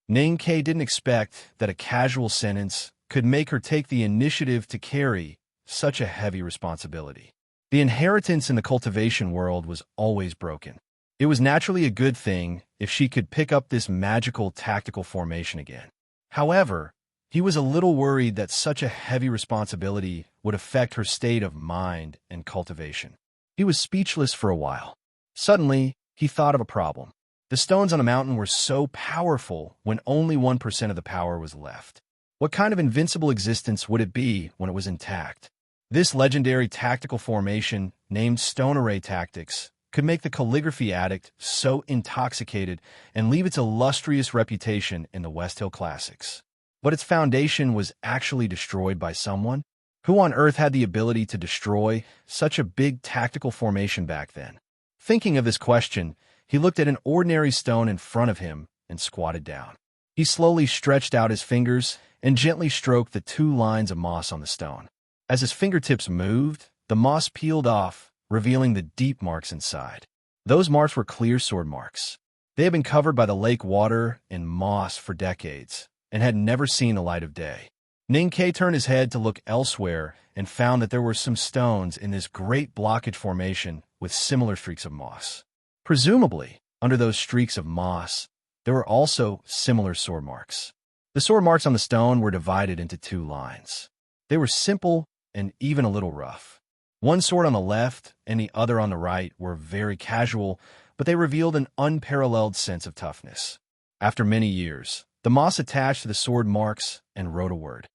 A: Ning Ke didn't expect that a casual sentence could make her take the initiative to carry such a heavy responsibility. The inheritance in the cultivation world was always broken. It was naturally a good thing if she could pick up this magical tactical formation again. However, he was a little worried that such a heavy responsibility would affect her state of mind and cultivation. He was speechless for a while. Suddenly, he thought of a problem. The stones on the mountain were so powerful when only 1% of the power was left. What kind of invincible existence would it be when it was intact? This legendary tactical formation, named Stone Array Tactics, could make the calligraphy addict so intoxicated and leave its illustrious reputation in the West Hill Classics. But its foundation was actually destroyed by someone? Who on earth had the ability to destroy such a big tactical formation back then? Thinking of this question, he looked at an ordinary stone in front of him and squatted down. He slowly stretched out his fingers and gently stroked the 2 lines of moss on the stone. As his fingertips moved, the moss peeled off, revealing the deep marks inside. Those marks were clear sword marks. They had been covered by the lake water and moss for decades and had never seen the light of day. Ning Ke turned his head to look elsewhere and found that there were some stones in this great blockage formation with similar streaks of moss. Presumably, under those streaks of moss, there were also similar sword marks. The sword marks on the stone were divided into 2 lines. They were simple and even a little rough. One sword on the left and the other on the right were very casual, but they revealed an unparalleled sense of toughness. After many years, the moss attached to the sword marks and wrote a word.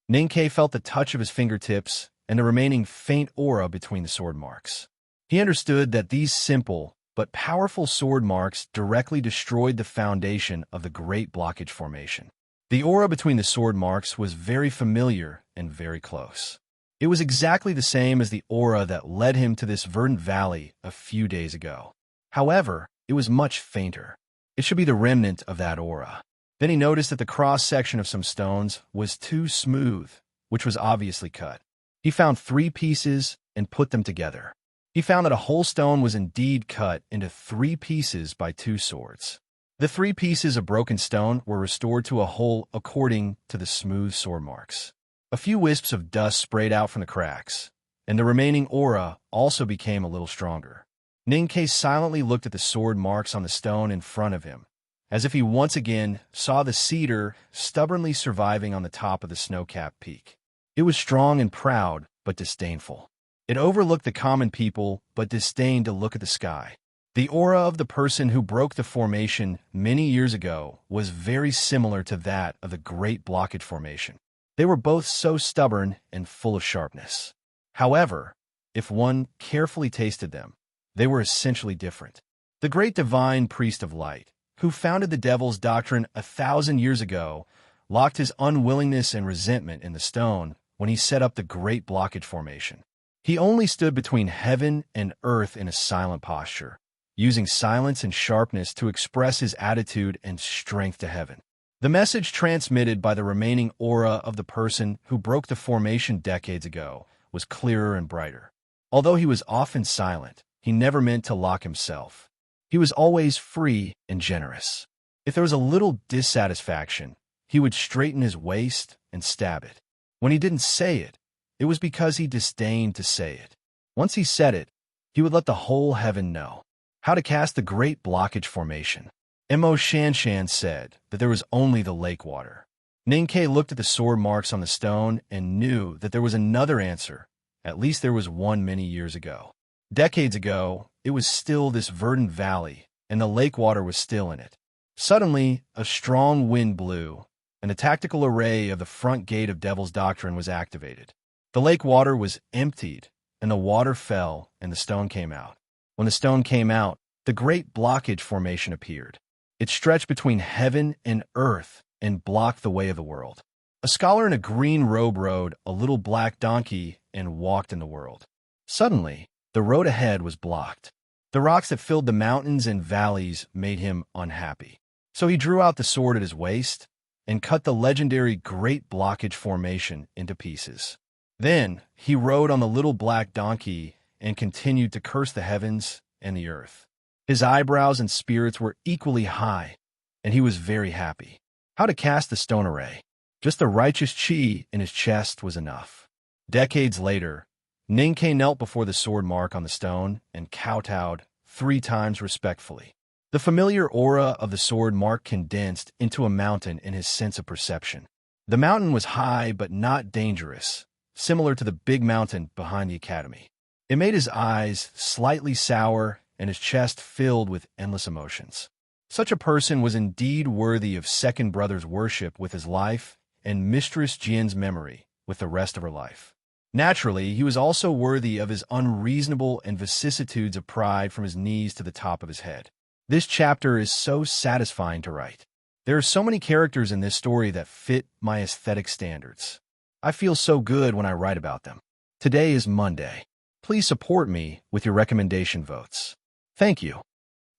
A: Ning Ke felt the touch of his fingertips and the remaining faint aura between the sword marks. He understood that these simple but powerful sword marks directly destroyed the foundation of the Great Blockage Formation. The aura between the sword marks was very familiar and very close. It was exactly the same as the aura that led him to this verdant valley a few days ago. However, it was much fainter. It should be the remnant of that aura. Then he noticed that the cross-section of some stones was too smooth, which was obviously cut. He found 3 pieces and put them together. He found that a whole stone was indeed cut into 3 pieces by 2 swords. The 3 pieces of broken stone were restored to a whole according to the smooth sword marks. A few wisps of dust sprayed out from the cracks, and the remaining aura also became a little stronger. Ning Ke silently looked at the sword marks on the stone in front of him, as if he once again saw the cedar stubbornly surviving on the top of the snow-capped peak. It was strong and proud, but disdainful. It overlooked the common people, but disdained to look at the sky. The aura of the person who broke the formation many years ago was very similar to that of the Great Blockage Formation. They were both so stubborn and full of sharpness. However, if one carefully tasted them, they were essentially different. The great divine priest of light, who founded the devil's doctrine 1,000 years ago, locked his unwillingness and resentment in the stone when he set up the Great Blockage Formation. He only stood between heaven and earth in a silent posture, using silence and sharpness to express his attitude and strength to heaven. The message transmitted by the remaining aura of the person who broke the formation decades ago was clearer and brighter. Although he was often silent, he never meant to lock himself. He was always free and generous. If there was a little dissatisfaction, he would straighten his waist and stab it. When he didn't say it, it was because he disdained to say it. Once he said it, he would let the whole heaven know. How to cast the Great Blockage Formation. Mo Shanshan said that there was only the lake water. Ning Ke looked at the sword marks on the stone and knew that there was another answer. At least there was one many years ago. Decades ago, it was still this verdant valley, and the lake water was still in it. Suddenly, a strong wind blew, and the tactical array of the front gate of Devil's Doctrine was activated. The lake water was emptied, and the water fell, and the stone came out. When the stone came out, the Great Blockage Formation appeared. It stretched between heaven and earth and blocked the way of the world. A scholar in a green robe rode a little black donkey and walked in the world. Suddenly, the road ahead was blocked. The rocks that filled the mountains and valleys made him unhappy. So he drew out the sword at his waist and cut the legendary Great Blockage Formation into pieces. Then he rode on the little black donkey and continued to curse the heavens and the earth. His eyebrows and spirits were equally high, and he was very happy. How to cast the stone array? Just the righteous chi in his chest was enough. Decades later, Ninkei knelt before the sword mark on the stone and kowtowed 3 times respectfully. The familiar aura of the sword mark condensed into a mountain in his sense of perception. The mountain was high but not dangerous, similar to the big mountain behind the academy. It made his eyes slightly sour and his chest filled with endless emotions. Such a person was indeed worthy of second brother's worship with his life and Mistress Jian's memory with the rest of her life. Naturally, he was also worthy of his unreasonable and vicissitudes of pride from his knees to the top of his head. This chapter is so satisfying to write. There are so many characters in this story that fit my aesthetic standards. I feel so good when I write about them. Today is Monday. Please support me with your recommendation votes. Thank you.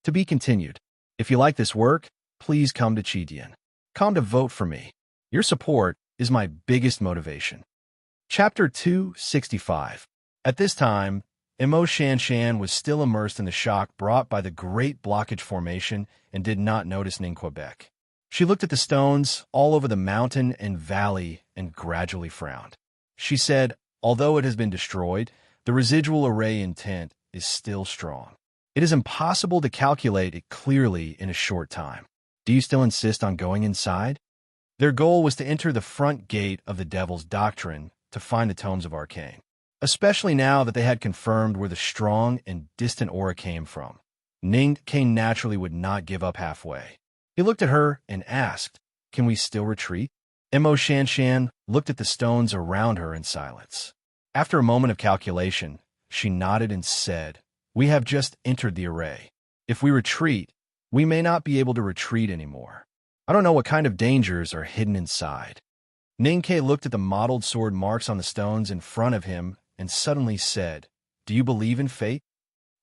A: To be continued. If you like this work, please come to Chidian. Come to vote for me. Your support is my biggest motivation. Chapter 265. At this time, Imo Shanshan was still immersed in the shock brought by the Great Blockage Formation and did not notice Ning Quebec. She looked at the stones all over the mountain and valley and gradually frowned. She said, although it has been destroyed, the residual array intent is still strong. It is impossible to calculate it clearly in a short time. Do you still insist on going inside? Their goal was to enter the front gate of the Devil's Doctrine to find the Tomes of Arcane, especially now that they had confirmed where the strong and distant aura came from. Ning Kane naturally would not give up halfway. He looked at her and asked, "Can we still retreat?" Imo Shanshan looked at the stones around her in silence. After a moment of calculation, she nodded and said, "We have just entered the array. If we retreat, we may not be able to retreat anymore. I don't know what kind of dangers are hidden inside." Ninkei looked at the mottled sword marks on the stones in front of him and suddenly said, "Do you believe in fate?"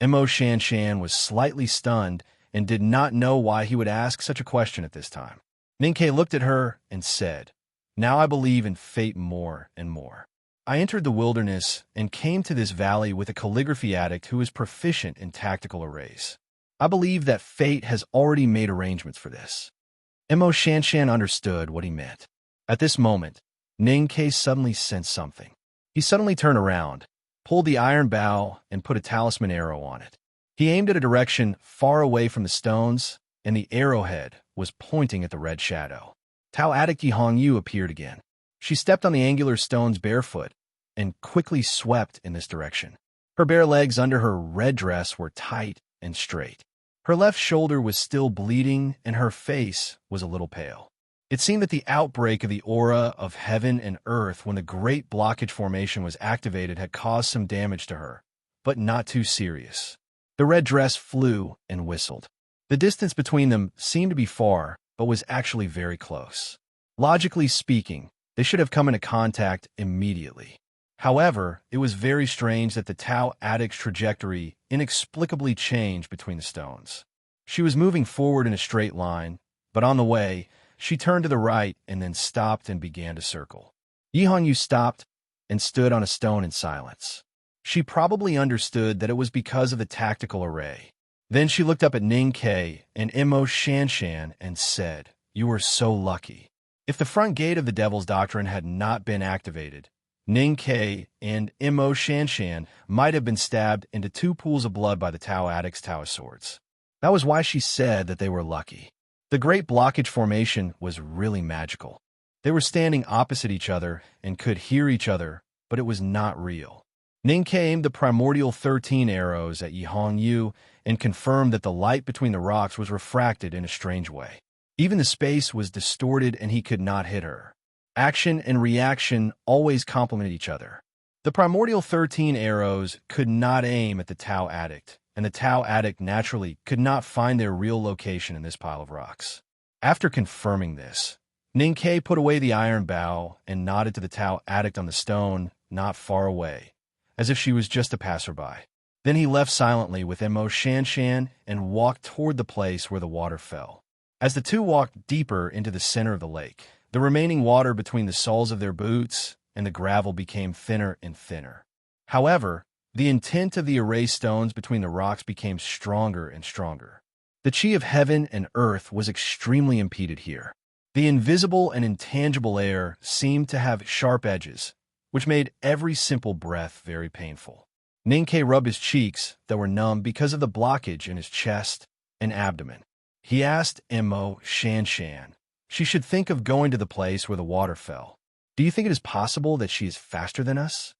A: Imo Shanshan was slightly stunned and did not know why he would ask such a question at this time. Ninkei looked at her and said, "Now I believe in fate more and more. I entered the wilderness and came to this valley with a calligraphy addict who is proficient in tactical arrays. I believe that fate has already made arrangements for this." Imo Shanshan understood what he meant. At this moment, Ninkei suddenly sensed something. He suddenly turned around, pulled the iron bow, and put a talisman arrow on it. He aimed at a direction far away from the stones, and the arrowhead was pointing at the red shadow. Tao addict Yi Hongyu appeared again. She stepped on the angular stones barefoot and quickly swept in this direction. Her bare legs under her red dress were tight and straight. Her left shoulder was still bleeding, and her face was a little pale. It seemed that the outbreak of the aura of heaven and earth when the Great Blockage Formation was activated had caused some damage to her, but not too serious. The red dress flew and whistled. The distance between them seemed to be far, but was actually very close. Logically speaking, they should have come into contact immediately. However, it was very strange that the Tao addict's trajectory inexplicably changed between the stones. She was moving forward in a straight line, but on the way, she turned to the right and then stopped and began to circle. Yi Hongyu stopped and stood on a stone in silence. She probably understood that it was because of the tactical array. Then she looked up at Ning Kei and Imo Shanshan and said, "You were so lucky." If the front gate of the Devil's Doctrine had not been activated, Ning Kei and Imo Shanshan might have been stabbed into 2 pools of blood by the Tao addict's Taoist swords. That was why she said that they were lucky. The Great Blockage Formation was really magical. They were standing opposite each other and could hear each other, but it was not real. Ninkei aimed the primordial 13 arrows at Yi Hongyu and confirmed that the light between the rocks was refracted in a strange way. Even the space was distorted and he could not hit her. Action and reaction always complemented each other. The primordial 13 arrows could not aim at the Tao addict, and the Tao addict naturally could not find their real location in this pile of rocks. After confirming this, Ninkei put away the iron bow and nodded to the Tao addict on the stone not far away, as if she was just a passerby. Then he left silently with Emo Shanshan and walked toward the place where the water fell. As the two walked deeper into the center of the lake, the remaining water between the soles of their boots and the gravel became thinner and thinner. However, the intent of the array stones between the rocks became stronger and stronger. The chi of heaven and earth was extremely impeded here. The invisible and intangible air seemed to have sharp edges, which made every simple breath very painful. Ninkei rubbed his cheeks that were numb because of the blockage in his chest and abdomen. He asked Emo Shanshan. She should think of going to the place where the water fell. Do you think it is possible that she is faster than us?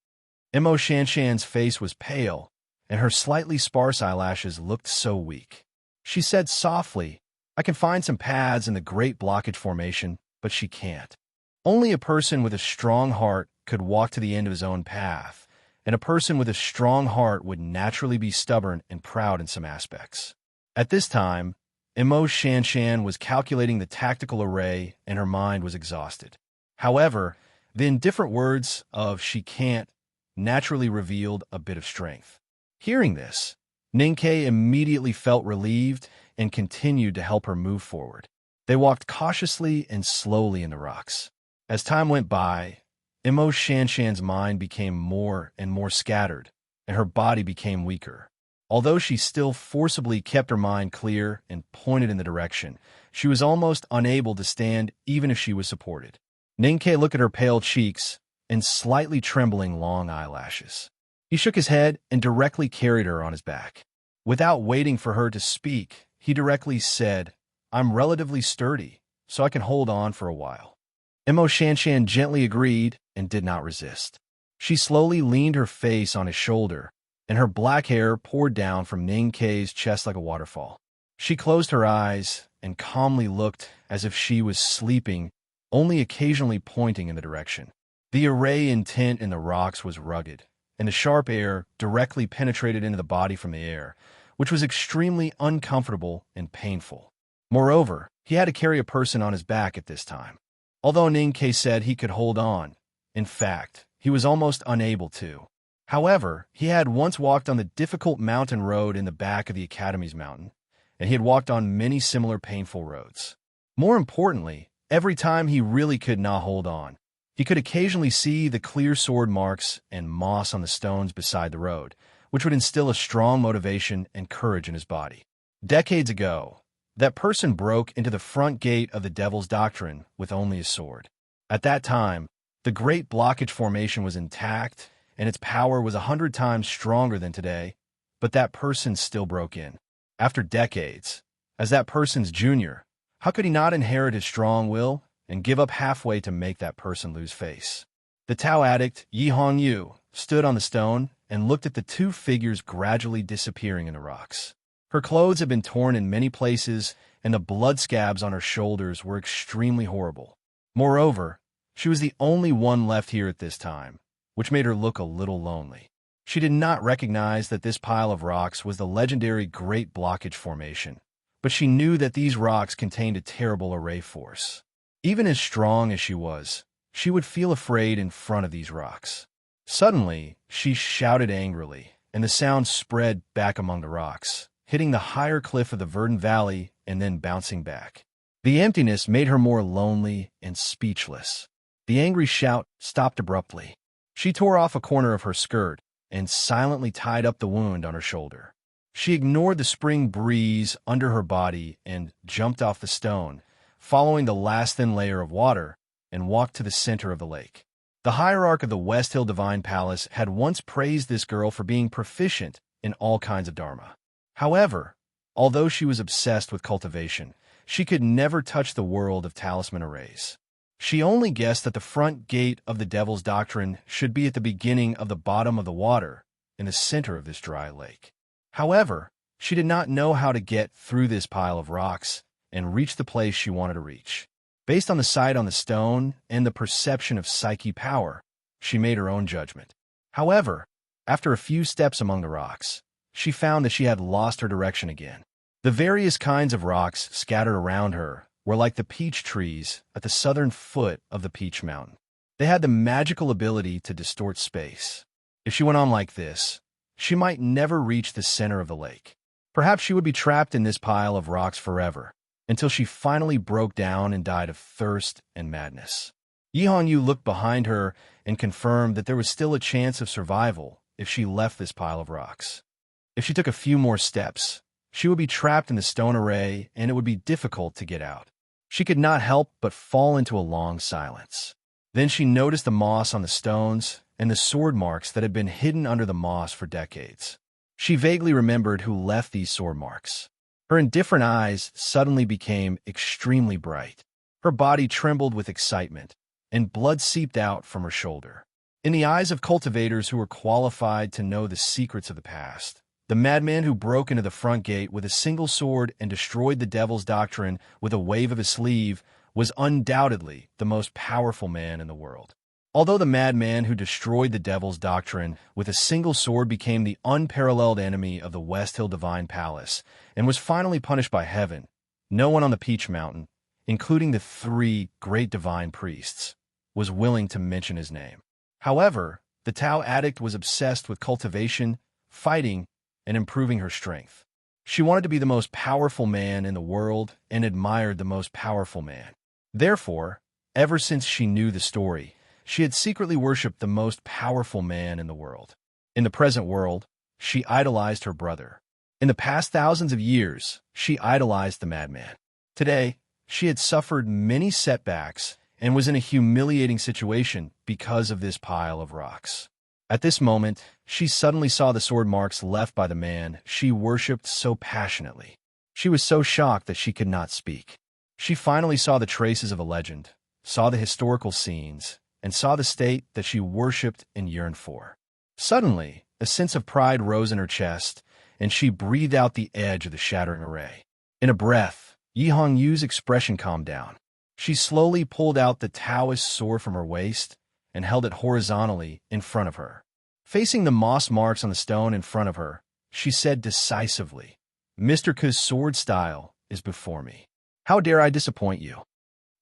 A: Emo Shanshan's face was pale, and her slightly sparse eyelashes looked so weak. She said softly, I can find some paths in the Great Blockage Formation, but she can't. Only a person with a strong heart could walk to the end of his own path, and a person with a strong heart would naturally be stubborn and proud in some aspects. At this time, Emo Shanshan was calculating the tactical array, and her mind was exhausted. However, the indifferent words of she can't naturally revealed a bit of strength. Hearing this, Ninkei immediately felt relieved and continued to help her move forward. They walked cautiously and slowly in the rocks. As time went by, Emo Shanshan's mind became more and more scattered, and her body became weaker. Although she still forcibly kept her mind clear and pointed in the direction, she was almost unable to stand even if she was supported. Ninkei looked at her pale cheeks and slightly trembling long eyelashes. He shook his head and directly carried her on his back. Without waiting for her to speak, he directly said, I'm relatively sturdy, so I can hold on for a while. Emo Shanshan gently agreed and did not resist. She slowly leaned her face on his shoulder, and her black hair poured down from Ninkei's chest like a waterfall. She closed her eyes and calmly looked as if she was sleeping, only occasionally pointing in the direction. The array intent in the rocks was rugged, and the sharp air directly penetrated into the body from the air, which was extremely uncomfortable and painful. Moreover, he had to carry a person on his back at this time. Although Ninkei said he could hold on, in fact, he was almost unable to. However, he had once walked on the difficult mountain road in the back of the Academy's mountain, and he had walked on many similar painful roads. More importantly, every time he really could not hold on, he could occasionally see the clear sword marks and moss on the stones beside the road, which would instill a strong motivation and courage in his body. Decades ago, that person broke into the front gate of the Devil's Doctrine with only his sword. At that time, the Great Blockage Formation was intact, and its power was 100 times stronger than today, but that person still broke in. After decades, as that person's junior, how could he not inherit his strong will and give up halfway to make that person lose face? The Tao addict, Yi Hongyu, stood on the stone and looked at the two figures gradually disappearing in the rocks. Her clothes had been torn in many places, and the blood scabs on her shoulders were extremely horrible. Moreover, she was the only one left here at this time, which made her look a little lonely. She did not recognize that this pile of rocks was the legendary Great Blockage Formation, but she knew that these rocks contained a terrible array force. Even as strong as she was, she would feel afraid in front of these rocks. Suddenly, she shouted angrily, and the sound spread back among the rocks, hitting the higher cliff of the verdant valley and then bouncing back. The emptiness made her more lonely and speechless. The angry shout stopped abruptly. She tore off a corner of her skirt and silently tied up the wound on her shoulder. She ignored the spring breeze under her body and jumped off the stone, following the last thin layer of water, and walked to the center of the lake. The hierarch of the West Hill Divine Palace had once praised this girl for being proficient in all kinds of dharma. However, although she was obsessed with cultivation, she could never touch the world of talisman arrays. She only guessed that the front gate of the Devil's Doctrine should be at the beginning of the bottom of the water, in the center of this dry lake. However, she did not know how to get through this pile of rocks and reach the place she wanted to reach. Based on the sight on the stone and the perception of psyche power, she made her own judgment. However, after a few steps among the rocks, she found that she had lost her direction again. The various kinds of rocks scattered around her were like the peach trees at the southern foot of the Peach Mountain. They had the magical ability to distort space. If she went on like this, she might never reach the center of the lake. Perhaps she would be trapped in this pile of rocks forever, until she finally broke down and died of thirst and madness. Yi Hongyu looked behind her and confirmed that there was still a chance of survival if she left this pile of rocks. If she took a few more steps, she would be trapped in the stone array and it would be difficult to get out. She could not help but fall into a long silence. Then she noticed the moss on the stones and the sword marks that had been hidden under the moss for decades. She vaguely remembered who left these sword marks. Her indifferent eyes suddenly became extremely bright. Her body trembled with excitement, and blood seeped out from her shoulder. In the eyes of cultivators who were qualified to know the secrets of the past, the madman who broke into the front gate with a single sword and destroyed the devil's doctrine with a wave of his sleeve was undoubtedly the most powerful man in the world. Although the madman who destroyed the devil's doctrine with a single sword became the unparalleled enemy of the West Hill Divine Palace and was finally punished by heaven, no one on the Peach Mountain, including the 3 great divine priests, was willing to mention his name. However, the Tao addict was obsessed with cultivation, fighting, and improving her strength. She wanted to be the most powerful man in the world and admired the most powerful man. Therefore, ever since she knew the story, she had secretly worshipped the most powerful man in the world. In the present world, she idolized her brother. In the past thousands of years, she idolized the madman. Today, she had suffered many setbacks and was in a humiliating situation because of this pile of rocks. At this moment, she suddenly saw the sword marks left by the man she worshipped so passionately. She was so shocked that she could not speak. She finally saw the traces of a legend, saw the historical scenes, and saw the state that she worshipped and yearned for. Suddenly, a sense of pride rose in her chest, and she breathed out the edge of the shattering array. In a breath, Yi Hongyu's expression calmed down. She slowly pulled out the Taoist sword from her waist and held it horizontally in front of her. Facing the moss marks on the stone in front of her, she said decisively, "Mr. Ke's sword style is before me. How dare I disappoint you?"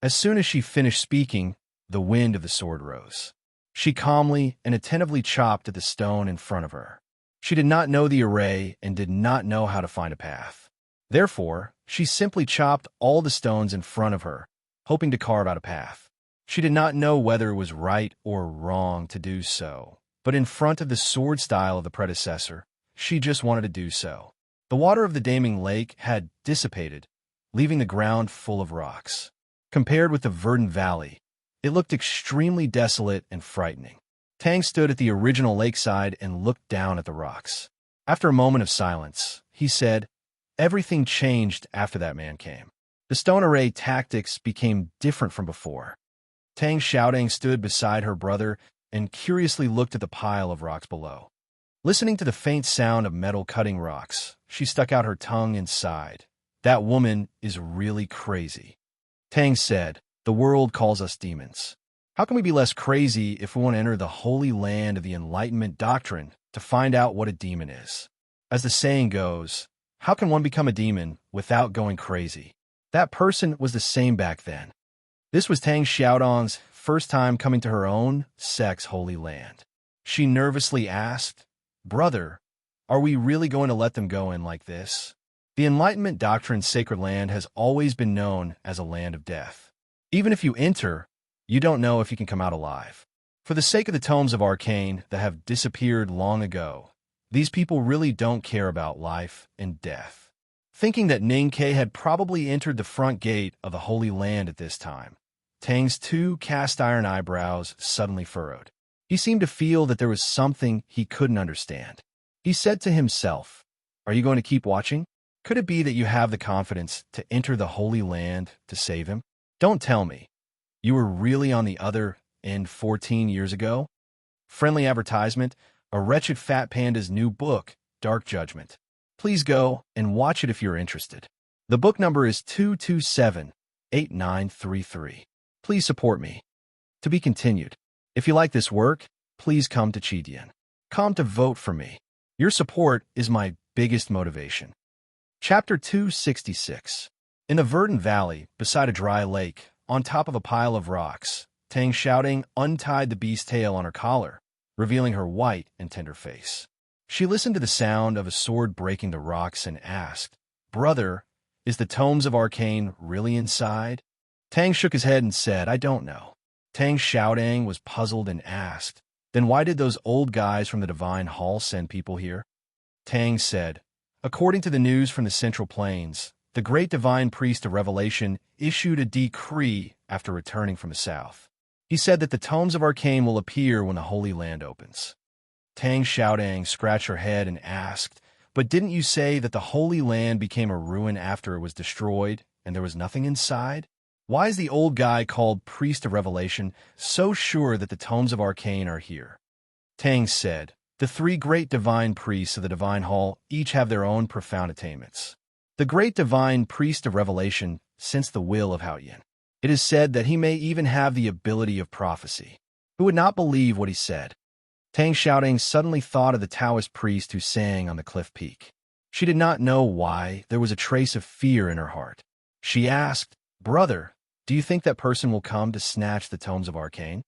A: As soon as she finished speaking, the wind of the sword rose. She calmly and attentively chopped at the stone in front of her. She did not know the array and did not know how to find a path. Therefore, she simply chopped all the stones in front of her, hoping to carve out a path. She did not know whether it was right or wrong to do so, but in front of the sword style of the predecessor, she just wanted to do so. The water of the Daming Lake had dissipated, leaving the ground full of rocks. Compared with the verdant valley, it looked extremely desolate and frightening. Tang stood at the original lakeside and looked down at the rocks. After a moment of silence, he said, "Everything changed after that man came. The stone array tactics became different from before." Tang Xiaodong stood beside her brother and curiously looked at the pile of rocks below. Listening to the faint sound of metal cutting rocks, she stuck out her tongue and sighed. "That woman is really crazy." Tang said, "The world calls us demons. How can we be less crazy if we want to enter the holy land of the enlightenment doctrine to find out what a demon is? As the saying goes, how can one become a demon without going crazy?" That person was the same back then. This was Tang Xiaodong's first time coming to her own sex holy land. She nervously asked, "Brother, are we really going to let them go in like this?" The Enlightenment Doctrine's sacred land has always been known as a land of death. Even if you enter, you don't know if you can come out alive. For the sake of the tomes of arcane that have disappeared long ago, these people really don't care about life and death. Thinking that Ning Ke had probably entered the front gate of the Holy Land at this time, Tang's 2 cast-iron eyebrows suddenly furrowed. He seemed to feel that there was something he couldn't understand. He said to himself, "Are you going to keep watching? Could it be that you have the confidence to enter the Holy Land to save him? Don't tell me. You were really on the other end 14 years ago?" Friendly advertisement, a wretched fat panda's new book, Dark Judgment. Please go and watch it if you're interested. The book number is 227-8933. Please support me. To be continued. If you like this work, please come to Chidian. Come to vote for me. Your support is my biggest motivation. Chapter 266. In the verdant valley, beside a dry lake, on top of a pile of rocks, Tang Xiaodong untied the beast's tail on her collar, revealing her white and tender face. She listened to the sound of a sword breaking the rocks and asked, "Brother, is the tomes of Arcane really inside?" Tang shook his head and said, "I don't know." Tang Xiaodang was puzzled and asked, "Then why did those old guys from the Divine Hall send people here?" Tang said, "According to the news from the Central Plains, the great divine priest of Revelation issued a decree after returning from the south. He said that the tomes of Arcane will appear when the Holy Land opens." Tang Xiaodang scratched her head and asked, "But didn't you say that the Holy Land became a ruin after it was destroyed and there was nothing inside? Why is the old guy called Priest of Revelation so sure that the tomes of Arcane are here?" Tang said, "The three great divine priests of the Divine Hall each have their own profound attainments. The great divine priest of Revelation sensed the will of Hao Yin. It is said that he may even have the ability of prophecy. Who would not believe what he said?" Tang Xiaoding suddenly thought of the Taoist priest who sang on the cliff peak. She did not know why there was a trace of fear in her heart. She asked, "Brother, do you think that person will come to snatch the tomes of Arcane?"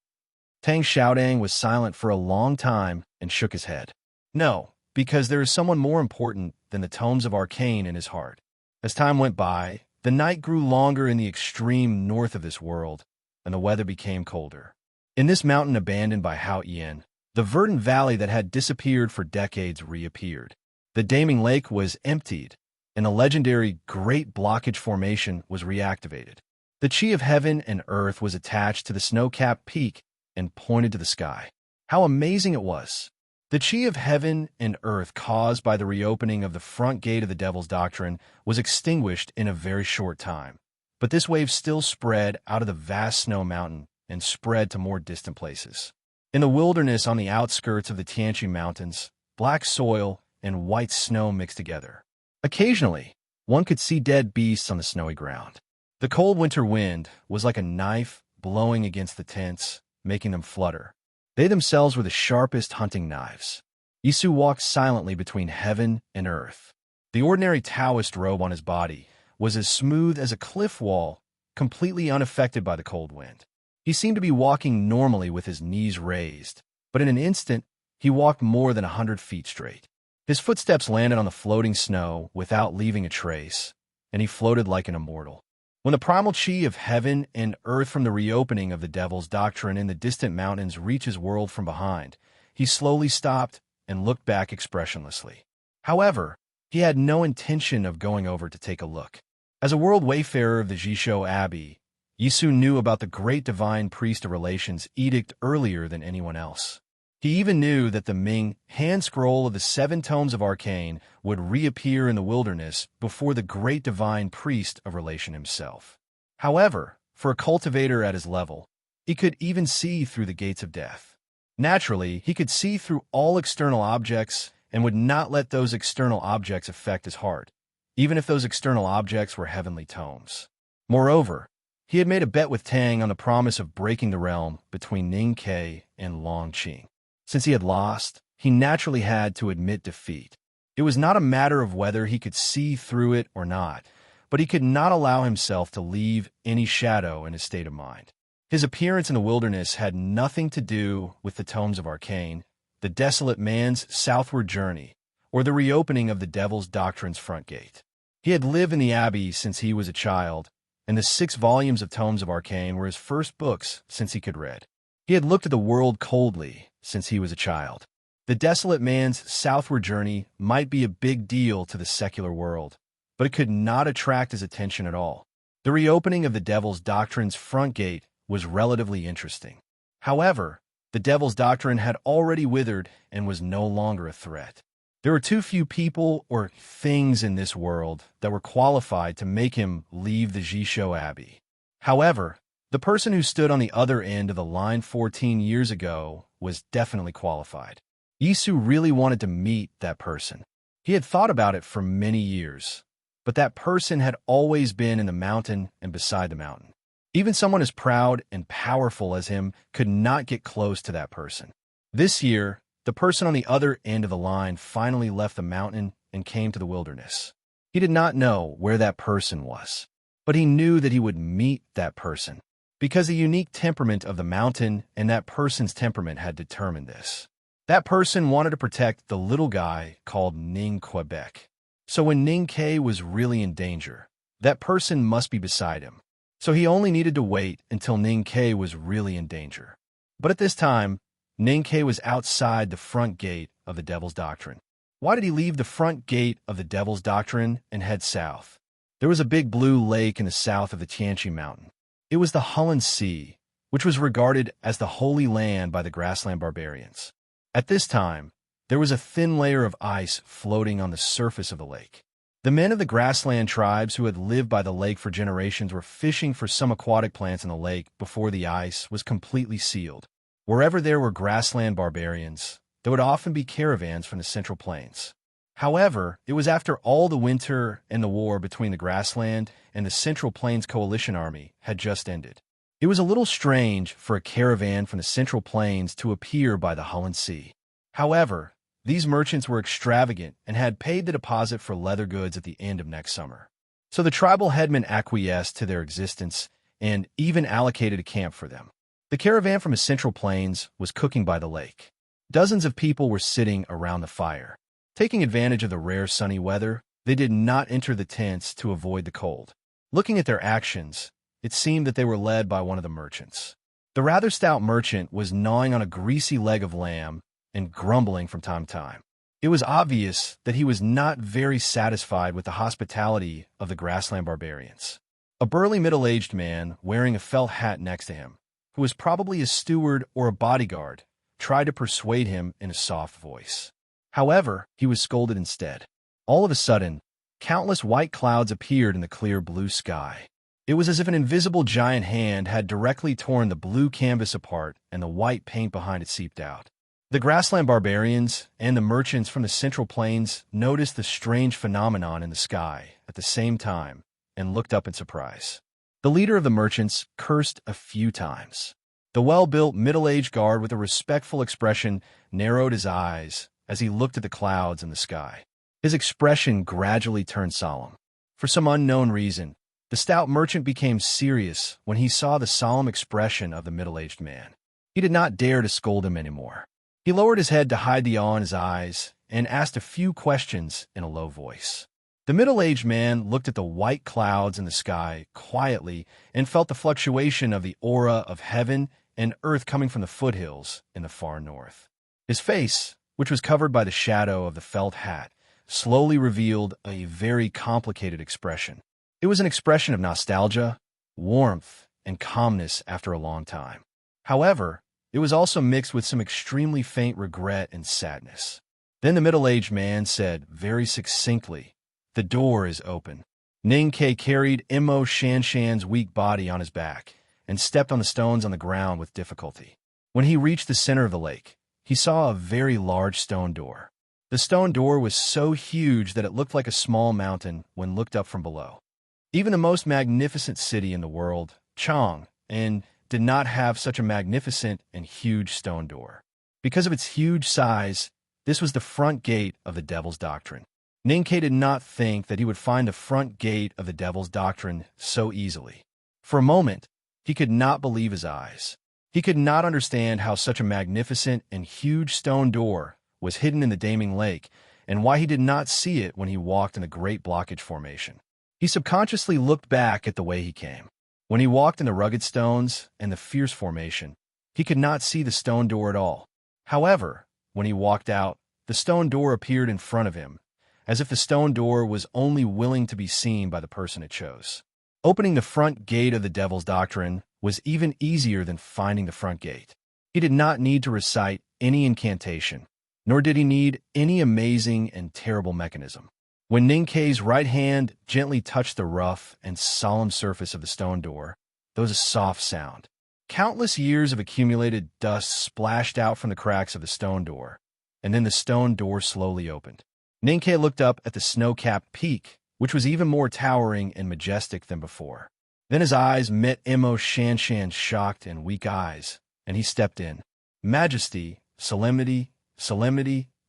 A: Tang Xiaodang was silent for a long time and shook his head. "No, because there is someone more important than the tomes of Arcane in his heart." As time went by, the night grew longer in the extreme north of this world, and the weather became colder. In this mountain abandoned by Hao Yin, the verdant valley that had disappeared for decades reappeared. The Daming Lake was emptied, and a legendary Great Blockage Formation was reactivated. The Chi of Heaven and Earth was attached to the snow-capped peak and pointed to the sky. How amazing it was! The Chi of Heaven and Earth caused by the reopening of the front gate of the Devil's Doctrine was extinguished in a very short time. But this wave still spread out of the vast snow mountain and spread to more distant places. In the wilderness on the outskirts of the Tianqi Mountains, black soil and white snow mixed together. Occasionally, one could see dead beasts on the snowy ground. The cold winter wind was like a knife blowing against the tents, making them flutter. They themselves were the sharpest hunting knives. Yisu walked silently between heaven and earth. The ordinary Taoist robe on his body was as smooth as a cliff wall, completely unaffected by the cold wind. He seemed to be walking normally with his knees raised, but in an instant, he walked more than 100 feet straight. His footsteps landed on the floating snow without leaving a trace, and he floated like an immortal. When the primal chi of heaven and earth from the reopening of the Devil's Doctrine in the distant mountains reached his world from behind, he slowly stopped and looked back expressionlessly. However, he had no intention of going over to take a look. As a world wayfarer of the Jishou Abbey, Yisu knew about the great divine priest of relations edict earlier than anyone else. He even knew that the Ming hand scroll of the 7 tomes of Arcane would reappear in the wilderness before the great divine priest of relation himself. However, for a cultivator at his level, he could even see through the gates of death. Naturally, he could see through all external objects and would not let those external objects affect his heart, even if those external objects were heavenly tomes. Moreover, he had made a bet with Tang on the promise of breaking the realm between Ning Ke and Long Qing. Since he had lost, he naturally had to admit defeat. It was not a matter of whether he could see through it or not, but he could not allow himself to leave any shadow in his state of mind. His appearance in the wilderness had nothing to do with the tomes of Arcane, the desolate man's southward journey, or the reopening of the Devil's Doctrine's front gate. He had lived in the Abbey since he was a child, and the 6 volumes of tomes of Arcane were his first books since he could read. He had looked at the world coldly since he was a child. The desolate man's southward journey might be a big deal to the secular world, but it could not attract his attention at all. The reopening of the Devil's Doctrine's front gate was relatively interesting. However, the Devil's Doctrine had already withered and was no longer a threat. There were too few people or things in this world that were qualified to make him leave the Jishou Abbey. However, the person who stood on the other end of the line 14 years ago was definitely qualified. Yisu really wanted to meet that person. He had thought about it for many years, but that person had always been in the mountain and beside the mountain. Even someone as proud and powerful as him could not get close to that person. This year, the person on the other end of the line finally left the mountain and came to the wilderness. He did not know where that person was, but he knew that he would meet that person, because the unique temperament of the mountain and that person's temperament had determined this. That person wanted to protect the little guy called Ning Quebec. So when Ning K was really in danger, that person must be beside him. So he only needed to wait until Ning K was really in danger. But at this time, Ning K was outside the front gate of the Devil's Doctrine. Why did he leave the front gate of the Devil's Doctrine and head south? There was a big blue lake in the south of the Tianqi Mountain. It was the Hulun Sea, which was regarded as the holy land by the grassland barbarians. At this time, there was a thin layer of ice floating on the surface of the lake. The men of the grassland tribes who had lived by the lake for generations were fishing for some aquatic plants in the lake before the ice was completely sealed. Wherever there were grassland barbarians, there would often be caravans from the Central Plains. However, it was after all the winter and the war between the grassland and the Central Plains Coalition Army had just ended. It was a little strange for a caravan from the Central Plains to appear by the Hulun Sea. However, these merchants were extravagant and had paid the deposit for leather goods at the end of next summer. So the tribal headmen acquiesced to their existence and even allocated a camp for them. The caravan from the Central Plains was cooking by the lake. Dozens of people were sitting around the fire. Taking advantage of the rare sunny weather, they did not enter the tents to avoid the cold. Looking at their actions, it seemed that they were led by one of the merchants. The rather stout merchant was gnawing on a greasy leg of lamb and grumbling from time to time. It was obvious that he was not very satisfied with the hospitality of the grassland barbarians. A burly middle-aged man wearing a felt hat next to him, who was probably a steward or a bodyguard, tried to persuade him in a soft voice. However, he was scolded instead. All of a sudden, countless white clouds appeared in the clear blue sky. It was as if an invisible giant hand had directly torn the blue canvas apart and the white paint behind it seeped out. The grassland barbarians and the merchants from the Central Plains noticed the strange phenomenon in the sky at the same time and looked up in surprise. The leader of the merchants cursed a few times. The well-built middle-aged guard with a respectful expression narrowed his eyes as he looked at the clouds in the sky. His expression gradually turned solemn. For some unknown reason, the stout merchant became serious when he saw the solemn expression of the middle-aged man. He did not dare to scold him anymore. He lowered his head to hide the awe in his eyes and asked a few questions in a low voice. The middle-aged man looked at the white clouds in the sky quietly and felt the fluctuation of the aura of heaven and earth coming from the foothills in the far north. His face, which was covered by the shadow of the felt hat, slowly revealed a very complicated expression. It was an expression of nostalgia, warmth, and calmness after a long time. However, it was also mixed with some extremely faint regret and sadness. Then the middle-aged man said very succinctly, "The door is open." Ning Ke carried Mo Shanshan's weak body on his back and stepped on the stones on the ground with difficulty. When he reached the center of the lake, he saw a very large stone door. The stone door was so huge that it looked like a small mountain when looked up from below. Even the most magnificent city in the world, Chang, did not have such a magnificent and huge stone door. Because of its huge size, this was the front gate of the Devil's Doctrine. Ning Ke did not think that he would find the front gate of the Devil's Doctrine so easily. For a moment, he could not believe his eyes. He could not understand how such a magnificent and huge stone door was hidden in the Daming Lake and why he did not see it when he walked in the Great Blockage Formation. He subconsciously looked back at the way he came. When he walked in the rugged stones and the fierce formation, he could not see the stone door at all. However, when he walked out, the stone door appeared in front of him, as if the stone door was only willing to be seen by the person it chose. Opening the front gate of the Devil's Doctrine was even easier than finding the front gate. He did not need to recite any incantation, nor did he need any amazing and terrible mechanism. When Ning Ke's right hand gently touched the rough and solemn surface of the stone door, there was a soft sound. Countless years of accumulated dust splashed out from the cracks of the stone door, and then the stone door slowly opened. Ning Ke looked up at the snow-capped peak, which was even more towering and majestic than before. Then his eyes met Mo Shanshan's shocked and weak eyes, and he stepped in. Majesty, solemnity,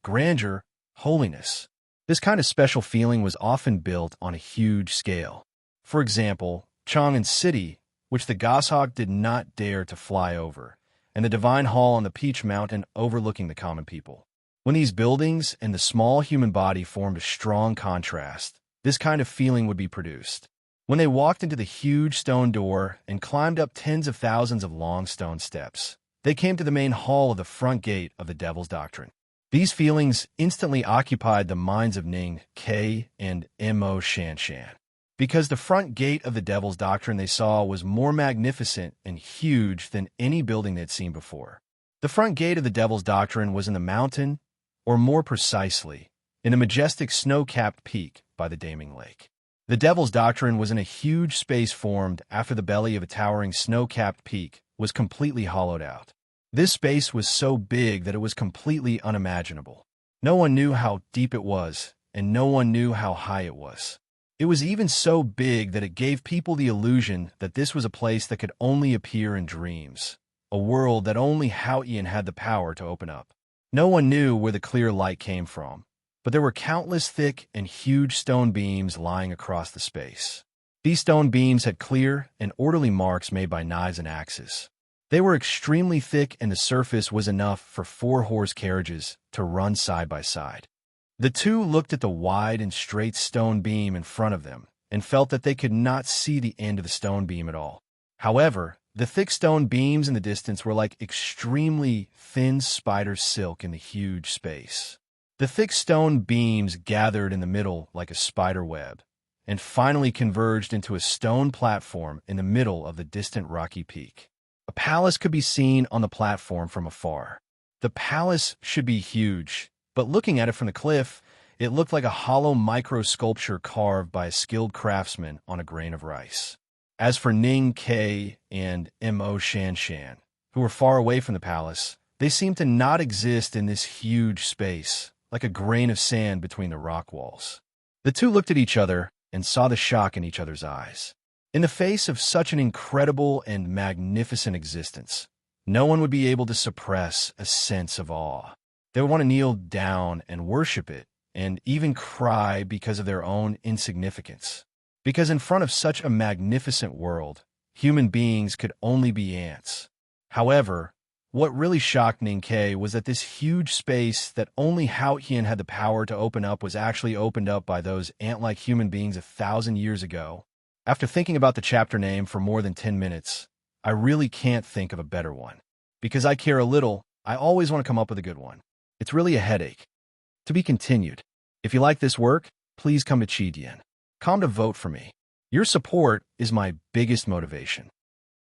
A: grandeur, holiness. This kind of special feeling was often built on a huge scale. For example, Chang'an City, which the goshawk did not dare to fly over, and the divine hall on the Peach Mountain overlooking the common people. When these buildings and the small human body formed a strong contrast, this kind of feeling would be produced. When they walked into the huge stone door and climbed up tens of thousands of long stone steps, they came to the main hall of the front gate of the Devil's Doctrine. These feelings instantly occupied the minds of Ning, K, and Mo Shanshan. Because the front gate of the Devil's Doctrine they saw was more magnificent and huge than any building they'd seen before. The front gate of the Devil's Doctrine was in the mountain, or more precisely, in a majestic snow-capped peak by the Daming Lake. The Devil's Doctrine was in a huge space formed after the belly of a towering snow-capped peak was completely hollowed out. This space was so big that it was completely unimaginable. No one knew how deep it was, and no one knew how high it was. It was even so big that it gave people the illusion that this was a place that could only appear in dreams, a world that only Hao-Ian had the power to open up. No one knew where the clear light came from, but there were countless thick and huge stone beams lying across the space. These stone beams had clear and orderly marks made by knives and axes. They were extremely thick, and the surface was enough for 4-horse carriages to run side by side. The two looked at the wide and straight stone beam in front of them and felt that they could not see the end of the stone beam at all. However, the thick stone beams in the distance were like extremely thin spider silk in the huge space. The thick stone beams gathered in the middle like a spider web and finally converged into a stone platform in the middle of the distant rocky peak. A palace could be seen on the platform from afar. The palace should be huge, but looking at it from the cliff, it looked like a hollow micro-sculpture carved by a skilled craftsman on a grain of rice. As for Ning, K, and Mo Shanshan, who were far away from the palace, they seemed to not exist in this huge space, like a grain of sand between the rock walls. The two looked at each other and saw the shock in each other's eyes. In the face of such an incredible and magnificent existence, no one would be able to suppress a sense of awe. They would want to kneel down and worship it, and even cry because of their own insignificance. Because in front of such a magnificent world, human beings could only be ants. However, what really shocked Ninkei was that this huge space that only Hao-Ian had the power to open up was actually opened up by those ant-like human beings 1,000 years ago. After thinking about the chapter name for more than 10 minutes, I really can't think of a better one. Because I care a little, I always want to come up with a good one. It's really a headache. To be continued. If you like this work, please come to Chidian. Come to vote for me. Your support is my biggest motivation.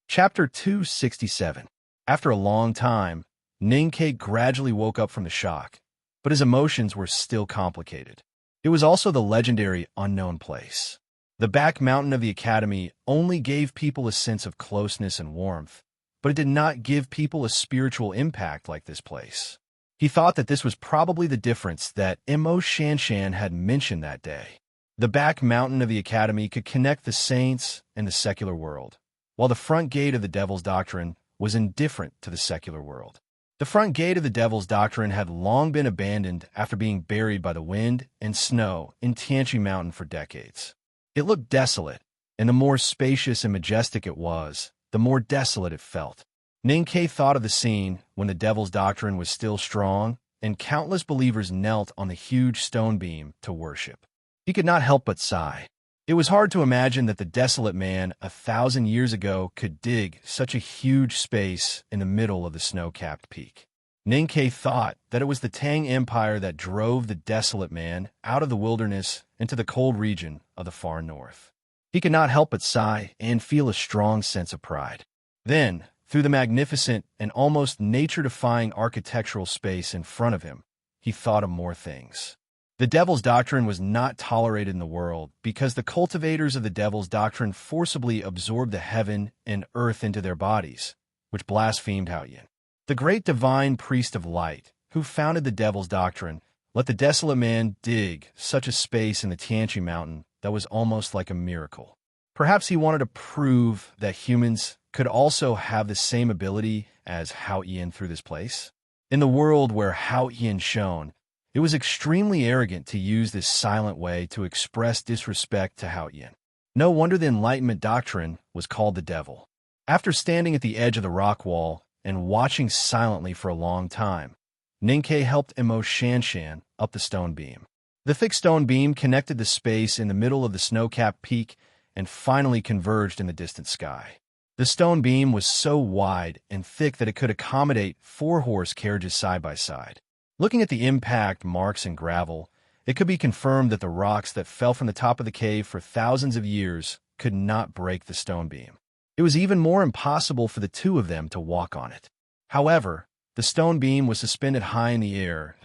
A: Chapter 267. After a long time, Ninkei gradually woke up from the shock, but his emotions were still complicated. It was also the legendary unknown place. The back mountain of the academy only gave people a sense of closeness and warmth, but it did not give people a spiritual impact like this place. He thought that this was probably the difference that Mo Shanshan had mentioned that day. The back mountain of the academy could connect the saints and the secular world, while the front gate of the Devil's Doctrine was indifferent to the secular world. The front gate of the Devil's Doctrine had long been abandoned after being buried by the wind and snow in Tianchi Mountain for decades. It looked desolate, and the more spacious and majestic it was, the more desolate it felt. Ninkei thought of the scene when the Devil's Doctrine was still strong, and countless believers knelt on the huge stone beam to worship. He could not help but sigh. It was hard to imagine that the desolate man 1,000 years ago could dig such a huge space in the middle of the snow-capped peak. Ninkei thought that it was the Tang Empire that drove the desolate man out of the wilderness into the cold region of the far north. He could not help but sigh and feel a strong sense of pride. Then, through the magnificent and almost nature-defying architectural space in front of him, he thought of more things. The Devil's Doctrine was not tolerated in the world because the cultivators of the Devil's Doctrine forcibly absorbed the heaven and earth into their bodies, which blasphemed Hao-Ian. The great divine priest of light, who founded the Devil's Doctrine, let the desolate man dig such a space in the Tianchi Mountain that was almost like a miracle. Perhaps he wanted to prove that humans could also have the same ability as Hao-Ian through this place. In the world where Hao-Ian shone, it was extremely arrogant to use this silent way to express disrespect to Hao-Ian. No wonder the Enlightenment doctrine was called the devil. After standing at the edge of the rock wall, and watching silently for a long time, Ninkei helped Imo Shanshan up the stone beam. The thick stone beam connected the space in the middle of the snow-capped peak and finally converged in the distant sky. The stone beam was so wide and thick that it could accommodate 4-horse carriages side by side. Looking at the impact marks and gravel, it could be confirmed that the rocks that fell from the top of the cave for thousands of years could not break the stone beam. It was even more impossible for the two of them to walk on it. However, the stone beam was suspended high in the air.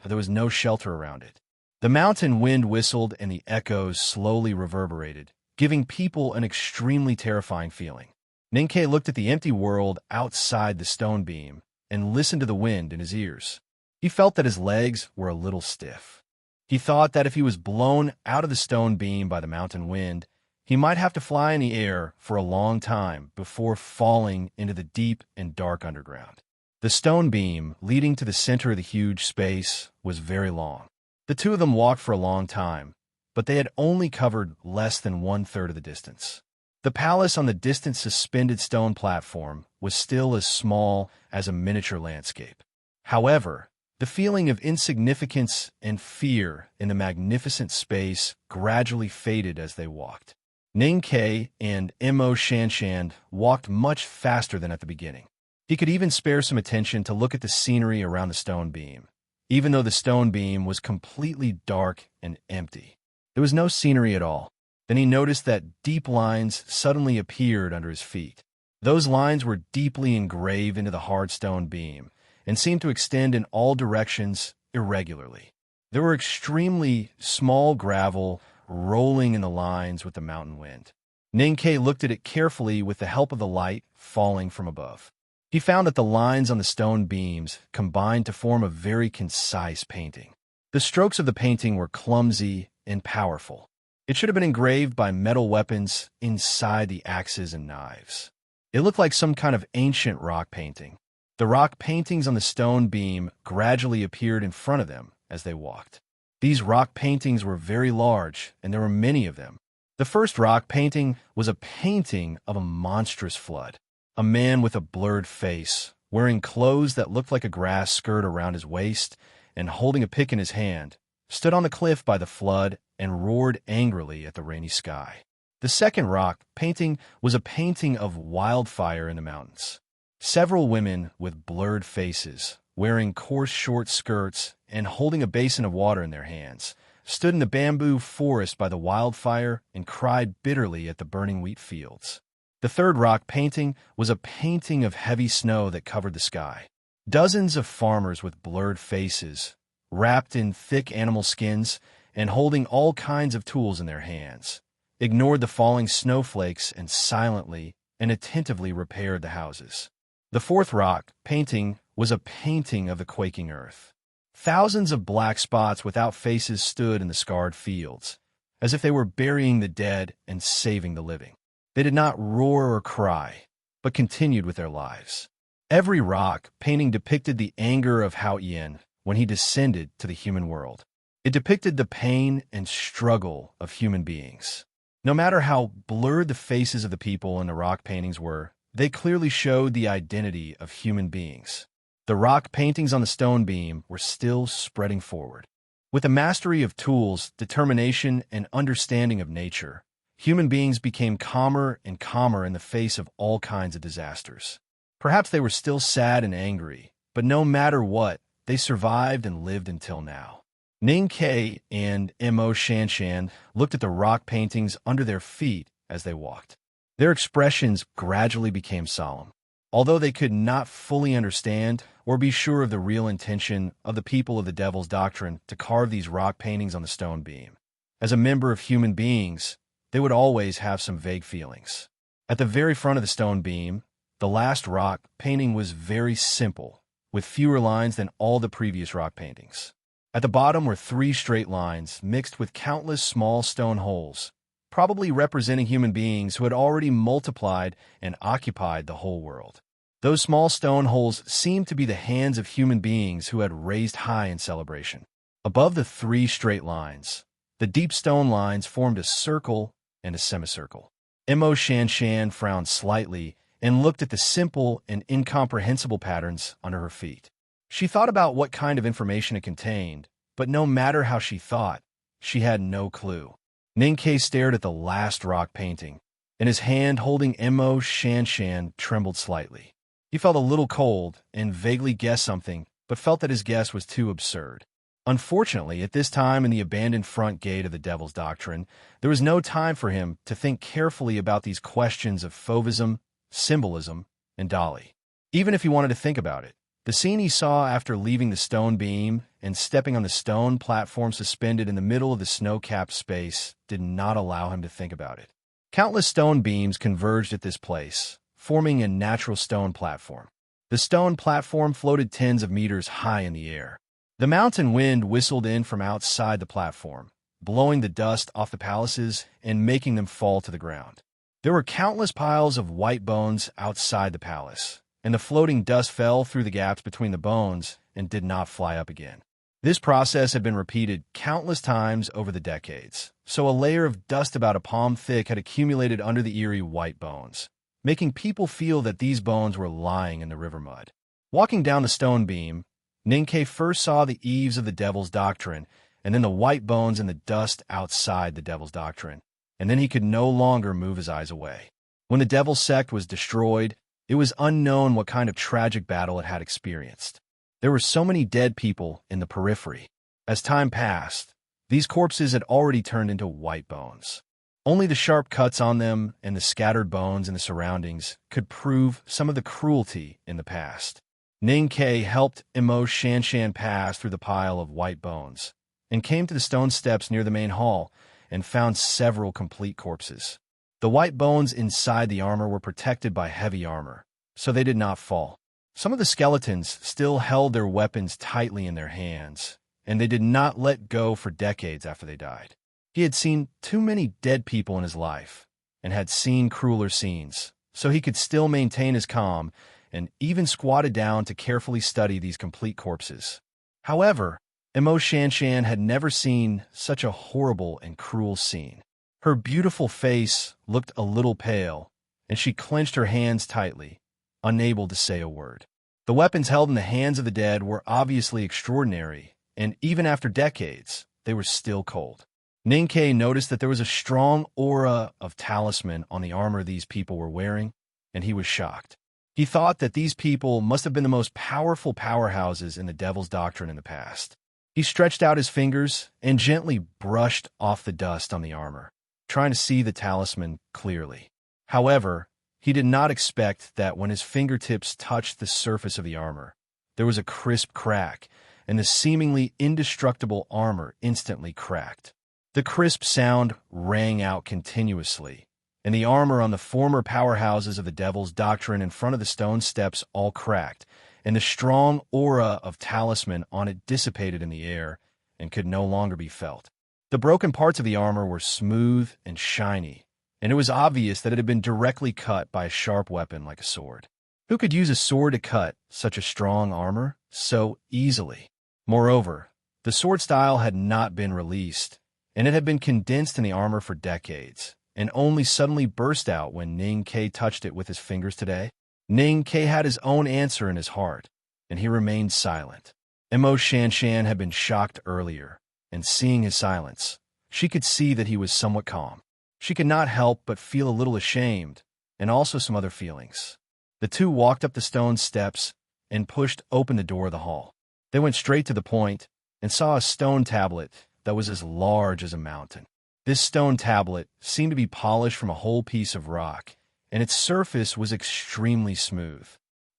A: There was no shelter around it. The mountain wind whistled and the echoes slowly reverberated, giving people an extremely terrifying feeling. Ninkei looked at the empty world outside the stone beam and listened to the wind in his ears. He felt that his legs were a little stiff. He thought that if he was blown out of the stone beam by the mountain wind, he might have to fly in the air for a long time before falling into the deep and dark underground. The stone beam, leading to the center of the huge space, was very long. The two of them walked for a long time, but they had only covered less than 1/3 of the distance. The palace on the distant suspended stone platform was still as small as a miniature landscape. However, the feeling of insignificance and fear in the magnificent space gradually faded as they walked. Ninkei and Imo Shanshan walked much faster than at the beginning. He could even spare some attention to look at the scenery around the stone beam, even though the stone beam was completely dark and empty. There was no scenery at all. Then he noticed that deep lines suddenly appeared under his feet. Those lines were deeply engraved into the hard stone beam and seemed to extend in all directions irregularly. There were extremely small gravel rolling in the lines with the mountain wind. Ninkei looked at it carefully with the help of the light falling from above. He found that the lines on the stone beams combined to form a very concise painting. The strokes of the painting were clumsy and powerful. It should have been engraved by metal weapons inside the axes and knives. It looked like some kind of ancient rock painting. The rock paintings on the stone beam gradually appeared in front of them as they walked. These rock paintings were very large, and there were many of them. The first rock painting was a painting of a monstrous flood. A man with a blurred face, wearing clothes that looked like a grass skirt around his waist and holding a pick in his hand, stood on the cliff by the flood and roared angrily at the rainy sky. The second rock painting was a painting of wildfire in the mountains. Several women with blurred faces, wearing coarse short skirts and holding a basin of water in their hands, stood in the bamboo forest by the wildfire and cried bitterly at the burning wheat fields. The third rock painting was a painting of heavy snow that covered the sky. Dozens of farmers with blurred faces, wrapped in thick animal skins and holding all kinds of tools in their hands, ignored the falling snowflakes and silently and attentively repaired the houses. The fourth rock painting was a painting of the quaking earth. Thousands of black spots without faces stood in the scarred fields, as if they were burying the dead and saving the living. They did not roar or cry, but continued with their lives. Every rock painting depicted the anger of Hao Yin when he descended to the human world. It depicted the pain and struggle of human beings. No matter how blurred the faces of the people in the rock paintings were, they clearly showed the identity of human beings. The rock paintings on the stone beam were still spreading forward. With a mastery of tools, determination, and understanding of nature, human beings became calmer and calmer in the face of all kinds of disasters. Perhaps they were still sad and angry, but no matter what, they survived and lived until now. Ninkei and Imo Shanshan looked at the rock paintings under their feet as they walked. Their expressions gradually became solemn. Although they could not fully understand or be sure of the real intention of the people of the Devil's Doctrine to carve these rock paintings on the stone beam, as a member of human beings, they would always have some vague feelings. At the very front of the stone beam, the last rock painting was very simple, with fewer lines than all the previous rock paintings. At the bottom were 3 straight lines mixed with countless small stone holes, probably representing human beings who had already multiplied and occupied the whole world. Those small stone holes seemed to be the hands of human beings who had raised high in celebration. Above the 3 straight lines, the deep stone lines formed a circle and a semicircle. Imo Shanshan frowned slightly and looked at the simple and incomprehensible patterns under her feet. She thought about what kind of information it contained, but no matter how she thought, she had no clue. Ninkei stared at the last rock painting, and his hand holding Mo Shanshan trembled slightly. He felt a little cold and vaguely guessed something, but felt that his guess was too absurd. Unfortunately, at this time in the abandoned front gate of the Devil's Doctrine, there was no time for him to think carefully about these questions of fauvism, symbolism, and Dali. Even if he wanted to think about it, the scene he saw after leaving the stone beam and stepping on the stone platform suspended in the middle of the snow-capped space did not allow him to think about it. Countless stone beams converged at this place, forming a natural stone platform. The stone platform floated tens of meters high in the air. The mountain wind whistled in from outside the platform, blowing the dust off the palaces and making them fall to the ground. There were countless piles of white bones outside the palace, and the floating dust fell through the gaps between the bones and did not fly up again. This process had been repeated countless times over the decades, so a layer of dust about a palm thick had accumulated under the eerie white bones, making people feel that these bones were lying in the river mud. Walking down the stone beam, Ninkei first saw the eaves of the Devil's Doctrine, and then the white bones and the dust outside the Devil's Doctrine, and then he could no longer move his eyes away. When the Devil's Sect was destroyed, it was unknown what kind of tragic battle it had experienced. There were so many dead people in the periphery. As time passed, these corpses had already turned into white bones. Only the sharp cuts on them and the scattered bones in the surroundings could prove some of the cruelty in the past. Ninkei helped Mo Shanshan pass through the pile of white bones and came to the stone steps near the main hall and found several complete corpses. The white bones inside the armor were protected by heavy armor, so they did not fall. Some of the skeletons still held their weapons tightly in their hands, and they did not let go for decades after they died. He had seen too many dead people in his life and had seen crueler scenes, so he could still maintain his calm and even squatted down to carefully study these complete corpses. However, Mo Shanshan had never seen such a horrible and cruel scene. Her beautiful face looked a little pale, and she clenched her hands tightly, unable to say a word. The weapons held in the hands of the dead were obviously extraordinary, and even after decades, they were still cold. Ninkei noticed that there was a strong aura of talisman on the armor these people were wearing, and he was shocked. He thought that these people must have been the most powerful powerhouses in the Devil's Doctrine in the past. He stretched out his fingers and gently brushed off the dust on the armor, trying to see the talisman clearly. However, he did not expect that when his fingertips touched the surface of the armor, there was a crisp crack, and the seemingly indestructible armor instantly cracked. The crisp sound rang out continuously, and the armor on the former powerhouses of the Devil's Doctrine in front of the stone steps all cracked, and the strong aura of talisman on it dissipated in the air and could no longer be felt. The broken parts of the armor were smooth and shiny, and it was obvious that it had been directly cut by a sharp weapon like a sword. Who could use a sword to cut such a strong armor so easily? Moreover, the sword style had not been released, and it had been condensed in the armor for decades, and only suddenly burst out when Ninkei touched it with his fingers today. Ninkei had his own answer in his heart, and he remained silent. Mo Shanshan had been shocked earlier, and seeing his silence, she could see that he was somewhat calm. She could not help but feel a little ashamed, and also some other feelings. The two walked up the stone steps and pushed open the door of the hall. They went straight to the point and saw a stone tablet that was as large as a mountain. This stone tablet seemed to be polished from a whole piece of rock, and its surface was extremely smooth.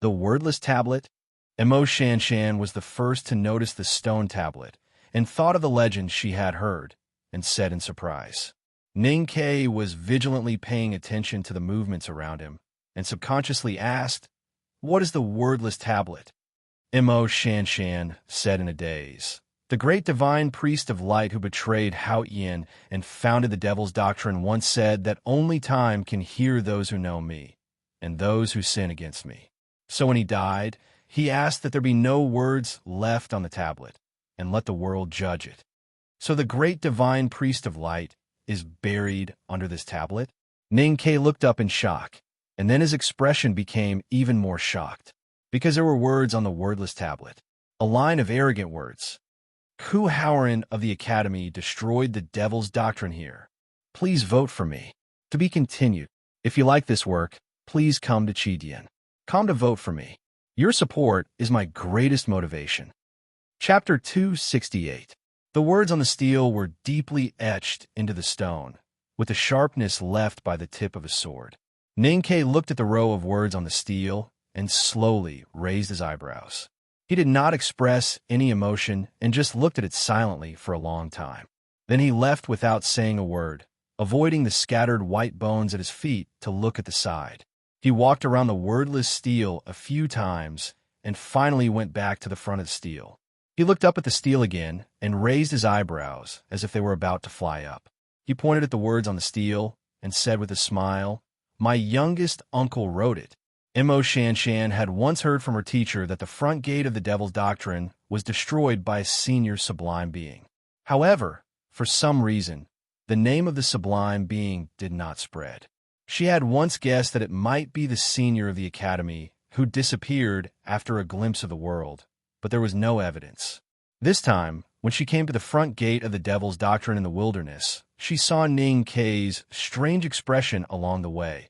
A: The wordless tablet? Mo Shanshan was the first to notice the stone tablet and thought of the legend she had heard, and said in surprise. Ninkei was vigilantly paying attention to the movements around him, and subconsciously asked, "What is the wordless tablet?" Mo Shanshan said in a daze, "The great divine priest of light who betrayed Hao Yin and founded the Devil's Doctrine once said that only time can hear those who know me, and those who sin against me. So when he died, he asked that there be no words left on the tablet, and let the world judge it. So the great divine priest of light is buried under this tablet?" Ninkei looked up in shock. And then his expression became even more shocked, because there were words on the wordless tablet. A line of arrogant words. Ku Howren of the Academy destroyed the devil's doctrine here. Please vote for me. To be continued. If you like this work, please come to Chidian. Come to vote for me. Your support is my greatest motivation. Chapter 268. The words on the steel were deeply etched into the stone, with the sharpness left by the tip of a sword. Ninkei looked at the row of words on the steel and slowly raised his eyebrows. He did not express any emotion and just looked at it silently for a long time. Then he left without saying a word, avoiding the scattered white bones at his feet to look at the side. He walked around the wordless steel a few times and finally went back to the front of the steel. He looked up at the steel again and raised his eyebrows as if they were about to fly up. He pointed at the words on the steel and said with a smile, "My youngest uncle wrote it." Mo Shanshan had once heard from her teacher that the front gate of the devil's doctrine was destroyed by a senior sublime being. However, for some reason, the name of the sublime being did not spread. She had once guessed that it might be the senior of the academy who disappeared after a glimpse of the world, but there was no evidence. This time, when she came to the front gate of the devil's doctrine in the wilderness, she saw Ning Kei's strange expression along the way,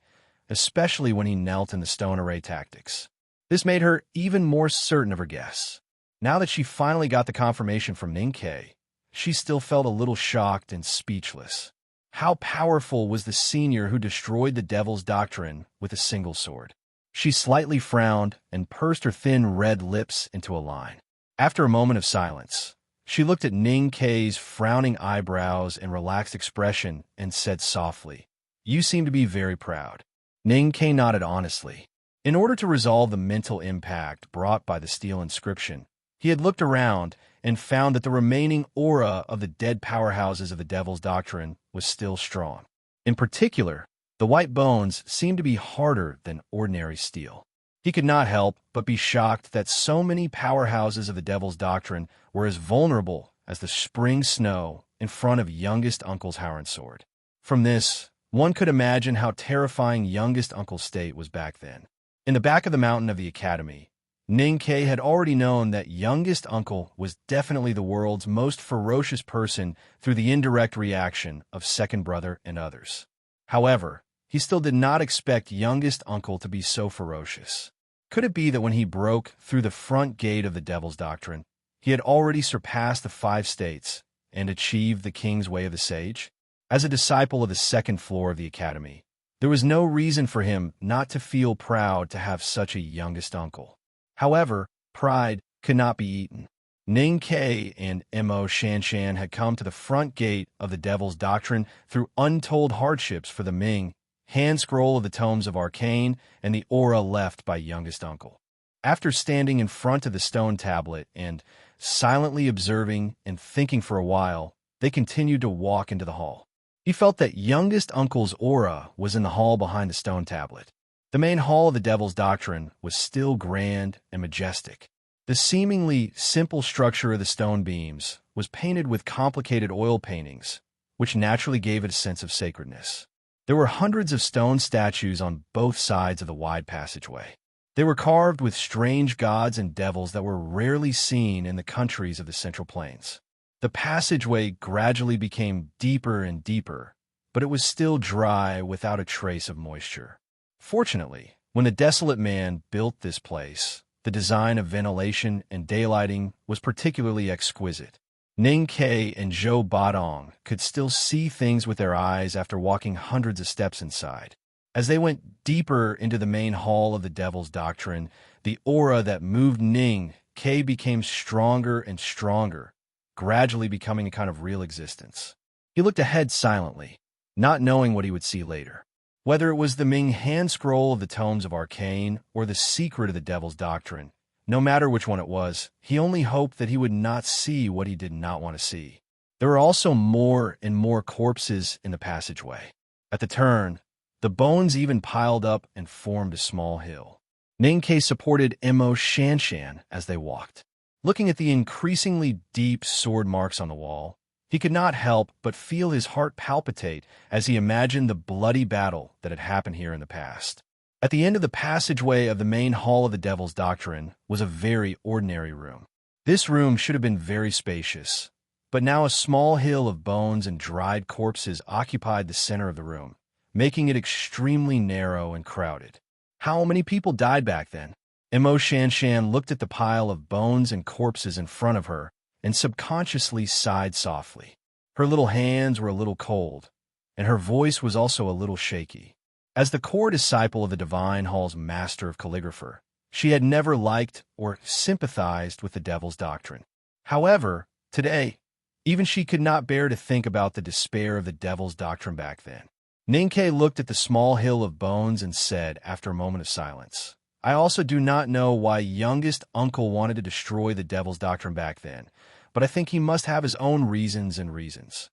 A: especially when he knelt in the stone array tactics. This made her even more certain of her guess. Now that she finally got the confirmation from Ning Kei, she still felt a little shocked and speechless. How powerful was the senior who destroyed the devil's doctrine with a single sword? She slightly frowned and pursed her thin red lips into a line. After a moment of silence, she looked at Ning Kei's frowning eyebrows and relaxed expression and said softly, "You seem to be very proud." Ning Kei nodded honestly. In order to resolve the mental impact brought by the steel inscription, he had looked around and found that the remaining aura of the dead powerhouses of the devil's doctrine was still strong. In particular, the white bones seemed to be harder than ordinary steel. He could not help but be shocked that so many powerhouses of the devil's doctrine were as vulnerable as the spring snow in front of youngest uncle's Howren sword. From this, one could imagine how terrifying youngest uncle's state was back then. In the back of the mountain of the academy, Ning Kei had already known that youngest uncle was definitely the world's most ferocious person through the indirect reaction of second brother and others. However, he still did not expect youngest uncle to be so ferocious. Could it be that when he broke through the front gate of the devil's doctrine, he had already surpassed the 5 states and achieved the king's way of the sage? As a disciple of the second floor of the academy, there was no reason for him not to feel proud to have such a youngest uncle. However, pride could not be eaten. Ning Kei and Mo Shanshan had come to the front gate of the devil's doctrine through untold hardships for the Ming, hand scroll of the tomes of arcane, and the aura left by youngest uncle. After standing in front of the stone tablet and silently observing and thinking for a while, they continued to walk into the hall. He felt that youngest uncle's aura was in the hall behind the stone tablet. The main hall of the devil's doctrine was still grand and majestic. The seemingly simple structure of the stone beams was painted with complicated oil paintings, which naturally gave it a sense of sacredness. There were hundreds of stone statues on both sides of the wide passageway. They were carved with strange gods and devils that were rarely seen in the countries of the Central Plains. The passageway gradually became deeper and deeper, but it was still dry without a trace of moisture. Fortunately, when the desolate man built this place, the design of ventilation and daylighting was particularly exquisite. Ning Kei and Zhou Badong could still see things with their eyes after walking hundreds of steps inside. As they went deeper into the main hall of the devil's doctrine, the aura that moved Ning Kei became stronger and stronger, gradually becoming a kind of real existence. He looked ahead silently, not knowing what he would see later. Whether it was the Ming hand scroll of the tomes of arcane or the secret of the devil's doctrine, no matter which one it was, he only hoped that he would not see what he did not want to see. There were also more and more corpses in the passageway. At the turn, the bones even piled up and formed a small hill. Ning Kei supported Mo Shanshan as they walked. Looking at the increasingly deep sword marks on the wall, he could not help but feel his heart palpitate as he imagined the bloody battle that had happened here in the past. At the end of the passageway of the main hall of the Devil's Doctrine was a very ordinary room. This room should have been very spacious, but now a small hill of bones and dried corpses occupied the center of the room, making it extremely narrow and crowded. How many people died back then? Mo Shanshan looked at the pile of bones and corpses in front of her and subconsciously sighed softly. Her little hands were a little cold, and her voice was also a little shaky. As the core disciple of the Divine Hall's master of calligrapher, she had never liked or sympathized with the Devil's Doctrine. However, today, even she could not bear to think about the despair of the Devil's Doctrine back then. Ninkei looked at the small hill of bones and said, after a moment of silence, "I also do not know why youngest uncle wanted to destroy the Devil's Doctrine back then, but I think he must have his own reasons and reasons."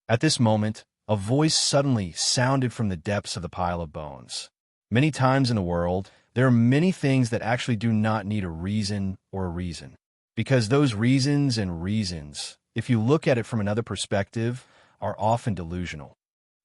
A: At this moment, a voice suddenly sounded from the depths of the pile of bones. Many times in the world, there are many things that actually do not need a reason or a reason, because those reasons and reasons, if you look at it from another perspective, are often delusional.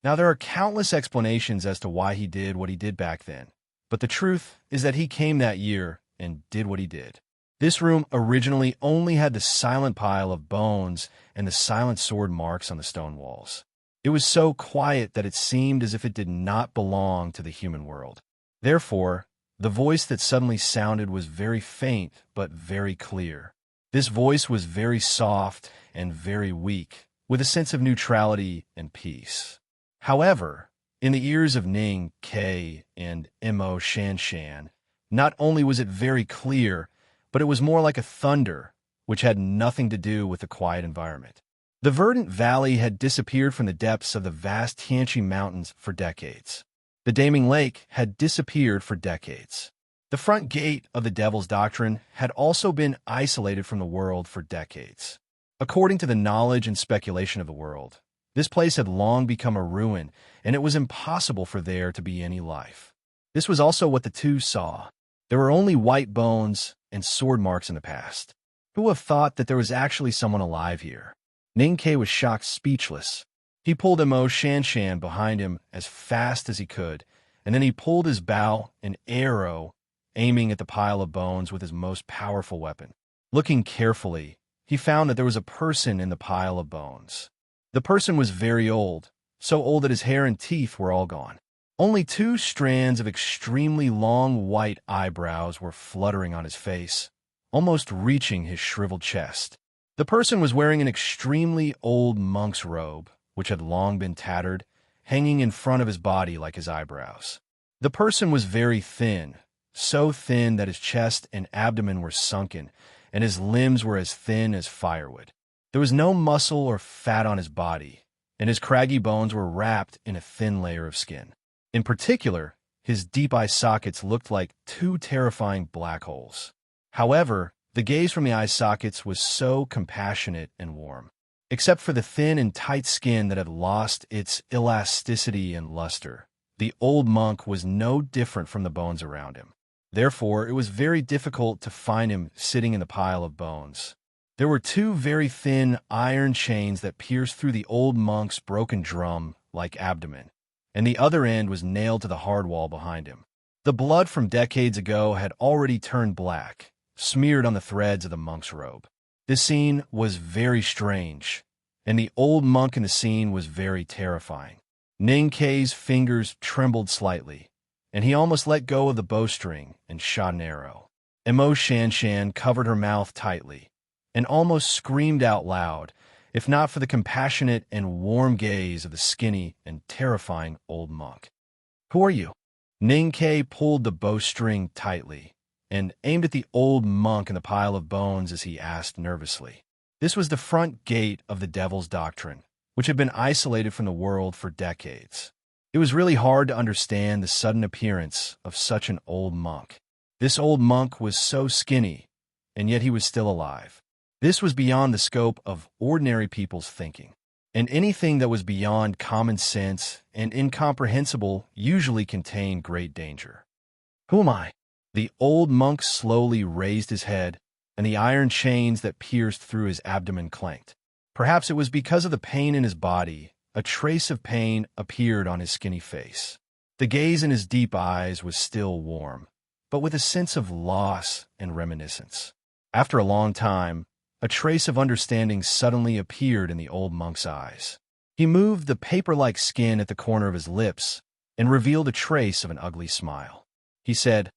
A: Now, there are countless explanations as to why he did what he did back then, but the truth is that he came that year and did what he did. This room originally only had the silent pile of bones and the silent sword marks on the stone walls. It was so quiet that it seemed as if it did not belong to the human world. Therefore, the voice that suddenly sounded was very faint but very clear. This voice was very soft and very weak, with a sense of neutrality and peace. However, in the ears of Ning Kei and Mo Shanshan, not only was it very clear, but it was more like a thunder, which had nothing to do with the quiet environment. The verdant valley had disappeared from the depths of the vast Tianqi Mountains for decades. The Daming Lake had disappeared for decades. The front gate of the Devil's Doctrine had also been isolated from the world for decades. According to the knowledge and speculation of the world, this place had long become a ruin, and it was impossible for there to be any life. This was also what the two saw. There were only white bones and sword marks in the past. Who would have thought that there was actually someone alive here? Ninkei was shocked speechless. He pulled Mo Shanshan behind him as fast as he could, and then he pulled his bow, an arrow, aiming at the pile of bones with his most powerful weapon. Looking carefully, he found that there was a person in the pile of bones. The person was very old, so old that his hair and teeth were all gone. Only 2 strands of extremely long white eyebrows were fluttering on his face, almost reaching his shriveled chest. The person was wearing an extremely old monk's robe, which had long been tattered, hanging in front of his body like his eyebrows. The person was very thin, so thin that his chest and abdomen were sunken, and his limbs were as thin as firewood. There was no muscle or fat on his body, and his craggy bones were wrapped in a thin layer of skin. In particular, his deep eye sockets looked like 2 terrifying black holes. However, the gaze from the eye sockets was so compassionate and warm. Except for the thin and tight skin that had lost its elasticity and luster, the old monk was no different from the bones around him. Therefore, it was very difficult to find him sitting in the pile of bones. There were 2 very thin iron chains that pierced through the old monk's broken drum-like abdomen, and the other end was nailed to the hard wall behind him. The blood from decades ago had already turned black, smeared on the threads of the monk's robe. This scene was very strange, and the old monk in the scene was very terrifying. Ninkei's fingers trembled slightly, and he almost let go of the bowstring and shot an arrow. Mo Shanshan covered her mouth tightly and almost screamed out loud, if not for the compassionate and warm gaze of the skinny and terrifying old monk. "Who are you?" Ninkei pulled the bowstring tightly and aimed at the old monk in the pile of bones as he asked nervously. This was the front gate of the Devil's Doctrine, which had been isolated from the world for decades. It was really hard to understand the sudden appearance of such an old monk. This old monk was so skinny, and yet he was still alive. This was beyond the scope of ordinary people's thinking, and anything that was beyond common sense and incomprehensible usually contained great danger. "Who am I?" The old monk slowly raised his head, and the iron chains that pierced through his abdomen clanked. Perhaps it was because of the pain in his body. A trace of pain appeared on his skinny face. The gaze in his deep eyes was still warm, but with a sense of loss and reminiscence. After a long time, a trace of understanding suddenly appeared in the old monk's eyes. He moved the paper-like skin at the corner of his lips and revealed a trace of an ugly smile. He said,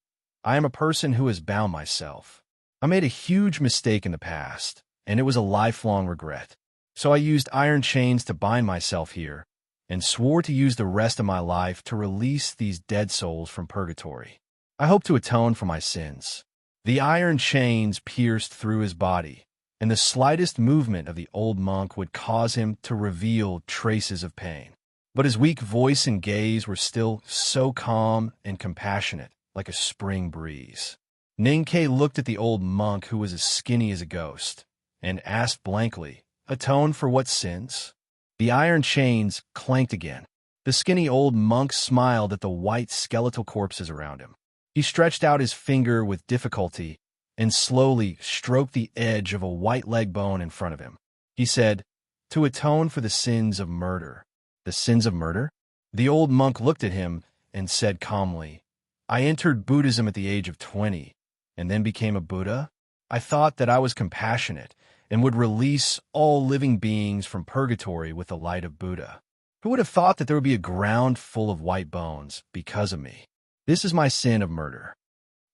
A: "I am a person who has bound myself. I made a huge mistake in the past, and it was a lifelong regret. So I used iron chains to bind myself here, and swore to use the rest of my life to release these dead souls from purgatory. I hope to atone for my sins." The iron chains pierced through his body, and the slightest movement of the old monk would cause him to reveal traces of pain. But his weak voice and gaze were still so calm and compassionate, like a spring breeze. Ninkei looked at the old monk, who was as skinny as a ghost, and asked blankly, "Atone for what sins?" The iron chains clanked again. The skinny old monk smiled at the white skeletal corpses around him. He stretched out his finger with difficulty and slowly stroked the edge of a white leg bone in front of him. He said, "To atone for the sins of murder." "The sins of murder?" The old monk looked at him and said calmly, "I entered Buddhism at the age of 20 and then became a Buddha. I thought that I was compassionate and would release all living beings from purgatory with the light of Buddha. Who would have thought that there would be a ground full of white bones because of me? This is my sin of murder."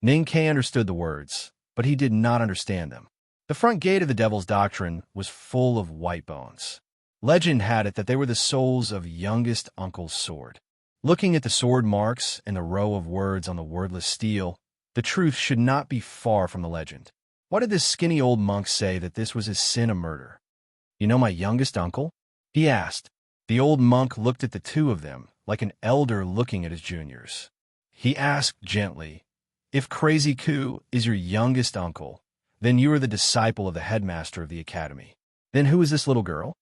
A: Ninkei understood the words, but he did not understand them. The front gate of the Devil's Doctrine was full of white bones. Legend had it that they were the souls of youngest uncle's sword. Looking at the sword marks and the row of words on the wordless steel, the truth should not be far from the legend. Why did this skinny old monk say that this was his sin of murder? "You know my youngest uncle?" he asked. The old monk looked at the two of them, like an elder looking at his juniors. He asked gently, "If Crazy Ku is your youngest uncle, then you are the disciple of the headmaster of the academy. Then who is this little girl?"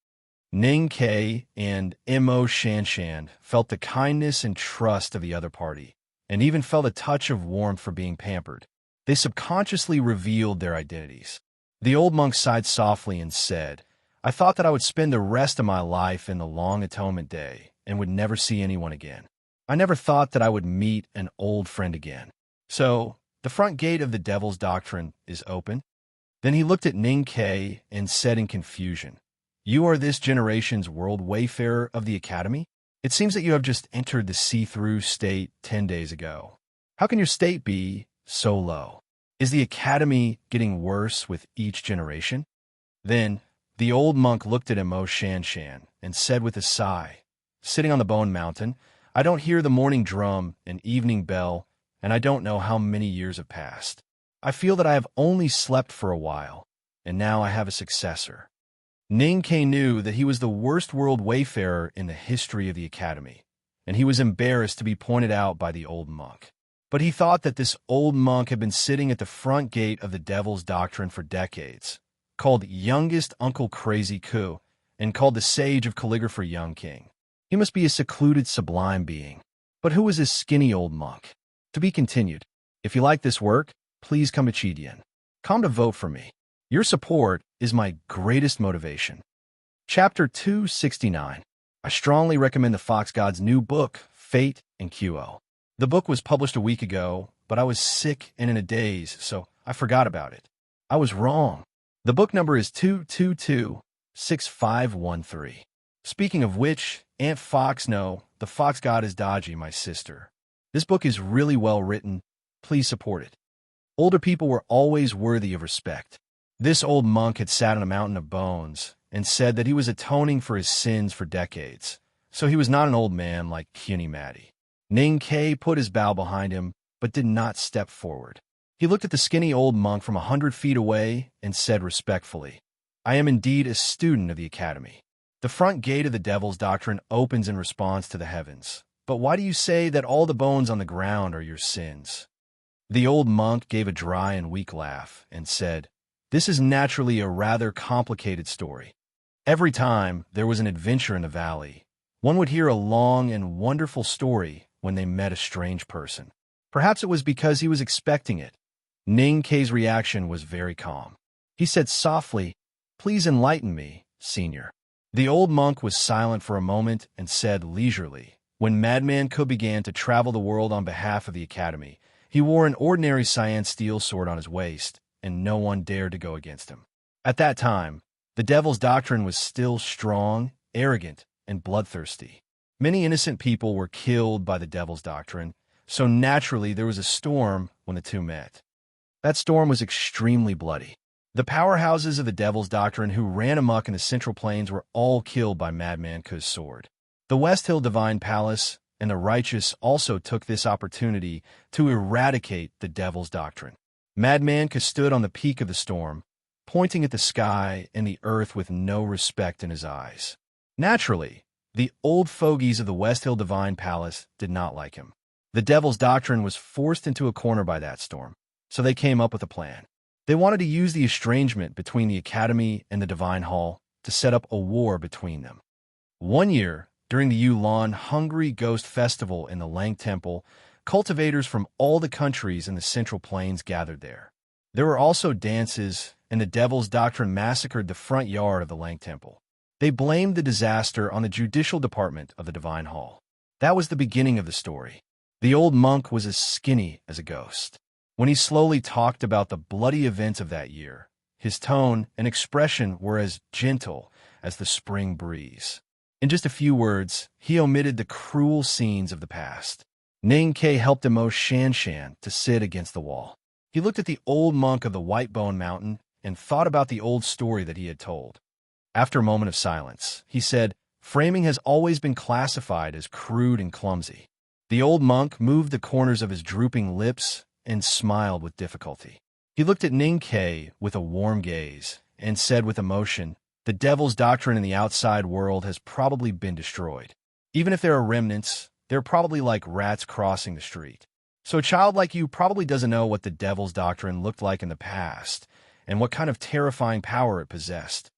A: Ninkei and Mo Shanshan felt the kindness and trust of the other party, and even felt a touch of warmth for being pampered. They subconsciously revealed their identities. The old monk sighed softly and said, "I thought that I would spend the rest of my life in the long atonement day and would never see anyone again. I never thought that I would meet an old friend again. So, the front gate of the Devil's Doctrine is open?" Then he looked at Ninkei and said in confusion, "You are this generation's world wayfarer of the academy? It seems that you have just entered the see-through state 10 days ago. How can your state be so low? Is the academy getting worse with each generation?" Then the old monk looked at Mo Shanshan and said with a sigh, "Sitting on the Bone Mountain, I don't hear the morning drum and evening bell, and I don't know how many years have passed. I feel that I have only slept for a while, and now I have a successor." Ninkei knew that he was the worst world wayfarer in the history of the academy, and he was embarrassed to be pointed out by the old monk. But he thought that this old monk had been sitting at the front gate of the Devil's Doctrine for decades, called youngest Uncle Crazy Ku, and called the sage of calligrapher Young King. He must be a secluded, sublime being. But who was this skinny old monk? To be continued. If you like this work, please come to Chidian. Come to vote for me. Your support is my greatest motivation. Chapter 269. I strongly recommend the Fox God's new book, Fate and QO. The book was published a week ago, but I was sick and in a daze, so I forgot about it. I was wrong. The book number is 2226513. Speaking of which, Aunt Fox, no, the Fox God is dodgy, my sister. This book is really well written. Please support it. Older people were always worthy of respect. This old monk had sat on a mountain of bones and said that he was atoning for his sins for decades, so he was not an old man like Kyuni Matty. Ninkei put his bow behind him, but did not step forward. He looked at the skinny old monk from 100 feet away and said respectfully, "I am indeed a student of the academy. The front gate of the Devil's Doctrine opens in response to the heavens. But why do you say that all the bones on the ground are your sins?" The old monk gave a dry and weak laugh and said, "This is naturally a rather complicated story. Every time there was an adventure in the valley, one would hear a long and wonderful story when they met a strange person. Perhaps it was because he was expecting it." Ninkei's reaction was very calm. He said softly, "Please enlighten me, senior." The old monk was silent for a moment and said leisurely, When Madman Ku began to travel the world on behalf of the Academy, he wore an ordinary cyan steel sword on his waist, and no one dared to go against him. At that time, the Devil's Doctrine was still strong, arrogant, and bloodthirsty. Many innocent people were killed by the Devil's Doctrine, so naturally there was a storm when the two met. That storm was extremely bloody. The powerhouses of the Devil's Doctrine who ran amok in the Central Plains were all killed by Madman Ku's sword. The West Hill Divine Palace and the righteous also took this opportunity to eradicate the Devil's Doctrine. Madman Ku stood on the peak of the storm, pointing at the sky and the earth with no respect in his eyes. Naturally, the old fogies of the West Hill Divine Palace did not like him. The Devil's Doctrine was forced into a corner by that storm, so they came up with a plan. They wanted to use the estrangement between the Academy and the Divine Hall to set up a war between them. One year, during the Yulan Hungry Ghost Festival in the Lang Temple, cultivators from all the countries in the Central Plains gathered there. There were also dances, and the Devil's Doctrine massacred the front yard of the Lang Temple. They blamed the disaster on the judicial department of the Divine Hall. That was the beginning of the story. The old monk was as skinny as a ghost. When he slowly talked about the bloody events of that year, his tone and expression were as gentle as the spring breeze. In just a few words, he omitted the cruel scenes of the past. Ning Ke helped Emo Shanshan to sit against the wall. He looked at the old monk of the White Bone Mountain and thought about the old story that he had told. After a moment of silence, he said, "Framing has always been classified as crude and clumsy." The old monk moved the corners of his drooping lips and smiled with difficulty. He looked at Ning Ke with a warm gaze and said with emotion, "The Devil's Doctrine in the outside world has probably been destroyed. Even if there are remnants, they're probably like rats crossing the street. So a child like you probably doesn't know what the Devil's Doctrine looked like in the past and what kind of terrifying power it possessed."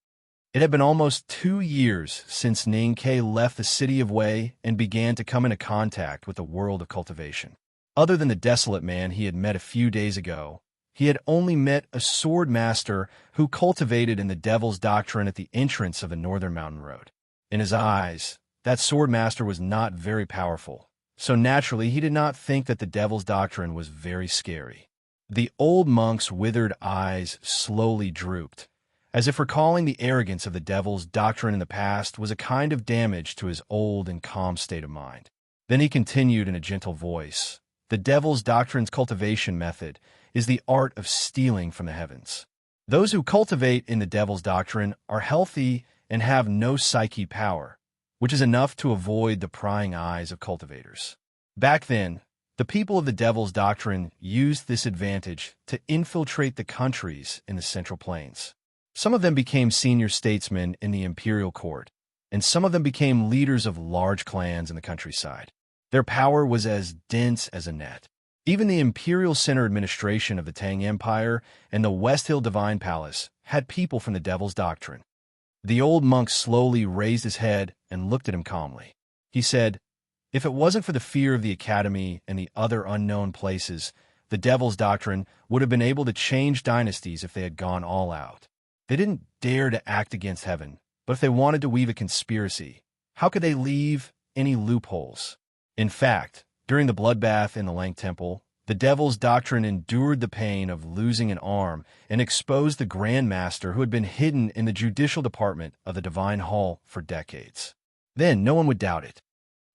A: It had been almost 2 years since Ning Ke left the city of Wei and began to come into contact with the world of cultivation. Other than the desolate man he had met a few days ago, he had only met a sword master who cultivated in the Devil's Doctrine at the entrance of the Northern Mountain Road. In his eyes, that sword master was not very powerful, so naturally he did not think that the Devil's Doctrine was very scary. The old monk's withered eyes slowly drooped, as if recalling the arrogance of the Devil's Doctrine in the past was a kind of damage to his old and calm state of mind. Then he continued in a gentle voice, "The Devil's Doctrine's cultivation method is the art of stealing from the heavens. Those who cultivate in the Devil's Doctrine are healthy and have no psyche power, which is enough to avoid the prying eyes of cultivators. Back then, the people of the Devil's Doctrine used this advantage to infiltrate the countries in the Central Plains. Some of them became senior statesmen in the imperial court, and some of them became leaders of large clans in the countryside. Their power was as dense as a net. Even the imperial center administration of the Tang Empire and the West Hill Divine Palace had people from the Devil's Doctrine." The old monk slowly raised his head and looked at him calmly. He said, "If it wasn't for the fear of the Academy and the other unknown places, the Devil's Doctrine would have been able to change dynasties if they had gone all out. They didn't dare to act against heaven, but if they wanted to weave a conspiracy, how could they leave any loopholes? In fact, during the bloodbath in the Lang Temple, the Devil's Doctrine endured the pain of losing an arm and exposed the Grand Master who had been hidden in the judicial department of the Divine Hall for decades. Then no one would doubt it."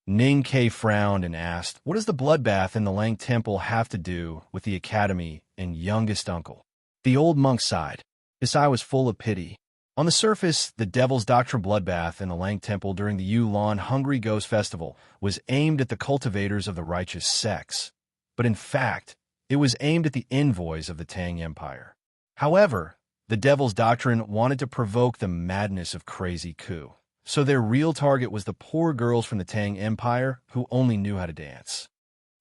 A: Ning Ke frowned and asked, "What does the bloodbath in the Lang Temple have to do with the Academy and youngest uncle?" The old monk sighed. His eye was full of pity. On the surface, the Devil's Doctrine bloodbath in the Lang Temple during the Yulan Hungry Ghost Festival was aimed at the cultivators of the righteous sects, but in fact, it was aimed at the envoys of the Tang Empire. However, the Devil's Doctrine wanted to provoke the madness of Crazy Ku, so their real target was the poor girls from the Tang Empire who only knew how to dance.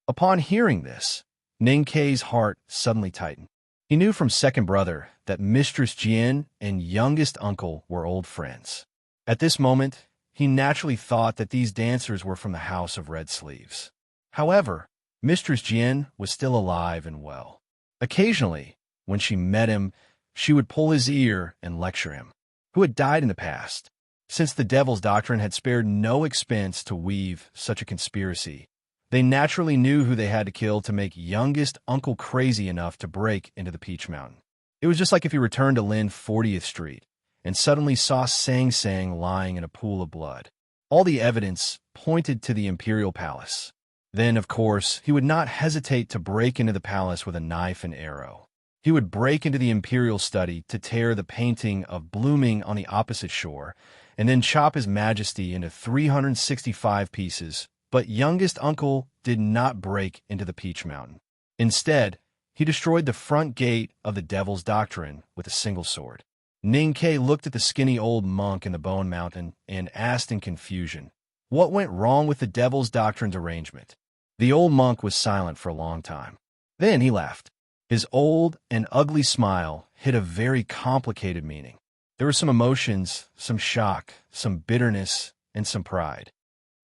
A: Upon hearing this, Ning Ke's heart suddenly tightened. He knew from second brother that Mistress Jian and youngest uncle were old friends. At this moment, he naturally thought that these dancers were from the House of Red Sleeves. However, Mistress Jian was still alive and well. Occasionally, when she met him, she would pull his ear and lecture him, who had died in the past. Since the devil's doctrine had spared no expense to weave such a conspiracy, they naturally knew who they had to kill to make youngest Uncle crazy enough to break into the Peach Mountain. It was just like if you returned to Lynn 40th Street and suddenly saw Sang Sang lying in a pool of blood. All the evidence pointed to the Imperial Palace. Then, of course, he would not hesitate to break into the palace with a knife and arrow. He would break into the Imperial study to tear the painting of blooming on the opposite shore, and then chop His Majesty into 365 pieces. But youngest Uncle did not break into the Peach Mountain. Instead, he destroyed the front gate of the Devil's Doctrine with a single sword. Ning Ke looked at the skinny old monk in the Bone Mountain and asked in confusion, what went wrong with the Devil's Doctrine's arrangement? The old monk was silent for a long time. Then he laughed. His old and ugly smile hid a very complicated meaning. There were some emotions, some shock, some bitterness, and some pride.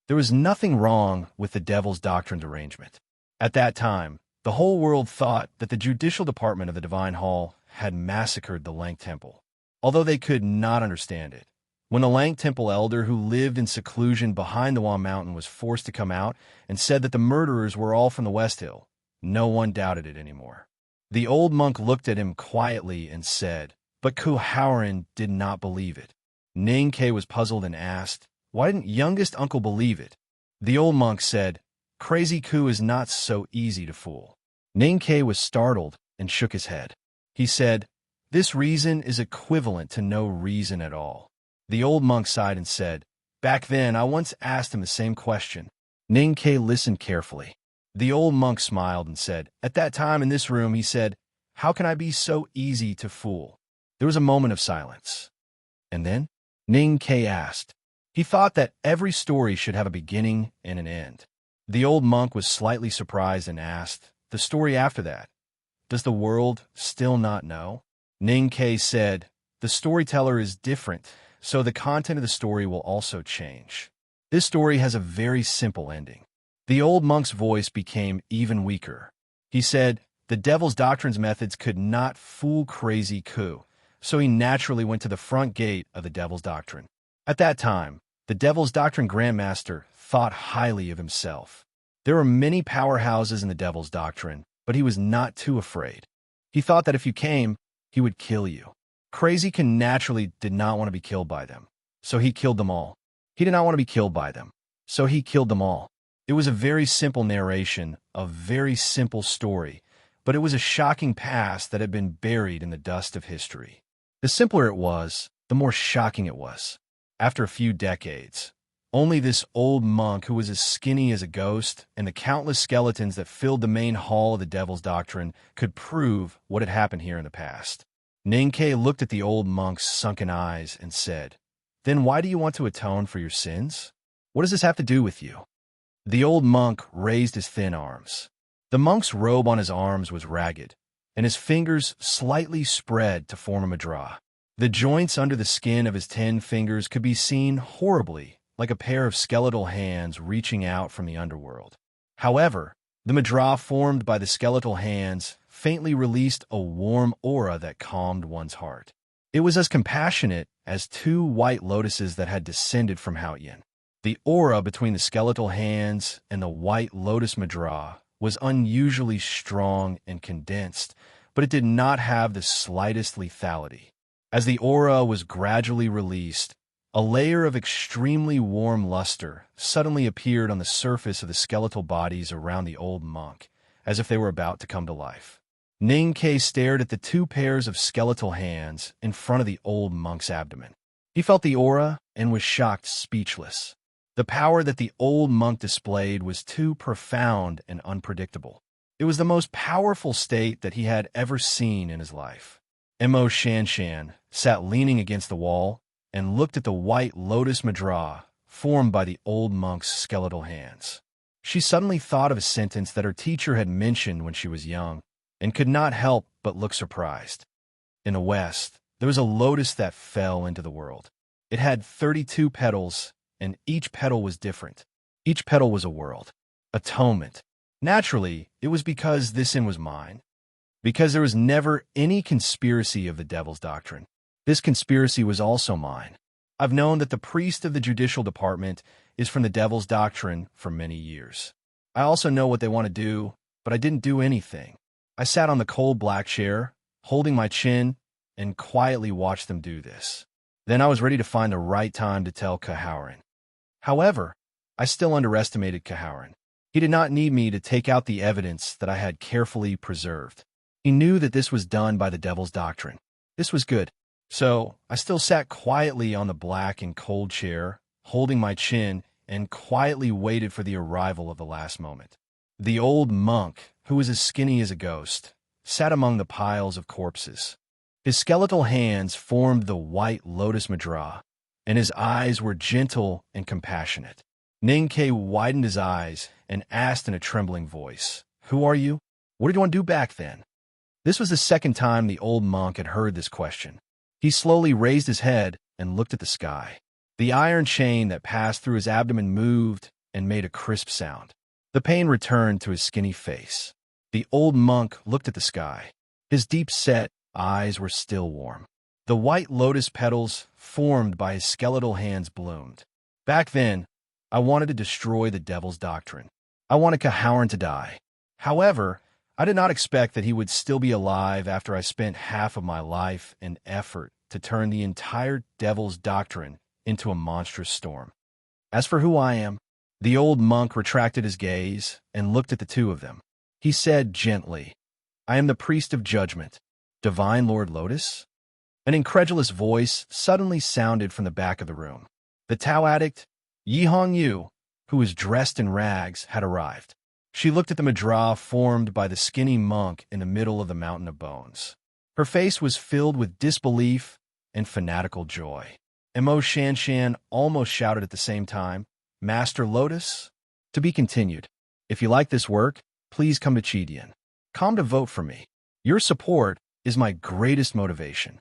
A: There was nothing wrong with the Devil's Doctrine's arrangement. At that time, the whole world thought that the judicial department of the Divine Hall had massacred the Lang Temple, although they could not understand it. When the Lang Temple elder who lived in seclusion behind the Wa Mountain was forced to come out and said that the murderers were all from the West Hill, no one doubted it anymore. The old monk looked at him quietly and said, but Ku Howren did not believe it. Ning Ke was puzzled and asked, why didn't youngest Uncle believe it? The old monk said, Crazy Ku is not so easy to fool. Ning Ke was startled and shook his head. He said, this reason is equivalent to no reason at all. The old monk sighed and said, back then I once asked him the same question. Ning Ke listened carefully. The old monk smiled and said, at that time in this room, he said, how can I be so easy to fool? There was a moment of silence. And then, Ning Ke asked. He thought that every story should have a beginning and an end. The old monk was slightly surprised and asked, the story after that, does the world still not know? Ning Ke said, the storyteller is different, so the content of the story will also change. This story has a very simple ending. The old monk's voice became even weaker. He said, the Devil's Doctrine's methods could not fool Crazy Ku, so he naturally went to the front gate of the Devil's Doctrine. At that time, the Devil's Doctrine Grandmaster thought highly of himself. There were many powerhouses in the Devil's Doctrine, but he was not too afraid. He thought that if you came, he would kill you. Crazy Ku naturally did not want to be killed by them, so he killed them all. He did not want to be killed by them, so he killed them all. It was a very simple narration, a very simple story, but it was a shocking past that had been buried in the dust of history. The simpler it was, the more shocking it was. After a few decades, only this old monk who was as skinny as a ghost and the countless skeletons that filled the main hall of the Devil's Doctrine could prove what had happened here in the past. Ning Ke looked at the old monk's sunken eyes and said, then why do you want to atone for your sins? What does this have to do with you? The old monk raised his thin arms. The monk's robe on his arms was ragged, and his fingers slightly spread to form a madra. The joints under the skin of his 10 fingers could be seen horribly, like a pair of skeletal hands reaching out from the underworld. However, the madra formed by the skeletal hands faintly released a warm aura that calmed one's heart. It was as compassionate as 2 white lotuses that had descended from Haoyan. The aura between the skeletal hands and the white lotus madra was unusually strong and condensed, but it did not have the slightest lethality. As the aura was gradually released, a layer of extremely warm luster suddenly appeared on the surface of the skeletal bodies around the old monk, as if they were about to come to life. Ning Ke stared at the 2 pairs of skeletal hands in front of the old monk's abdomen. He felt the aura and was shocked speechless. The power that the old monk displayed was too profound and unpredictable. It was the most powerful state that he had ever seen in his life. Mo Shanshan sat leaning against the wall and looked at the white lotus madra formed by the old monk's skeletal hands. She suddenly thought of a sentence that her teacher had mentioned when she was young, and could not help but look surprised. In the West, there was a lotus that fell into the world. It had 32 petals, and each petal was different. Each petal was a world. Atonement. Naturally, it was because this sin was mine. Because there was never any conspiracy of the Devil's Doctrine. This conspiracy was also mine. I've known that the priest of the judicial department is from the devil's doctrine for many years. I also know what they want to do, but I didn't do anything. I sat on the cold black chair, holding my chin, and quietly watched them do this. Then I was ready to find the right time to tell Caharan. However, I still underestimated Caharan. He did not need me to take out the evidence that I had carefully preserved. He knew that this was done by the devil's doctrine. This was good. So I still sat quietly on the black and cold chair, holding my chin, and quietly waited for the arrival of the last moment. The old monk, who was as skinny as a ghost, sat among the piles of corpses. His skeletal hands formed the white lotus mudra, and his eyes were gentle and compassionate. Ninke widened his eyes and asked in a trembling voice, "Who are you? What did you want to do back then?" This was the second time the old monk had heard this question. He slowly raised his head and looked at the sky. The iron chain that passed through his abdomen moved and made a crisp sound. The pain returned to his skinny face. The old monk looked at the sky. His deep-set eyes were still warm. The white lotus petals formed by his skeletal hands bloomed. Back then, I wanted to destroy the devil's doctrine. I wanted Caharan to die. However, I did not expect that he would still be alive after I spent half of my life and effort to turn the entire devil's doctrine into a monstrous storm. As for who I am, the old monk retracted his gaze and looked at the two of them. He said gently, "I am the priest of judgment, Divine Lord Lotus." An incredulous voice suddenly sounded from the back of the room. The Tao addict, Yi Hong Yu, who was dressed in rags, had arrived. She looked at the mudra formed by the skinny monk in the middle of the mountain of bones. Her face was filled with disbelief and fanatical joy. Mo Shanshan almost shouted at the same time, "Master Lotus?" To be continued. If you like this work, please come to Chidian. Come to vote for me. Your support is my greatest motivation.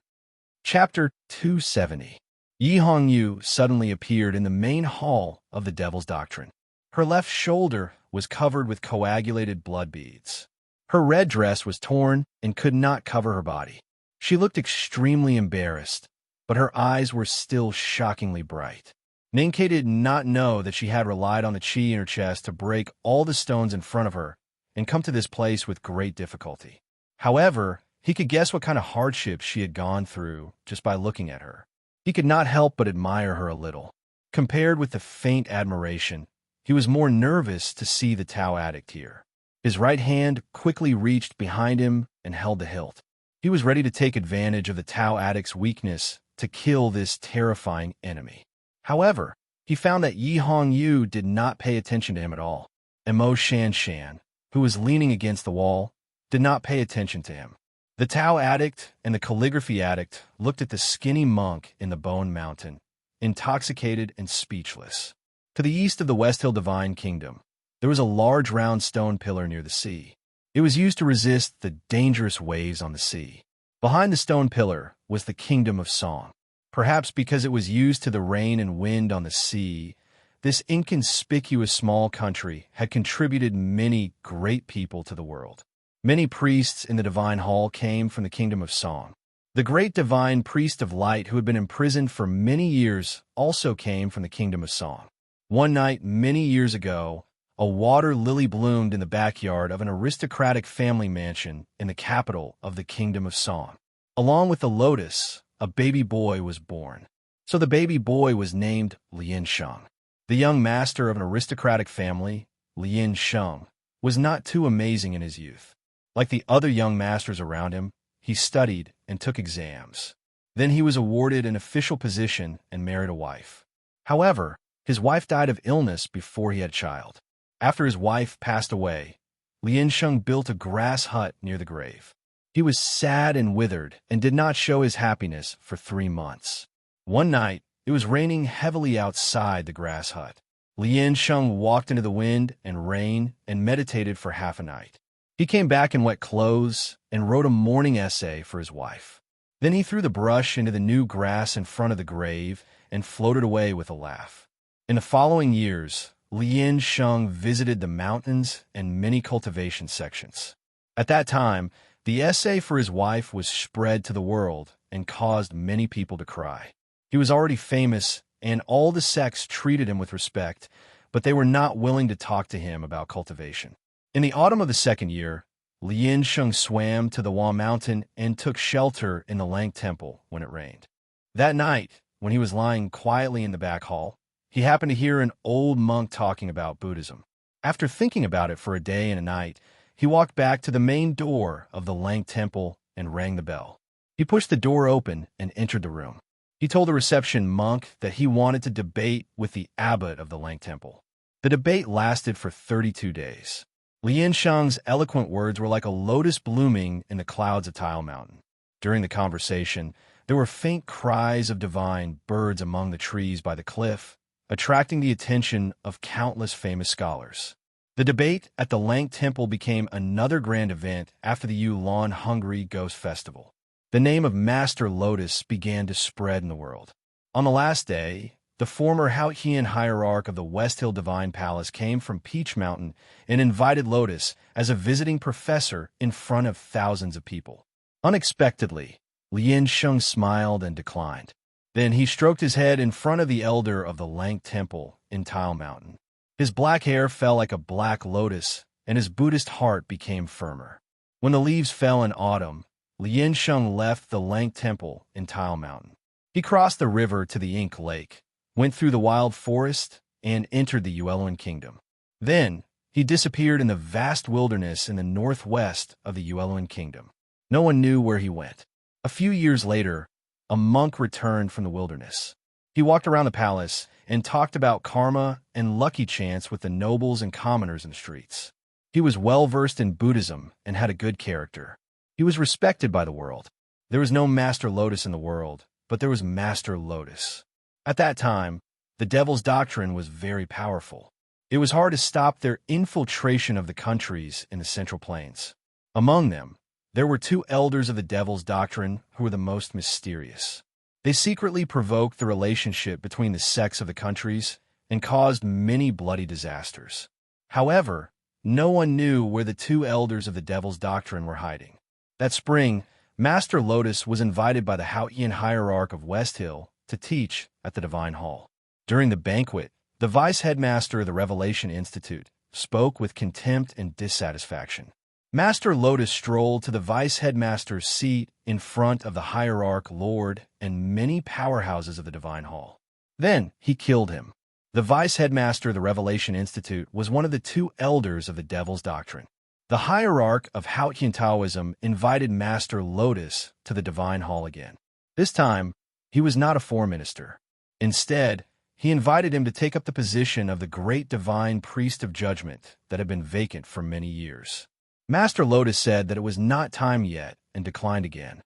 A: Chapter 270. Yi Hong Yu suddenly appeared in the main hall of the Devil's Doctrine. Her left shoulder was covered with coagulated blood beads. Her red dress was torn and could not cover her body. She looked extremely embarrassed, but her eyes were still shockingly bright. Ninke did not know that she had relied on the chi in her chest to break all the stones in front of her and come to this place with great difficulty. However, he could guess what kind of hardships she had gone through just by looking at her. He could not help but admire her a little. Compared with the faint admiration, he was more nervous to see the Tao addict here. His right hand quickly reached behind him and held the hilt. He was ready to take advantage of the Tao addict's weakness to kill this terrifying enemy. However, he found that Yi Hong Yu did not pay attention to him at all. Mo Shanshan, who was leaning against the wall, did not pay attention to him. The Tao addict and the calligraphy addict looked at the skinny monk in the Bone Mountain, intoxicated and speechless. To the east of the West Hill Divine Kingdom, there was a large round stone pillar near the sea. It was used to resist the dangerous waves on the sea. Behind the stone pillar was the Kingdom of Song. Perhaps because it was used to the rain and wind on the sea, this inconspicuous small country had contributed many great people to the world. Many priests in the Divine Hall came from the Kingdom of Song. The great divine priest of light who had been imprisoned for many years also came from the Kingdom of Song. One night, many years ago, a water lily bloomed in the backyard of an aristocratic family mansion in the capital of the Kingdom of Song. Along with the lotus, a baby boy was born. So the baby boy was named Lian Sheng. The young master of an aristocratic family, Lian Sheng, was not too amazing in his youth. Like the other young masters around him, he studied and took exams. Then he was awarded an official position and married a wife. However, his wife died of illness before he had a child. After his wife passed away, Lian Sheng built a grass hut near the grave. He was sad and withered and did not show his happiness for 3 months. One night, it was raining heavily outside the grass hut. Lian Sheng walked into the wind and rain and meditated for half a night. He came back in wet clothes and wrote a mourning essay for his wife. Then he threw the brush into the new grass in front of the grave and floated away with a laugh. In the following years, Lian Sheng visited the mountains and many cultivation sections. At that time, the essay for his wife was spread to the world and caused many people to cry. He was already famous, and all the sects treated him with respect, but they were not willing to talk to him about cultivation. In the autumn of the second year, Lien Sheng swam to the Hua Mountain and took shelter in the Lang Temple when it rained. That night, when he was lying quietly in the back hall, he happened to hear an old monk talking about Buddhism. After thinking about it for a day and a night, he walked back to the main door of the Lang Temple and rang the bell. He pushed the door open and entered the room. He told the reception monk that he wanted to debate with the abbot of the Lang Temple. The debate lasted for 32 days. Lien Sheng's eloquent words were like a lotus blooming in the clouds of Tile Mountain. During the conversation, there were faint cries of divine birds among the trees by the cliff, attracting the attention of countless famous scholars. The debate at the Lang Temple became another grand event after the Yulon Hungry Ghost Festival. The name of Master Lotus began to spread in the world. On the last day, the former Haotian hierarch of the West Hill Divine Palace came from Peach Mountain and invited Lotus as a visiting professor in front of thousands of people. Unexpectedly, Lien Sheng smiled and declined. Then he stroked his head in front of the elder of the Lang Temple in Tile Mountain. His black hair fell like a black lotus, and his Buddhist heart became firmer. When the leaves fell in autumn, Lien Sheng left the Lang Temple in Tile Mountain. He crossed the river to the Ink Lake, went through the wild forest, and entered the Yueluan Kingdom. Then, he disappeared in the vast wilderness in the northwest of the Yueluan Kingdom. No one knew where he went. A few years later, a monk returned from the wilderness. He walked around the palace and talked about karma and lucky chance with the nobles and commoners in the streets. He was well-versed in Buddhism and had a good character. He was respected by the world. There was no Master Lotus in the world, but there was Master Lotus. At that time, the devil's doctrine was very powerful. It was hard to stop their infiltration of the countries in the Central Plains. Among them, there were two elders of the devil's doctrine who were the most mysterious. They secretly provoked the relationship between the sects of the countries and caused many bloody disasters. However, no one knew where the two elders of the devil's doctrine were hiding. That spring, Master Lotus was invited by the Haotian hierarch of West Hill to teach at the Divine Hall. During the banquet, the vice headmaster of the Revelation Institute spoke with contempt and dissatisfaction. Master Lotus strolled to the vice headmaster's seat in front of the hierarch Lord and many powerhouses of the Divine Hall. Then he killed him. The vice headmaster of the Revelation Institute was one of the two elders of the devil's doctrine. The hierarch of Haotian Taoism invited Master Lotus to the Divine Hall again. This time, he was not a foreign minister. Instead, he invited him to take up the position of the great divine priest of judgment that had been vacant for many years. Master Lotus said that it was not time yet and declined again.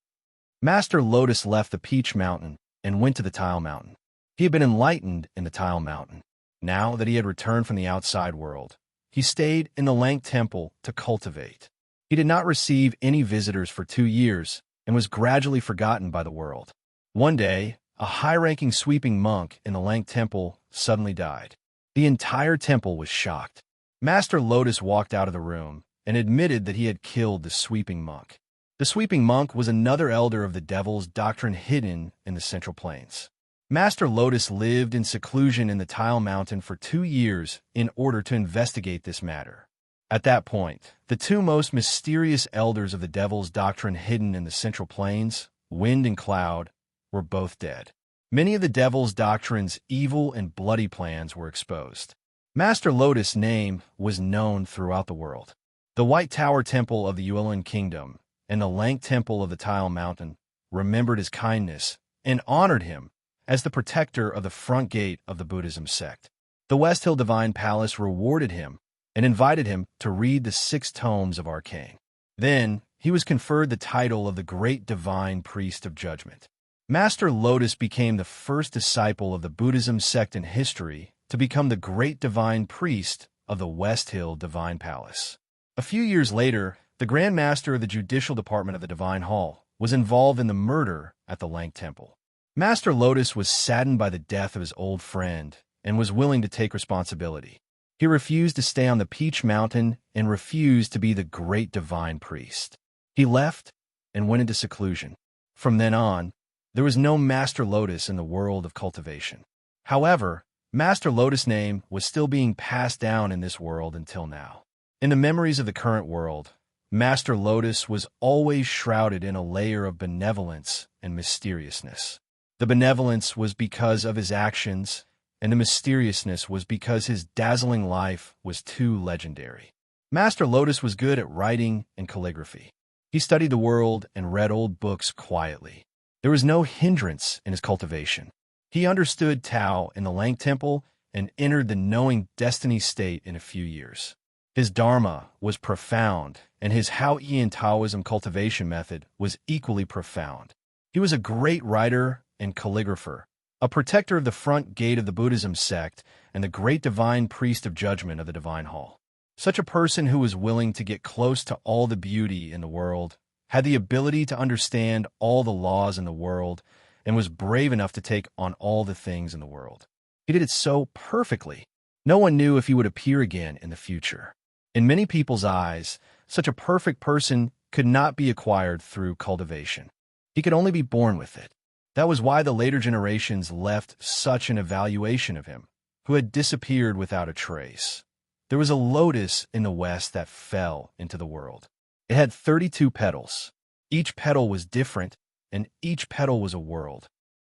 A: Master Lotus left the Peach Mountain and went to the Tile Mountain. He had been enlightened in the Tile Mountain. Now that he had returned from the outside world, he stayed in the Lang Temple to cultivate. He did not receive any visitors for 2 years and was gradually forgotten by the world. One day, a high-ranking sweeping monk in the Lang Temple suddenly died. The entire temple was shocked. Master Lotus walked out of the room and admitted that he had killed the sweeping monk. The sweeping monk was another elder of the devil's doctrine hidden in the Central Plains. Master Lotus lived in seclusion in the Tile Mountain for 2 years in order to investigate this matter. At that point, the two most mysterious elders of the devil's doctrine hidden in the Central Plains, Wind and Cloud, were both dead. Many of the devil's doctrine's evil and bloody plans were exposed. Master Lotus' name was known throughout the world. The White Tower Temple of the Yueluan Kingdom and the Lang Temple of the Tile Mountain remembered his kindness and honored him as the protector of the front gate of the Buddhism sect. The West Hill Divine Palace rewarded him and invited him to read the 6 tomes of Arcane. Then he was conferred the title of the Great Divine Priest of Judgment. Master Lotus became the first disciple of the Buddhism sect in history to become the Great Divine Priest of the West Hill Divine Palace. A few years later, the Grand Master of the Judicial Department of the Divine Hall was involved in the murder at the Lang Temple. Master Lotus was saddened by the death of his old friend and was willing to take responsibility. He refused to stay on the Peach Mountain and refused to be the Great Divine Priest. He left and went into seclusion. From then on, There was no Master Lotus in the world of cultivation. However, Master Lotus' name was still being passed down in this world until now. In the memories of the current world, Master Lotus was always shrouded in a layer of benevolence and mysteriousness. The benevolence was because of his actions, and the mysteriousness was because his dazzling life was too legendary. Master Lotus was good at writing and calligraphy. He studied the world and read old books quietly. There was no hindrance in his cultivation. He understood Tao in the Lang Temple and entered the knowing destiny state in a few years. His Dharma was profound, and his Hao-Ian Taoism cultivation method was equally profound. He was a great writer and calligrapher, a protector of the front gate of the Buddhism sect, and the great divine priest of judgment of the Divine Hall. Such a person who was willing to get close to all the beauty in the world, had the ability to understand all the laws in the world, and was brave enough to take on all the things in the world. He did it so perfectly. No one knew if he would appear again in the future. In many people's eyes, such a perfect person could not be acquired through cultivation. He could only be born with it. That was why the later generations left such an evaluation of him, who had disappeared without a trace. There was a lotus in the West that fell into the world. It had 32 petals. Each petal was different, and each petal was a world.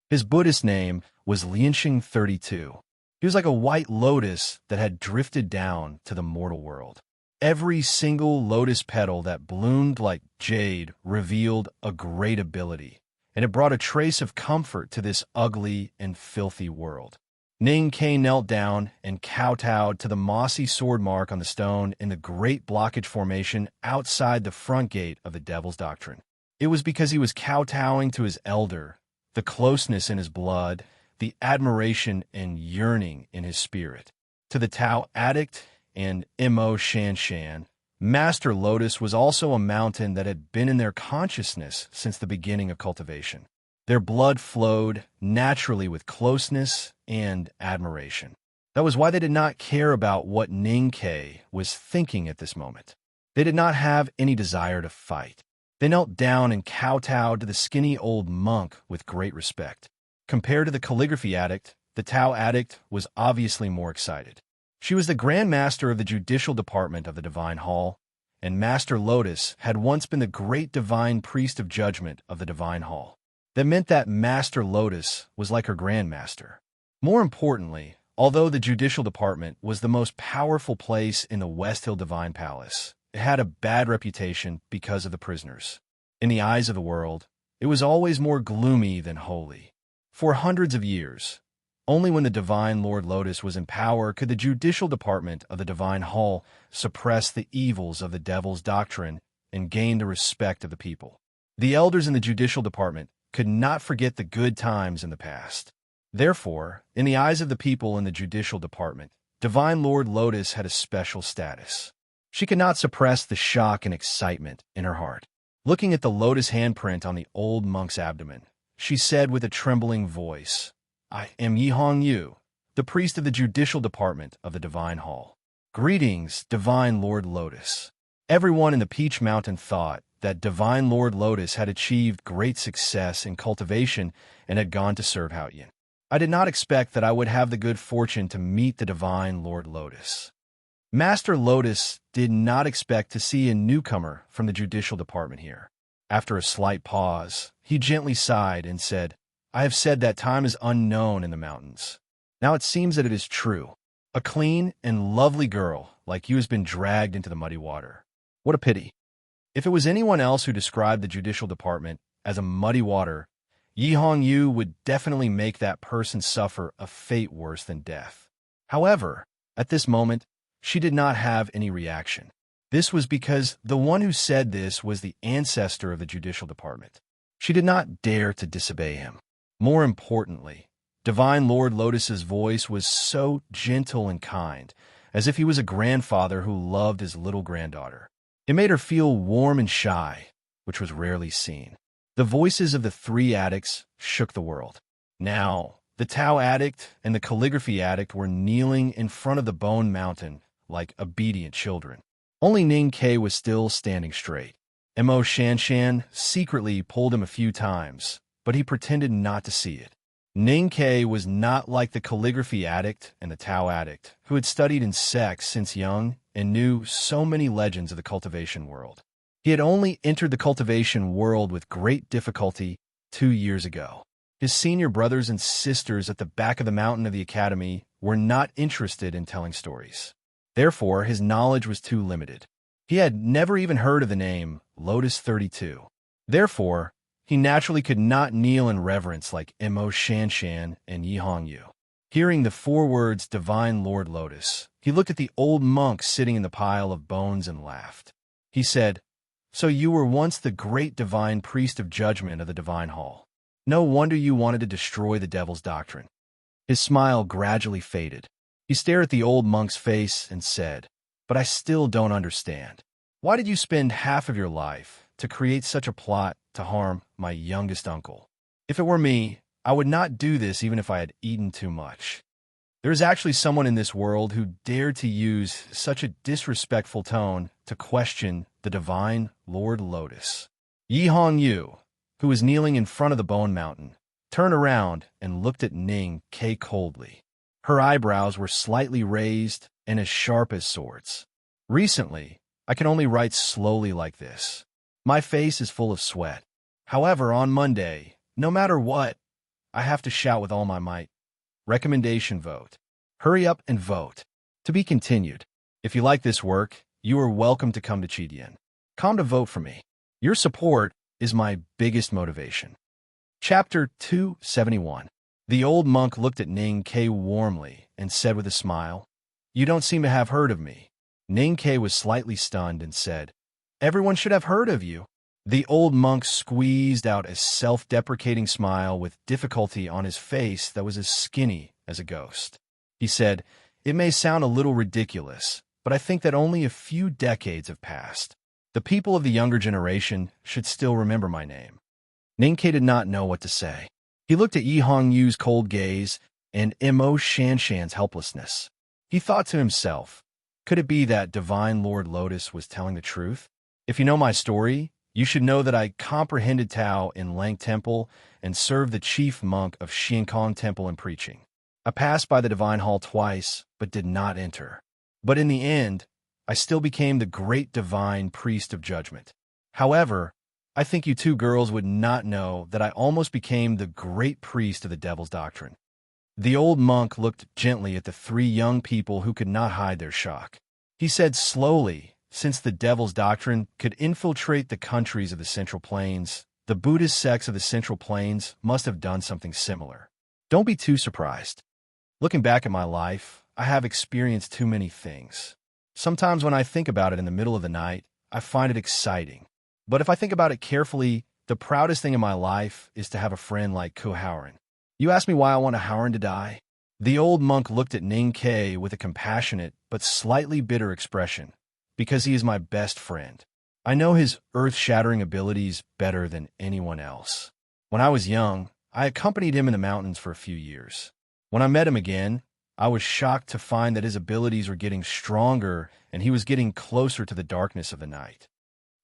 A: His Buddhist name was Lianxing 32. He was like a white lotus that had drifted down to the mortal world. Every single lotus petal that bloomed like jade revealed a great ability, and it brought a trace of comfort to this ugly and filthy world. Ning Ke knelt down and kowtowed to the mossy sword mark on the stone in the great blockage formation outside the front gate of the Devil's Doctrine. It was because he was kowtowing to his elder, the closeness in his blood, the admiration and yearning in his spirit. To the Tao addict and Mo Shan Shan, Master Lotus was also a mountain that had been in their consciousness since the beginning of cultivation. Their blood flowed naturally with closeness and admiration. That was why they did not care about what Ning Ke was thinking at this moment. They did not have any desire to fight. They knelt down and kowtowed to the skinny old monk with great respect. Compared to the calligraphy addict, the Tao addict was obviously more excited. She was the Grand Master of the Judicial Department of the Divine Hall, and Master Lotus had once been the great divine priest of judgment of the Divine Hall. That meant that Master Lotus was like her Grandmaster. More importantly, although the Judicial Department was the most powerful place in the West Hill Divine Palace, it had a bad reputation because of the prisoners. In the eyes of the world, it was always more gloomy than holy. For hundreds of years, only when the Divine Lord Lotus was in power could the Judicial Department of the Divine Hall suppress the evils of the Devil's Doctrine and gain the respect of the people. The elders in the Judicial Department could not forget the good times in the past. Therefore, in the eyes of the people in the Judicial Department, Divine Lord Lotus had a special status. She could not suppress the shock and excitement in her heart. Looking at the lotus handprint on the old monk's abdomen, she said with a trembling voice, "I am Yihong Yu, the priest of the Judicial Department of the Divine Hall. Greetings, Divine Lord Lotus." Everyone in the Peach Mountain thought that Divine Lord Lotus had achieved great success in cultivation and had gone to serve Hao-Ian. I did not expect that I would have the good fortune to meet the Divine Lord Lotus. Master Lotus did not expect to see a newcomer from the Judicial Department here. After a slight pause, he gently sighed and said, "I have said that time is unknown in the mountains. Now it seems that it is true. A clean and lovely girl like you has been dragged into the muddy water. What a pity." If it was anyone else who described the Judicial Department as a muddy water, Yihong Yu would definitely make that person suffer a fate worse than death. However, at this moment, she did not have any reaction. This was because the one who said this was the ancestor of the Judicial Department. She did not dare to disobey him. More importantly, Divine Lord Lotus's voice was so gentle and kind, as if he was a grandfather who loved his little granddaughter. It made her feel warm and shy, which was rarely seen. The voices of the three addicts shook the world. Now, the Tao addict and the calligraphy addict were kneeling in front of the bone mountain like obedient children. Only Ning Ke was still standing straight. Mo Shan Shan secretly pulled him a few times, but he pretended not to see it. Ning Ke was not like the calligraphy addict and the Tao addict, who had studied insects since young and knew so many legends of the cultivation world. He had only entered the cultivation world with great difficulty 2 years ago. His senior brothers and sisters at the back of the mountain of the academy were not interested in telling stories. Therefore, his knowledge was too limited. He had never even heard of the name Lotus 32. Therefore, he naturally could not kneel in reverence like Mo Shanshan and Yi Hongyu. Hearing the 4 words Divine Lord Lotus, he looked at the old monk sitting in the pile of bones and laughed. He said, "So you were once the great divine priest of judgment of the divine hall. No wonder you wanted to destroy the devil's doctrine." His smile gradually faded. He stared at the old monk's face and said, "But I still don't understand. Why did you spend half of your life to create such a plot to harm my youngest uncle? If it were me, I would not do this even if I had eaten too much." There is actually someone in this world who dared to use such a disrespectful tone to question the divine Lord Lotus. Yi Hongyu, who was kneeling in front of the bone mountain, turned around and looked at Ning Ke coldly. Her eyebrows were slightly raised and as sharp as swords. "Recently, I can only write slowly like this. My face is full of sweat. However, on Monday, no matter what, I have to shout with all my might. Recommendation vote. Hurry up and vote." To be continued. If you like this work, you are welcome to come to Chidian. Come to vote for me. Your support is my biggest motivation. Chapter 271. The old monk looked at Ning Ke warmly and said with a smile, "You don't seem to have heard of me." Ning Ke was slightly stunned and said, "Everyone should have heard of you." The old monk squeezed out a self-deprecating smile with difficulty on his face that was as skinny as a ghost. He said, "It may sound a little ridiculous, but I think that only a few decades have passed. The people of the younger generation should still remember my name." Ning Ke did not know what to say. He looked at Yi Hongyu's cold gaze and Mo Shanshan's helplessness. He thought to himself, could it be that Divine Lord Lotus was telling the truth? If you know my story, you should know that I comprehended Tao in Lang Temple and served the chief monk of Xiankong Temple in preaching. I passed by the Divine Hall twice, but did not enter. But in the end, I still became the great divine priest of judgment. However, I think you 2 girls would not know that I almost became the great priest of the devil's doctrine. The old monk looked gently at the 3 young people who could not hide their shock. He said slowly, since the devil's doctrine could infiltrate the countries of the Central Plains, the Buddhist sects of the Central Plains must have done something similar. Don't be too surprised. Looking back at my life, I have experienced too many things. Sometimes when I think about it in the middle of the night, I find it exciting. But if I think about it carefully, the proudest thing in my life is to have a friend like Howren. You ask me why I want Howren to die? The old monk looked at Ning Ke with a compassionate but slightly bitter expression. Because he is my best friend. I know his earth-shattering abilities better than anyone else. When I was young, I accompanied him in the mountains for a few years. When I met him again, I was shocked to find that his abilities were getting stronger and he was getting closer to the darkness of the night.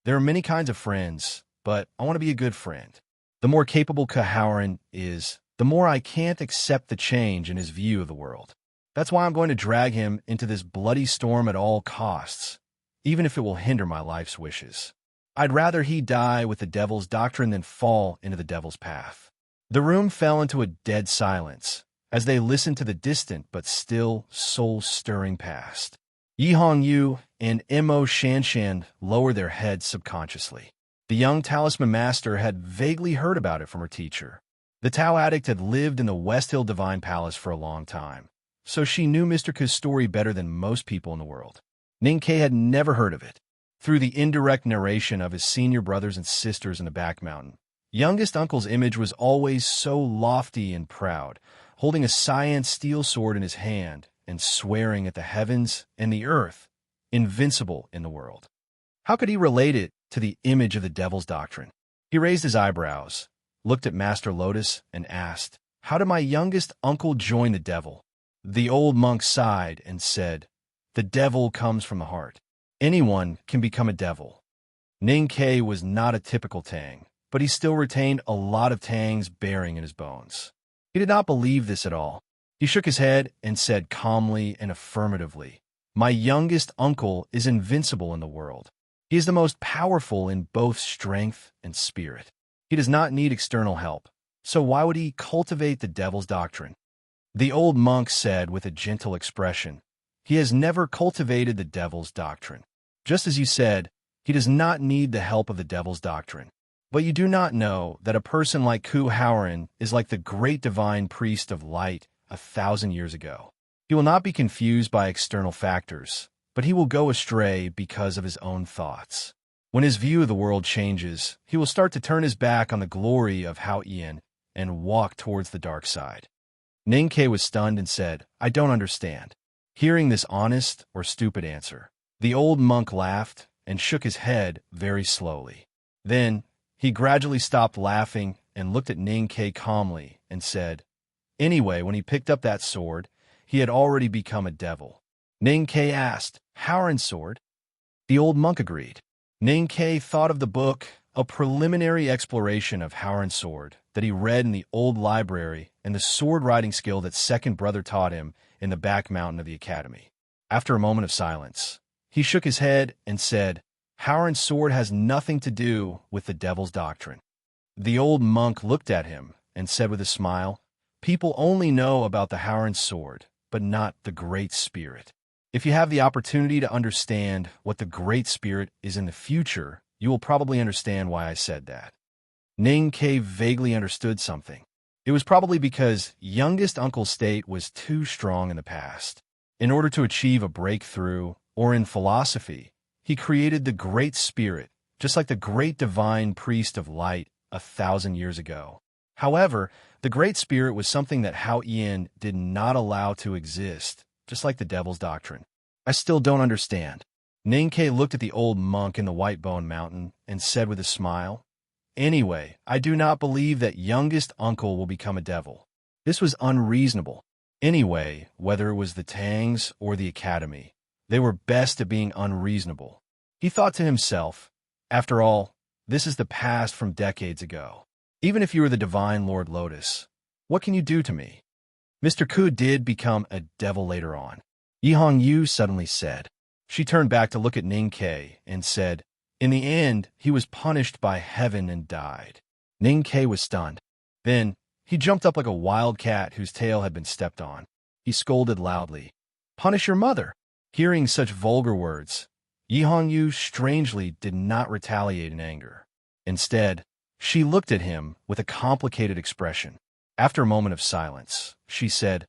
A: There are many kinds of friends, but I want to be a good friend. The more capable Howren is, the more I can't accept the change in his view of the world. That's why I'm going to drag him into this bloody storm at all costs, even if it will hinder my life's wishes. I'd rather he die with the devil's doctrine than fall into the devil's path. The room fell into a dead silence as they listened to the distant but still soul-stirring past. Yi Hongyu and Mo Shanshan lowered their heads subconsciously. The young talisman master had vaguely heard about it from her teacher. The Tao addict had lived in the West Hill Divine Palace for a long time, so she knew Mr. Ku's story better than most people in the world. Ning Ke had never heard of it. Through the indirect narration of his senior brothers and sisters in the back mountain, youngest uncle's image was always so lofty and proud, holding a cyan steel sword in his hand and swearing at the heavens and the earth, invincible in the world. How could he relate it to the image of the devil's doctrine? He raised his eyebrows, looked at Master Lotus, and asked, "How did my youngest uncle join the devil?" The old monk sighed and said, "The devil comes from the heart. Anyone can become a devil." Ning Ke was not a typical Tang, but he still retained a lot of Tang's bearing in his bones. He did not believe this at all. He shook his head and said calmly and affirmatively, "My youngest uncle is invincible in the world. He is the most powerful in both strength and spirit. He does not need external help, so why would he cultivate the devil's doctrine?" The old monk said with a gentle expression, "He has never cultivated the devil's doctrine. Just as you said, he does not need the help of the devil's doctrine. But you do not know that a person like Ku Hauran is like the great divine priest of light 1,000 years ago. He will not be confused by external factors, but he will go astray because of his own thoughts. When his view of the world changes, he will start to turn his back on the glory of Hao Ian and walk towards the dark side." Ning-Ke was stunned and said, "I don't understand." Hearing this honest or stupid answer, the old monk laughed and shook his head very slowly. Then he gradually stopped laughing and looked at Ning-Ke calmly and said, "Anyway, when he picked up that sword, he had already become a devil." Ning-Ke asked, "Hauran's sword?" The old monk agreed. Ning-Ke thought of the book, a preliminary exploration of Hauran's sword that he read in the old library, and the sword-riding skill that second brother taught him in the back mountain of the academy. After a moment of silence, he shook his head and said, "Hauran's sword has nothing to do with the devil's doctrine." The old monk looked at him and said with a smile, "People only know about the Hauran sword, but not the Great Spirit. If you have the opportunity to understand what the Great Spirit is in the future, you will probably understand why I said that." Ning-Ke vaguely understood something. It was probably because youngest uncle's state was too strong in the past. In order to achieve a breakthrough, or in philosophy, he created the Great Spirit, just like the great divine priest of light 1,000 years ago. However, the Great Spirit was something that Hao Ian did not allow to exist, just like the devil's doctrine. "I still don't understand." Ning-Ke looked at the old monk in the White Bone Mountain and said with a smile, "Anyway, I do not believe that youngest uncle will become a devil. This was unreasonable. Anyway, whether it was the Tangs or the Academy, they were best at being unreasonable." He thought to himself, "After all, this is the past from decades ago. Even if you were the divine Lord Lotus, what can you do to me?" Mr. Ku did become a devil later on, Yihong Yu suddenly said. She turned back to look at Ning-Ke and said, "In the end, he was punished by heaven and died." Ning-Ke was stunned. Then, he jumped up like a wild cat whose tail had been stepped on. He scolded loudly, "Punish your mother!" Hearing such vulgar words, Yihong Yu strangely did not retaliate in anger. Instead, she looked at him with a complicated expression. After a moment of silence, she said,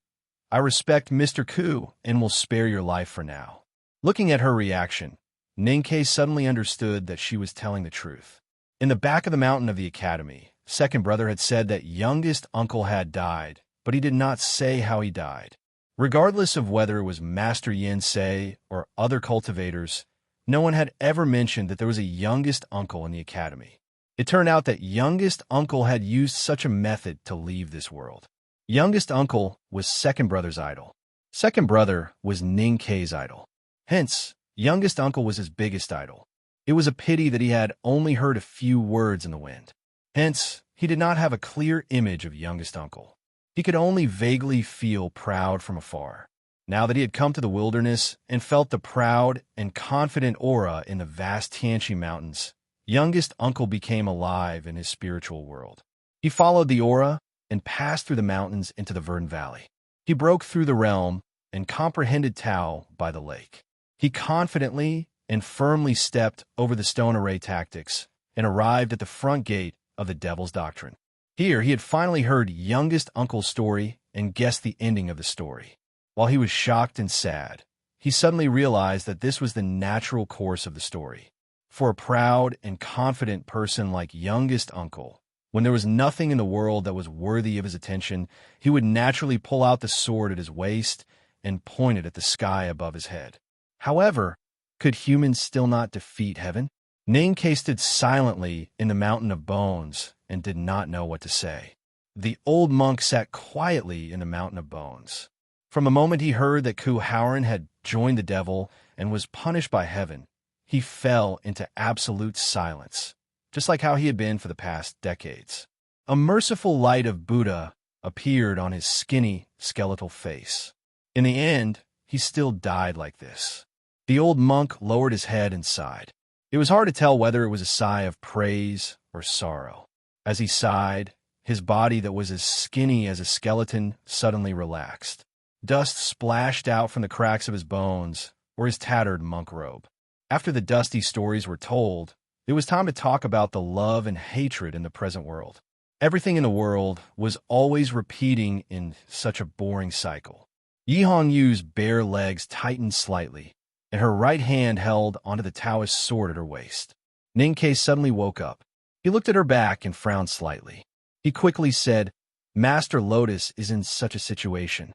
A: "I respect Mr. Ku and will spare your life for now." Looking at her reaction, Ning-Ke suddenly understood that she was telling the truth. In the back of the mountain of the academy, second brother had said that youngest uncle had died, but he did not say how he died. Regardless of whether it was Master Yin Sei or other cultivators, no one had ever mentioned that there was a youngest uncle in the academy. It turned out that youngest uncle had used such a method to leave this world. Youngest uncle was second brother's idol. Second brother was Ning-Ke's idol. Hence, youngest uncle was his biggest idol. It was a pity that he had only heard a few words in the wind. Hence, he did not have a clear image of youngest uncle. He could only vaguely feel proud from afar. Now that he had come to the wilderness and felt the proud and confident aura in the vast Tianqi Mountains, youngest uncle became alive in his spiritual world. He followed the aura and passed through the mountains into the Verdant Valley. He broke through the realm and comprehended Tao by the lake. He confidently and firmly stepped over the stone array tactics and arrived at the front gate of the devil's doctrine. Here he had finally heard youngest uncle's story and guessed the ending of the story. While he was shocked and sad, he suddenly realized that this was the natural course of the story. For a proud and confident person like youngest uncle, when there was nothing in the world that was worthy of his attention, he would naturally pull out the sword at his waist and point it at the sky above his head. However, could humans still not defeat heaven? Ning-Ke stood silently in the mountain of bones and did not know what to say. The old monk sat quietly in the mountain of bones. From the moment he heard that Ku Hauran had joined the devil and was punished by heaven, he fell into absolute silence. just like how he had been for the past decades. A merciful light of Buddha appeared on his skinny, skeletal face. In the end, he still died like this. The old monk lowered his head and sighed. It was hard to tell whether it was a sigh of praise or sorrow. As he sighed, his body that was as skinny as a skeleton suddenly relaxed. Dust splashed out from the cracks of his bones or his tattered monk robe. After the dusty stories were told, it was time to talk about the love and hatred in the present world. Everything in the world was always repeating in such a boring cycle. Yi Hongyu's bare legs tightened slightly, and her right hand held onto the Taoist sword at her waist. Ning Ke suddenly woke up. He looked at her back and frowned slightly. He quickly said, "Master Lotus is in such a situation.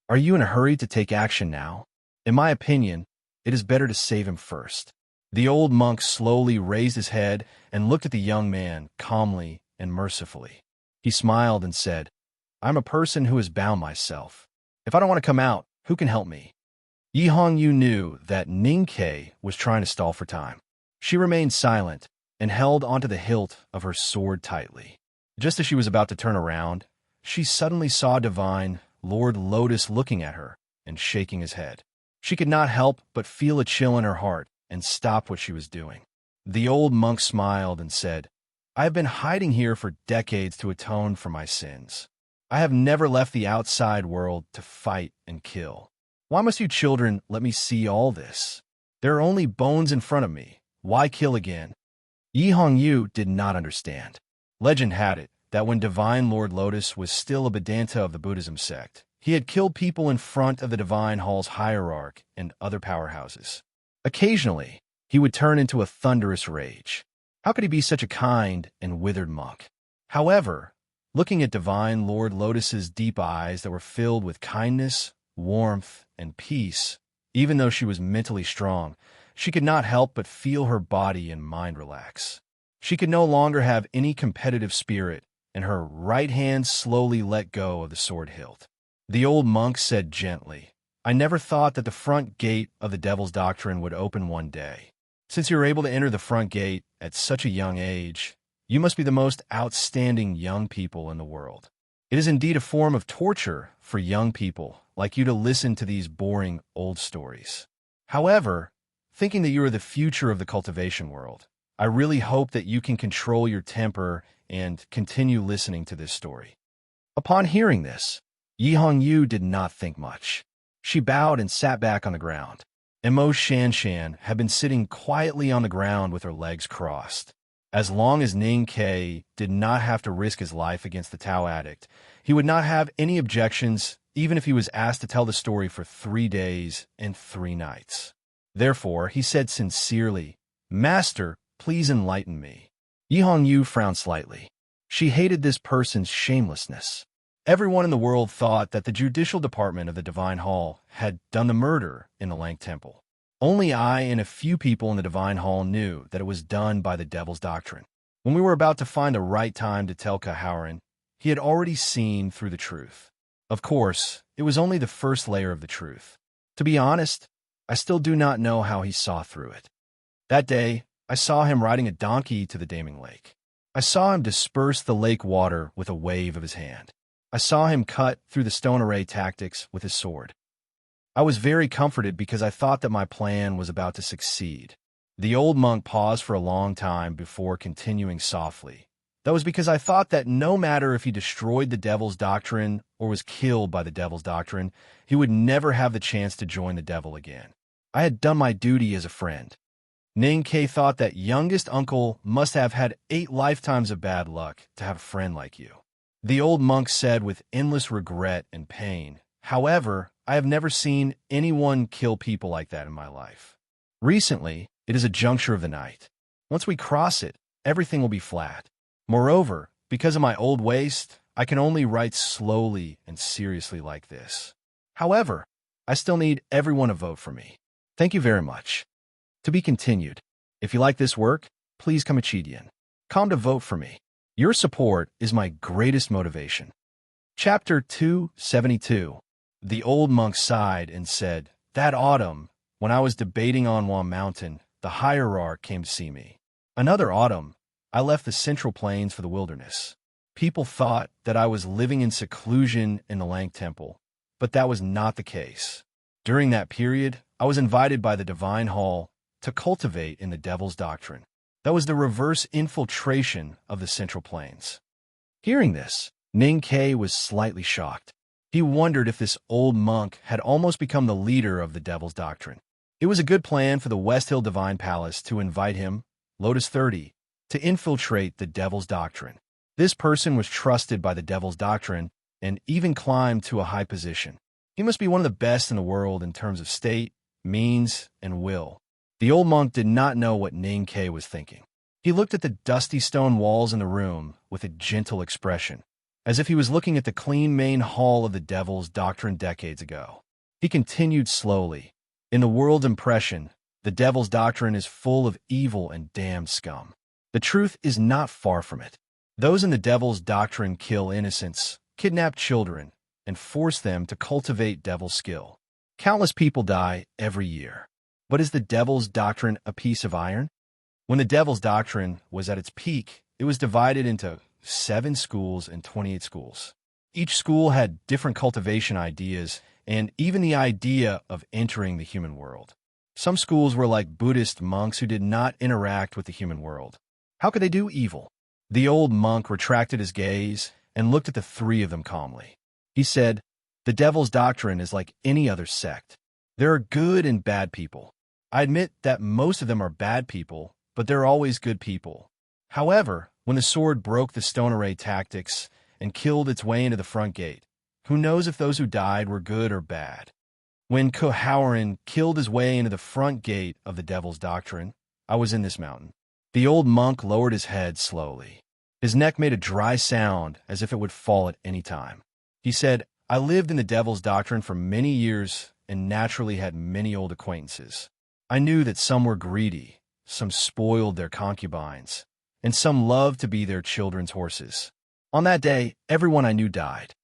A: Are you in a hurry to take action now? In my opinion, it is better to save him first." The old monk slowly raised his head and looked at the young man calmly and mercifully. He smiled and said, "I'm a person who has bound myself. If I don't want to come out, who can help me?" Yi Hongyu knew that Ning Ke was trying to stall for time. She remained silent and held onto the hilt of her sword tightly. Just as she was about to turn around, she suddenly saw Divine Lord Lotus looking at her and shaking his head. She could not help but feel a chill in her heart and stop what she was doing. The old monk smiled and said, "I have been hiding here for decades to atone for my sins. I have never left the outside world to fight and kill. Why must you children let me see all this? There are only bones in front of me. Why kill again?" Yi Hongyu did not understand. Legend had it that when Divine Lord Lotus was still a Vedanta of the Buddhism sect, he had killed people in front of the Divine Hall's hierarch and other powerhouses. Occasionally, he would turn into a thunderous rage. How could he be such a kind and withered monk? However, looking at Divine Lord Lotus's deep eyes that were filled with kindness, warmth, and peace, even though she was mentally strong, she could not help but feel her body and mind relax. She could no longer have any competitive spirit, and her right hand slowly let go of the sword hilt. The old monk said gently, "I never thought that the front gate of the Devil's Doctrine would open one day. Since you were able to enter the front gate at such a young age, you must be the most outstanding young people in the world. It is indeed a form of torture for young people like you to listen to these boring old stories. However, thinking that you are the future of the cultivation world, I really hope that you can control your temper and continue listening to this story." Upon hearing this, Yi Hongyu did not think much. She bowed and sat back on the ground. And Mo Shanshan had been sitting quietly on the ground with her legs crossed. As long as Ning Ke did not have to risk his life against the Tao addict, he would not have any objections even if he was asked to tell the story for 3 days and 3 nights. Therefore, he said sincerely, "Master, please enlighten me." Yi Hongyu frowned slightly. She hated this person's shamelessness. Everyone in the world thought that the judicial department of the Divine Hall had done the murder in the Lang Temple. Only I and a few people in the Divine Hall knew that it was done by the Devil's Doctrine. When we were about to find the right time to tell Kaharan, he had already seen through the truth. Of course, it was only the first layer of the truth. To be honest, I still do not know how he saw through it. That day, I saw him riding a donkey to the Daming Lake. I saw him disperse the lake water with a wave of his hand. I saw him cut through the stone array tactics with his sword. I was very comforted because I thought that my plan was about to succeed. The old monk paused for a long time before continuing softly. That was because I thought that no matter if he destroyed the Devil's Doctrine or was killed by the Devil's Doctrine, he would never have the chance to join the Devil again. I had done my duty as a friend. Ning Ke thought that youngest uncle must have had 8 lifetimes of bad luck to have a friend like you. The old monk said with endless regret and pain, "However, I have never seen anyone kill people like that in my life. Recently, it is a juncture of the night. Once we cross it, everything will be flat. Moreover, because of my old waist, I can only write slowly and seriously like this. However, I still need everyone to vote for me. Thank you very much." To be continued. If you like this work, please come Chidian. Come to vote for me. Your support is my greatest motivation. Chapter 272. The old monk sighed and said, "That autumn, when I was debating on one mountain, the hierarch came to see me. Another autumn, I left the Central Plains for the wilderness. People thought that I was living in seclusion in the Lang Temple, but that was not the case. During that period, I was invited by the Divine Hall to cultivate in the Devil's Doctrine. That was the reverse infiltration of the Central Plains. Hearing this, Ning Ke was slightly shocked. He wondered if this old monk had almost become the leader of the Devil's Doctrine. It was a good plan for the West Hill Divine Palace to invite him, Lotus 30, to infiltrate the Devil's Doctrine. This person was trusted by the Devil's Doctrine and even climbed to a high position. He must be one of the best in the world in terms of state, means, and will. The old monk did not know what Ning Ke was thinking. He looked at the dusty stone walls in the room with a gentle expression, as if he was looking at the clean main hall of the Devil's Doctrine decades ago. He continued slowly. In the world's impression, the Devil's Doctrine is full of evil and damned scum. The truth is not far from it. Those in the Devil's Doctrine kill innocents, kidnap children, and force them to cultivate devil skill. Countless people die every year. But is the Devil's Doctrine a piece of iron? When the Devil's Doctrine was at its peak, it was divided into 7 schools and 28 schools. Each school had different cultivation ideas and even the idea of entering the human world. Some schools were like Buddhist monks who did not interact with the human world. How could they do evil? The old monk retracted his gaze and looked at the 3 of them calmly. He said, "The Devil's Doctrine is like any other sect. There are good and bad people. I admit that most of them are bad people, but there are always good people. However, when the sword broke the stone array tactics and killed its way into the front gate, who knows if those who died were good or bad? When Kohawarin killed his way into the front gate of the Devil's Doctrine, I was in this mountain." The old monk lowered his head slowly. His neck made a dry sound as if it would fall at any time. He said, "I lived in the Devil's Doctrine for many years and naturally had many old acquaintances. I knew that some were greedy, some spoiled their concubines, and some loved to be their children's horses. On that day, everyone I knew died.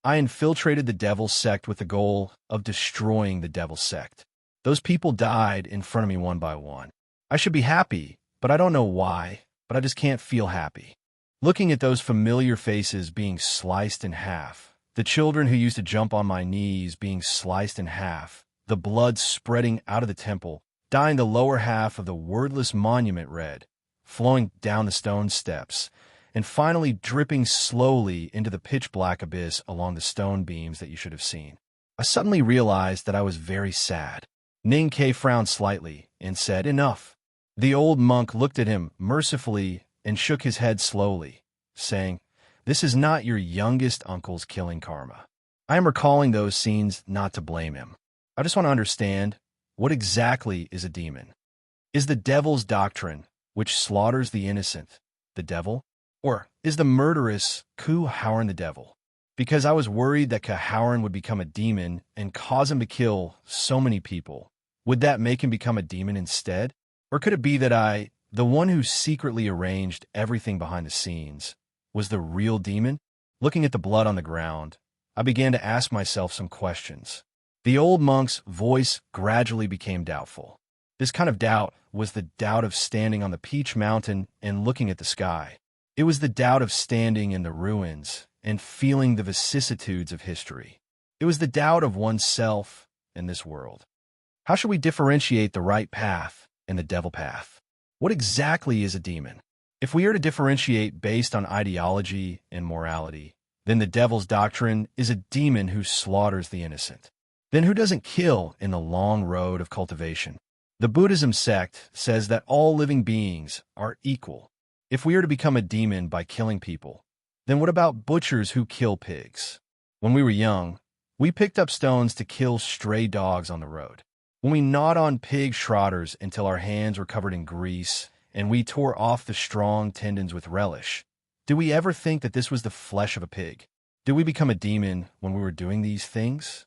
A: I infiltrated the Devil's sect with the goal of destroying the Devil's sect. Those people died in front of me one by one. I should be happy, but I don't know why, but I just can't feel happy. Looking at those familiar faces being sliced in half, the children who used to jump on my knees being sliced in half, the blood spreading out of the temple, dyeing the lower half of the wordless monument red, flowing down the stone steps, and finally dripping slowly into the pitch-black abyss along the stone beams that you should have seen. I suddenly realized that I was very sad. Ning Ke frowned slightly and said, "Enough." The old monk looked at him mercifully and shook his head slowly, saying, "This is not your youngest uncle's killing karma. I am recalling those scenes not to blame him. I just want to understand, what exactly is a demon? Is the Devil's Doctrine, which slaughters the innocent, the devil? Or is the murderous Kohawarin the devil? Because I was worried that Kohawarin would become a demon and cause him to kill so many people. Would that make him become a demon instead? Or could it be that I, the one who secretly arranged everything behind the scenes, was the real demon?" Looking at the blood on the ground, I began to ask myself some questions. The old monk's voice gradually became doubtful. This kind of doubt was the doubt of standing on the Peach Mountain and looking at the sky. It was the doubt of standing in the ruins and feeling the vicissitudes of history. It was the doubt of oneself and this world. How should we differentiate the right path and the devil path? What exactly is a demon? If we are to differentiate based on ideology and morality, then the Devil's Doctrine is a demon who slaughters the innocent. Then who doesn't kill in the long road of cultivation? The Buddhism sect says that all living beings are equal. If we are to become a demon by killing people, then what about butchers who kill pigs? When we were young, we picked up stones to kill stray dogs on the road. When we gnawed on pig shrouders until our hands were covered in grease, and we tore off the strong tendons with relish, did we ever think that this was the flesh of a pig? Did we become a demon when we were doing these things?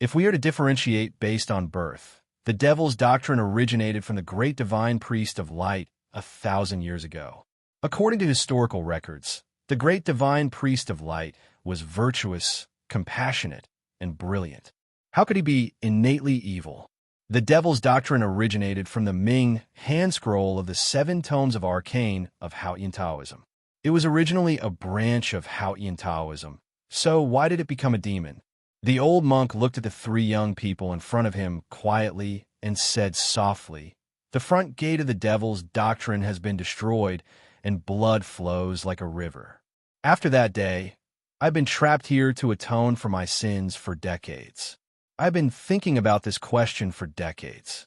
A: If we are to differentiate based on birth, the Devil's Doctrine originated from the great divine priest of light 1,000 years ago. According to historical records, the great divine priest of light was virtuous, compassionate, and brilliant. How could he be innately evil? The Devil's Doctrine originated from the Ming hand scroll of the 7 tomes of arcane of Haotian Taoism. It was originally a branch of Haotian Taoism. So why did it become a demon? The old monk looked at the 3 young people in front of him quietly and said softly, "The front gate of the Devil's Doctrine has been destroyed, and blood flows like a river." After that day, I've been trapped here to atone for my sins for decades. I've been thinking about this question for decades.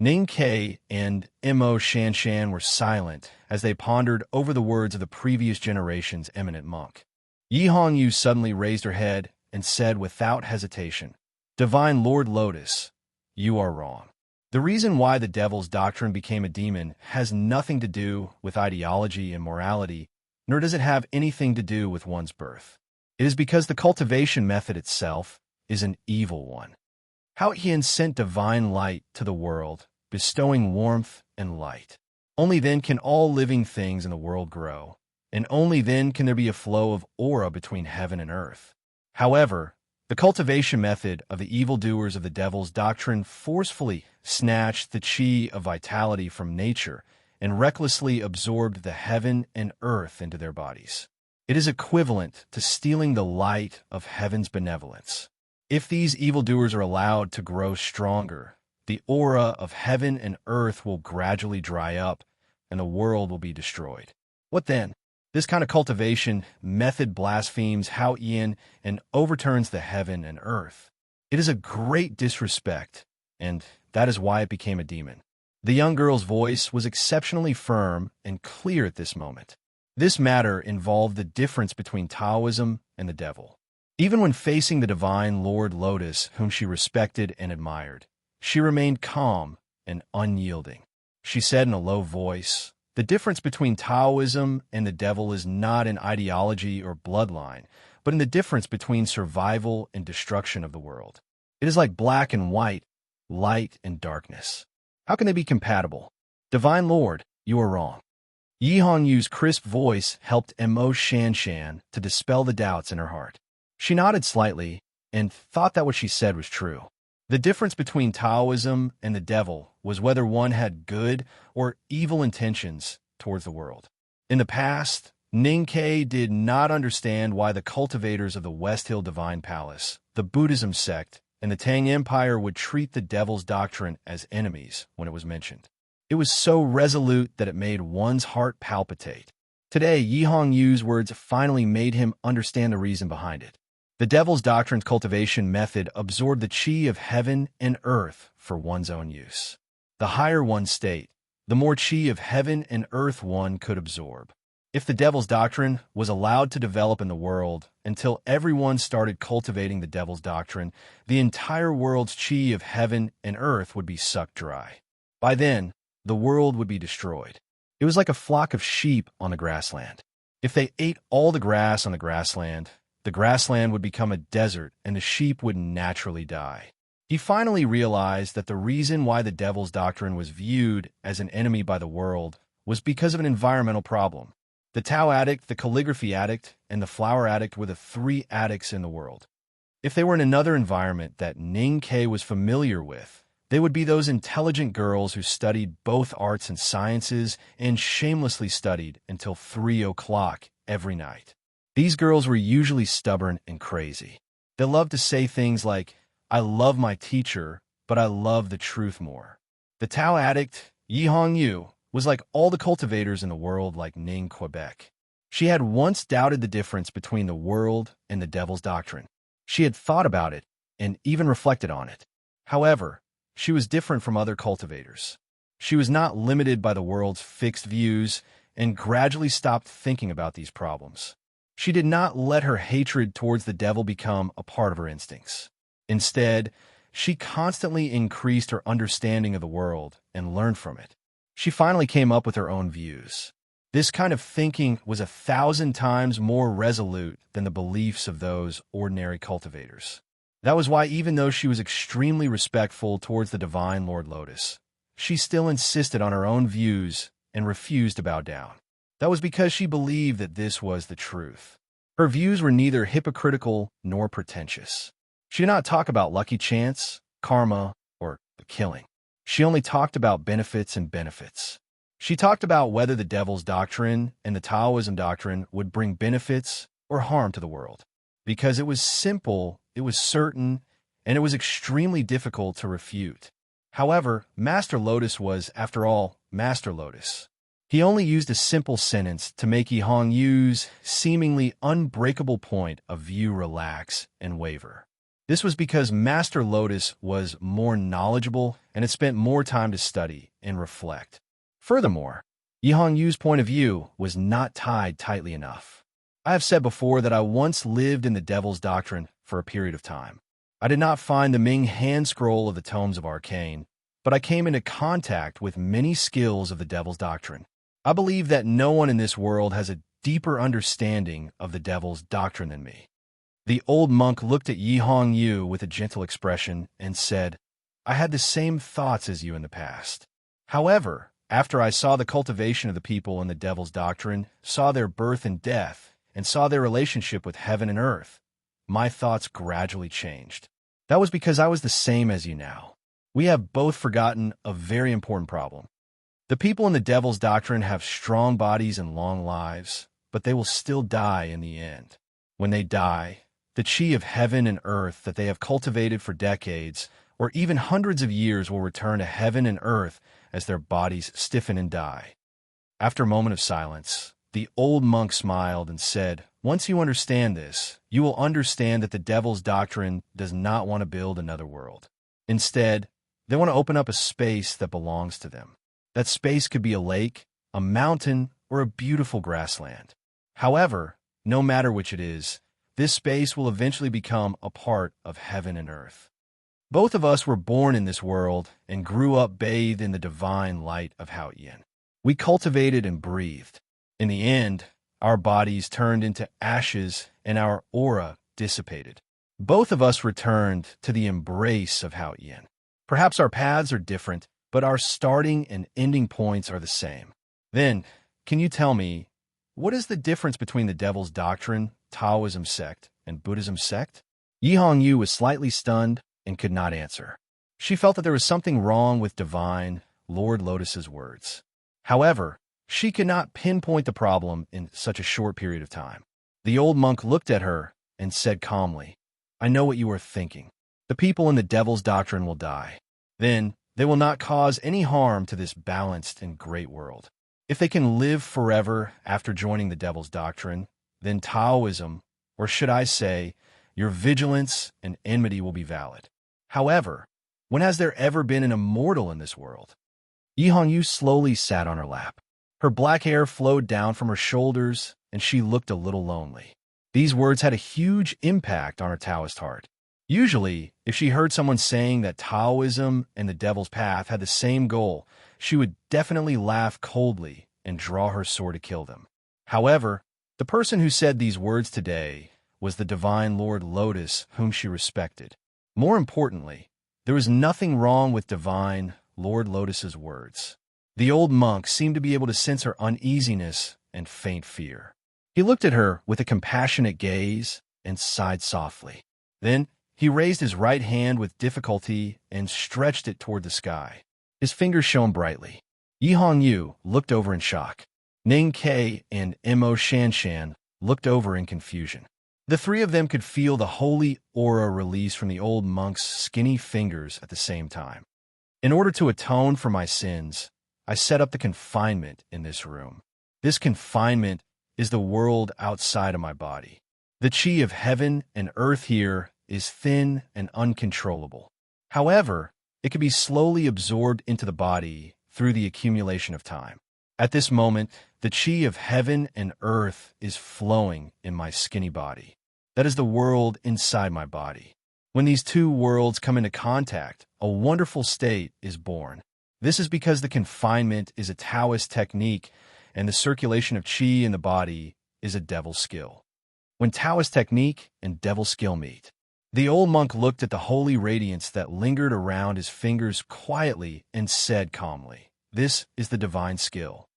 A: Ning Ke and Mo Shanshan were silent as they pondered over the words of the previous generation's eminent monk. Yi Hongyu suddenly raised her head and said without hesitation, "Divine Lord Lotus, you are wrong. The reason why the Devil's Doctrine became a demon has nothing to do with ideology and morality, nor does it have anything to do with one's birth. It is because the cultivation method itself is an evil one. Haotian sent divine light to the world, bestowing warmth and light. Only then can all living things in the world grow, and only then can there be a flow of aura between heaven and earth. However, the cultivation method of the evildoers of the Devil's Doctrine forcefully snatched the chi of vitality from nature and recklessly absorbed the heaven and earth into their bodies. It is equivalent to stealing the light of heaven's benevolence. If these evildoers are allowed to grow stronger, the aura of heaven and earth will gradually dry up, and the world will be destroyed. What then? This kind of cultivation method blasphemes Haotian and overturns the heaven and earth. It is a great disrespect, and that is why it became a demon." The young girl's voice was exceptionally firm and clear at this moment. This matter involved the difference between Taoism and the devil. Even when facing the divine Lord Lotus, whom she respected and admired, she remained calm and unyielding. She said in a low voice, "The difference between Taoism and the devil is not in ideology or bloodline, but in the difference between survival and destruction of the world. It is like black and white, light and darkness. How can they be compatible? Divine Lord, you are wrong." Yi Hongyu's crisp voice helped Mo Shanshan to dispel the doubts in her heart. She nodded slightly and thought that what she said was true. The difference between Taoism and the devil was whether one had good or evil intentions towards the world. In the past, Ning Ke did not understand why the cultivators of the West Hill Divine Palace, the Buddhism sect, and the Tang Empire would treat the Devil's Doctrine as enemies when it was mentioned. It was so resolute that it made one's heart palpitate. Today, Yi Hongyu's words finally made him understand the reason behind it. The Devil's Doctrine's cultivation method absorbed the chi of heaven and earth for one's own use. The higher one's state, the more chi of heaven and earth one could absorb. If the Devil's Doctrine was allowed to develop in the world until everyone started cultivating the Devil's Doctrine, the entire world's chi of heaven and earth would be sucked dry. By then, the world would be destroyed. It was like a flock of sheep on the grassland. If they ate all the grass on the grassland would become a desert and the sheep would naturally die. He finally realized that the reason why the Devil's Doctrine was viewed as an enemy by the world was because of an environmental problem. The Tao addict, the calligraphy addict, and the flower addict were the 3 addicts in the world. If they were in another environment that Ning Ke was familiar with, they would be those intelligent girls who studied both arts and sciences and shamelessly studied until 3 o'clock every night. These girls were usually stubborn and crazy. They loved to say things like, "I love my teacher, but I love the truth more." The Tao addict, Yi Hongyu, was like all the cultivators in the world like Ning Quebec. She had once doubted the difference between the world and the Devil's Doctrine. She had thought about it and even reflected on it. However, she was different from other cultivators. She was not limited by the world's fixed views and gradually stopped thinking about these problems. She did not let her hatred towards the devil become a part of her instincts. Instead, she constantly increased her understanding of the world and learned from it. She finally came up with her own views. This kind of thinking was 1,000 times more resolute than the beliefs of those ordinary cultivators. That was why, even though she was extremely respectful towards the divine Lord Lotus, she still insisted on her own views and refused to bow down. That was because she believed that this was the truth. Her views were neither hypocritical nor pretentious. She did not talk about lucky chance, karma, or the killing. She only talked about benefits and benefits. She talked about whether the devil's doctrine and the Taoism doctrine would bring benefits or harm to the world. Because it was simple, it was certain, and it was extremely difficult to refute. However, Master Lotus was, after all, Master Lotus. He only used a simple sentence to make Yi Hong-yu's seemingly unbreakable point of view relax and waver. This was because Master Lotus was more knowledgeable and had spent more time to study and reflect. Furthermore, Yi Hong-yu's point of view was not tied tightly enough. I have said before that I once lived in the Devil's Doctrine for a period of time. I did not find the Ming hand scroll of the Tomes of Arcane, but I came into contact with many skills of the Devil's Doctrine. I believe that no one in this world has a deeper understanding of the Devil's Doctrine than me. The old monk looked at Yi Hong-yu with a gentle expression and said, I had the same thoughts as you in the past. However, after I saw the cultivation of the people in the Devil's Doctrine, saw their birth and death, and saw their relationship with heaven and earth, my thoughts gradually changed. That was because I was the same as you now. We have both forgotten a very important problem. The people in the Devil's Doctrine have strong bodies and long lives, but they will still die in the end. When they die, the chi of heaven and earth that they have cultivated for decades, or even hundreds of years, will return to heaven and earth as their bodies stiffen and die. After a moment of silence, the old monk smiled and said, once you understand this, you will understand that the Devil's Doctrine does not want to build another world. Instead, they want to open up a space that belongs to them. That space could be a lake, a mountain, or a beautiful grassland. However, no matter which it is, this space will eventually become a part of heaven and earth. Both of us were born in this world and grew up bathed in the divine light of Hao-Yin. We cultivated and breathed. In the end, our bodies turned into ashes and our aura dissipated. Both of us returned to the embrace of Hao-Yin. Perhaps our paths are different, but our starting and ending points are the same. Then, can you tell me, what is the difference between the Devil's Doctrine, Taoism sect, and Buddhism sect? Yi Hong-yu was slightly stunned and could not answer. She felt that there was something wrong with Divine Lord Lotus's words. However, she could not pinpoint the problem in such a short period of time. The old monk looked at her and said calmly, I know what you are thinking. The people in the Devil's Doctrine will die. Then, they will not cause any harm to this balanced and great world. If they can live forever after joining the Devil's Doctrine, then Taoism, or should I say, your vigilance and enmity will be valid. However, when has there ever been an immortal in this world? Yi Hong-yu slowly sat on her lap. Her black hair flowed down from her shoulders, and she looked a little lonely. These words had a huge impact on her Taoist heart. Usually, if she heard someone saying that Taoism and the Devil's Path had the same goal, she would definitely laugh coldly and draw her sword to kill them. However, the person who said these words today was the Divine Lord Lotus, whom she respected. More importantly, there was nothing wrong with Divine Lord Lotus's words. The old monk seemed to be able to sense her uneasiness and faint fear. He looked at her with a compassionate gaze and sighed softly. Then, he raised his right hand with difficulty and stretched it toward the sky. His fingers shone brightly. Yi Hong-yu looked over in shock. Ning Ke and Mo Shanshan looked over in confusion. The three of them could feel the holy aura release from the old monk's skinny fingers at the same time. In order to atone for my sins, I set up the confinement in this room. This confinement is the world outside of my body. The chi of heaven and earth here is thin and uncontrollable. However, it can be slowly absorbed into the body through the accumulation of time. At this moment, the chi of heaven and earth is flowing in my skinny body. That is the world inside my body. When these two worlds come into contact, a wonderful state is born. This is because the confinement is a Taoist technique and the circulation of chi in the body is a devil skill. When Taoist technique and devil skill meet, the old monk looked at the holy radiance that lingered around his fingers quietly and said calmly, This is the divine skill.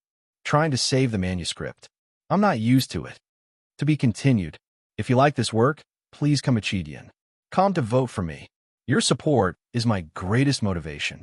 A: Trying to save the manuscript. I'm not used to it. To be continued. If you like this work, please come Achidian. Come to vote for me. Your support is my greatest motivation.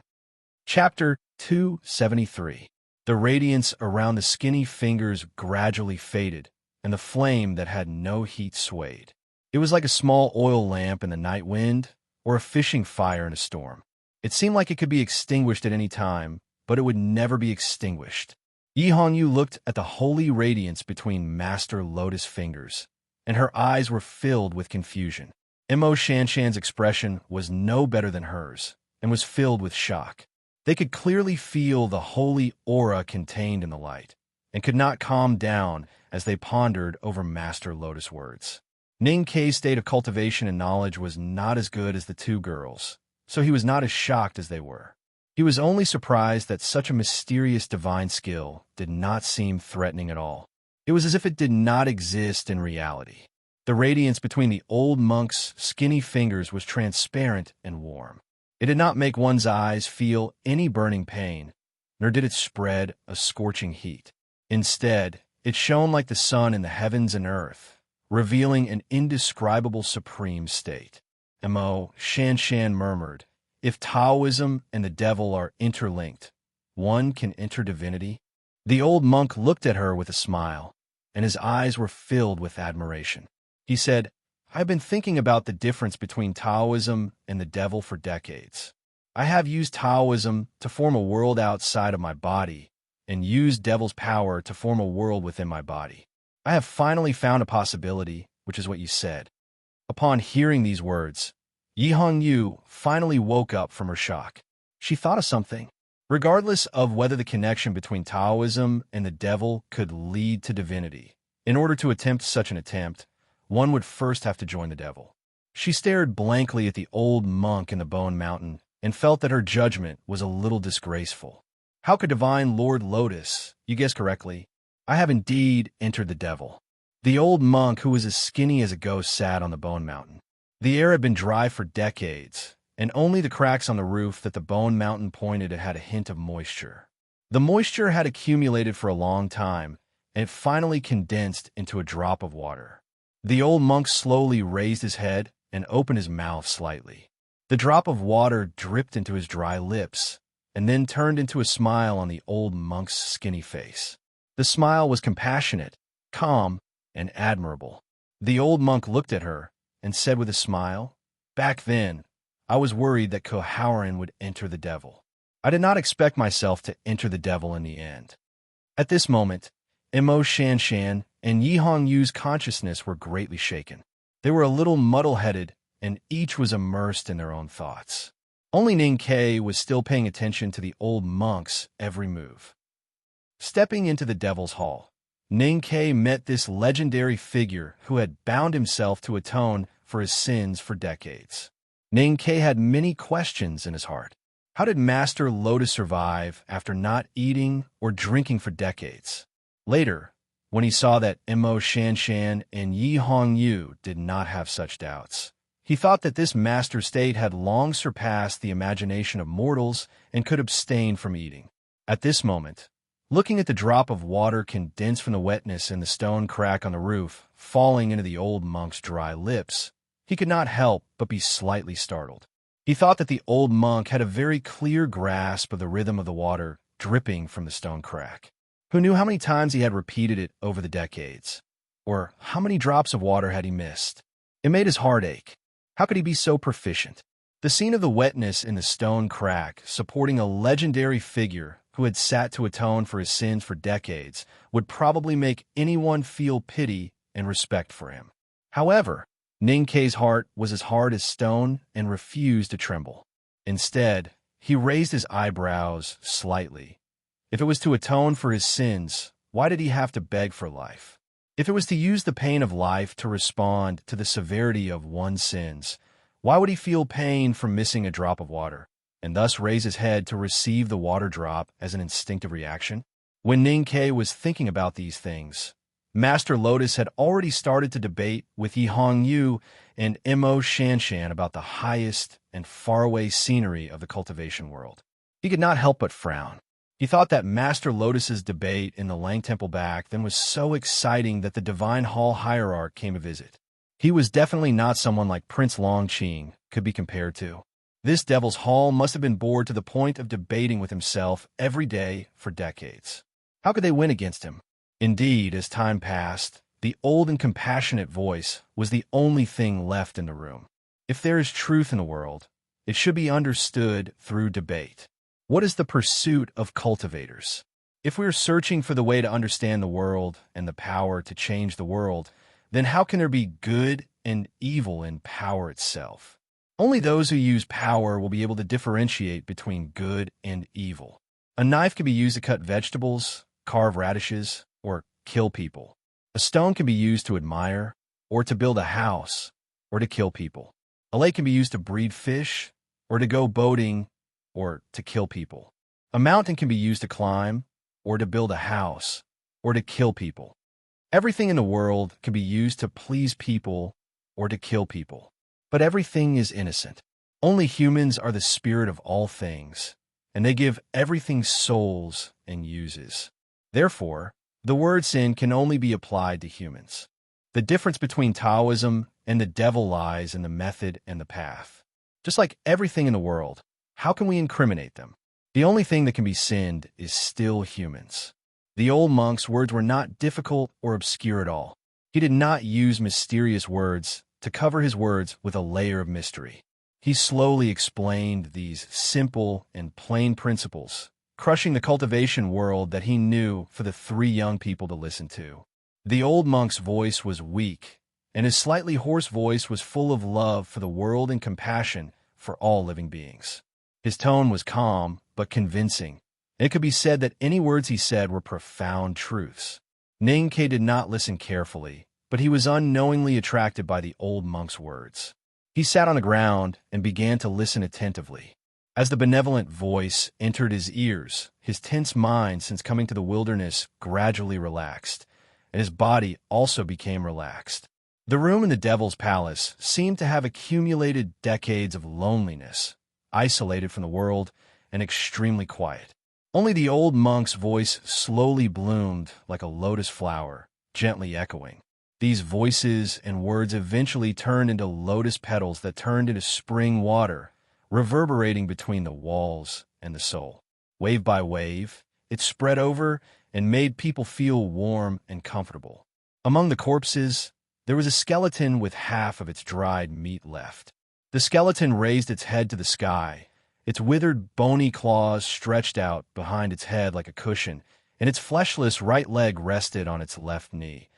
A: Chapter 273. The radiance around the skinny fingers gradually faded, and the flame that had no heat swayed. It was like a small oil lamp in the night wind, or a fishing fire in a storm. It seemed like it could be extinguished at any time, but it would never be extinguished. Yi Hongyu looked at the holy radiance between Master Lotus fingers, and her eyes were filled with confusion. Mo Shanshan's expression was no better than hers, and was filled with shock. They could clearly feel the holy aura contained in the light, and could not calm down as they pondered over Master Lotus' words. Ning Kei's state of cultivation and knowledge was not as good as the two girls, so he was not as shocked as they were. He was only surprised that such a mysterious divine skill did not seem threatening at all. It was as if it did not exist in reality. The radiance between the old monk's skinny fingers was transparent and warm. It did not make one's eyes feel any burning pain, nor did it spread a scorching heat. Instead, it shone like the sun in the heavens and earth, revealing an indescribable supreme state. Mo Shanshan murmured, "If Taoism and the devil are interlinked, one can enter divinity?" The old monk looked at her with a smile, and his eyes were filled with admiration. He said, "I've been thinking about the difference between Taoism and the devil for decades. I have used Taoism to form a world outside of my body, and used devil's power to form a world within my body. I have finally found a possibility, which is what you said." Upon hearing these words, Yi Hongyu finally woke up from her shock. She thought of something. Regardless of whether the connection between Taoism and the devil could lead to divinity, in order to attempt such an attempt, one would first have to join the devil. She stared blankly at the old monk in the Bone Mountain and felt that her judgment was a little disgraceful. How could Divine Lord Lotus, you guessed correctly, I have indeed entered the devil. The old monk, who was as skinny as a ghost, sat on the Bone Mountain. The air had been dry for decades, and only the cracks on the roof that the Bone Mountain pointed at had a hint of moisture. The moisture had accumulated for a long time, and it finally condensed into a drop of water. The old monk slowly raised his head and opened his mouth slightly. The drop of water dripped into his dry lips, and then turned into a smile on the old monk's skinny face. The smile was compassionate, calm, and admirable. The old monk looked at her and said with a smile, "Back then, I was worried that Koharin would enter the devil. I did not expect myself to enter the devil in the end." At this moment, Mo Shanshan and Yi Hongyu's consciousness were greatly shaken. They were a little muddle-headed, and each was immersed in their own thoughts. Only Ning Kei was still paying attention to the old monk's every move. Stepping into the devil's hall, Ning Kei met this legendary figure who had bound himself to atone for his sins for decades. Ning Kei had many questions in his heart. How did Master Lotus survive after not eating or drinking for decades? Later, when he saw that Mo Shanshan and Yi Hongyu did not have such doubts, he thought that this master state had long surpassed the imagination of mortals and could abstain from eating. At this moment, looking at the drop of water condensed from the wetness in the stone crack on the roof, falling into the old monk's dry lips, he could not help but be slightly startled. He thought that the old monk had a very clear grasp of the rhythm of the water dripping from the stone crack. Who knew how many times he had repeated it over the decades? Or how many drops of water had he missed? It made his heart ache. How could he be so proficient? The scene of the wetness in the stone crack, supporting a legendary figure who had sat to atone for his sins for decades, would probably make anyone feel pity and respect for him. However, Ning Kei's heart was as hard as stone and refused to tremble. Instead, he raised his eyebrows slightly. If it was to atone for his sins, why did he have to beg for life? If it was to use the pain of life to respond to the severity of one's sins, why would he feel pain from missing a drop of water, and thus raise his head to receive the water drop as an instinctive reaction? When Ning Kei was thinking about these things, Master Lotus had already started to debate with Yi Hongyu and Mo Shanshan about the highest and faraway scenery of the cultivation world. He could not help but frown. He thought that Master Lotus's debate in the Lang Temple back then was so exciting that the Divine Hall Hierarch came to visit. He was definitely not someone like Prince Longqing could be compared to. This devil's hall must have been bored to the point of debating with himself every day for decades. How could they win against him? Indeed, as time passed, the old and compassionate voice was the only thing left in the room. If there is truth in the world, it should be understood through debate. What is the pursuit of cultivators? If we are searching for the way to understand the world and the power to change the world, then how can there be good and evil in power itself? Only those who use power will be able to differentiate between good and evil. A knife can be used to cut vegetables, carve radishes, or kill people. A stone can be used to admire, or to build a house, or to kill people. A lake can be used to breed fish, or to go boating, or to kill people. A mountain can be used to climb, or to build a house, or to kill people. Everything in the world can be used to please people or to kill people. But everything is innocent. Only humans are the spirit of all things, and they give everything souls and uses. Therefore, the word sin can only be applied to humans. The difference between Taoism and the devil lies in the method and the path. Just like everything in the world, how can we incriminate them? The only thing that can be sinned is still humans. The old monk's words were not difficult or obscure at all. He did not use mysterious words to cover his words with a layer of mystery. He slowly explained these simple and plain principles, crushing the cultivation world that he knew for the three young people to listen to. The old monk's voice was weak, and his slightly hoarse voice was full of love for the world and compassion for all living beings. His tone was calm but convincing. It could be said that any words he said were profound truths. Ning-Ke did not listen carefully, but he was unknowingly attracted by the old monk's words. He sat on the ground and began to listen attentively. As the benevolent voice entered his ears, his tense mind since coming to the wilderness gradually relaxed, and his body also became relaxed. The room in the devil's palace seemed to have accumulated decades of loneliness, isolated from the world and extremely quiet. Only the old monk's voice slowly bloomed like a lotus flower, gently echoing. These voices and words eventually turned into lotus petals that turned into spring water, reverberating between the walls and the soul. Wave by wave, it spread over and made people feel warm and comfortable. Among the corpses, there was a skeleton with half of its dried meat left. The skeleton raised its head to the sky. Its withered, bony claws stretched out behind its head like a cushion, and its fleshless right leg rested on its left knee,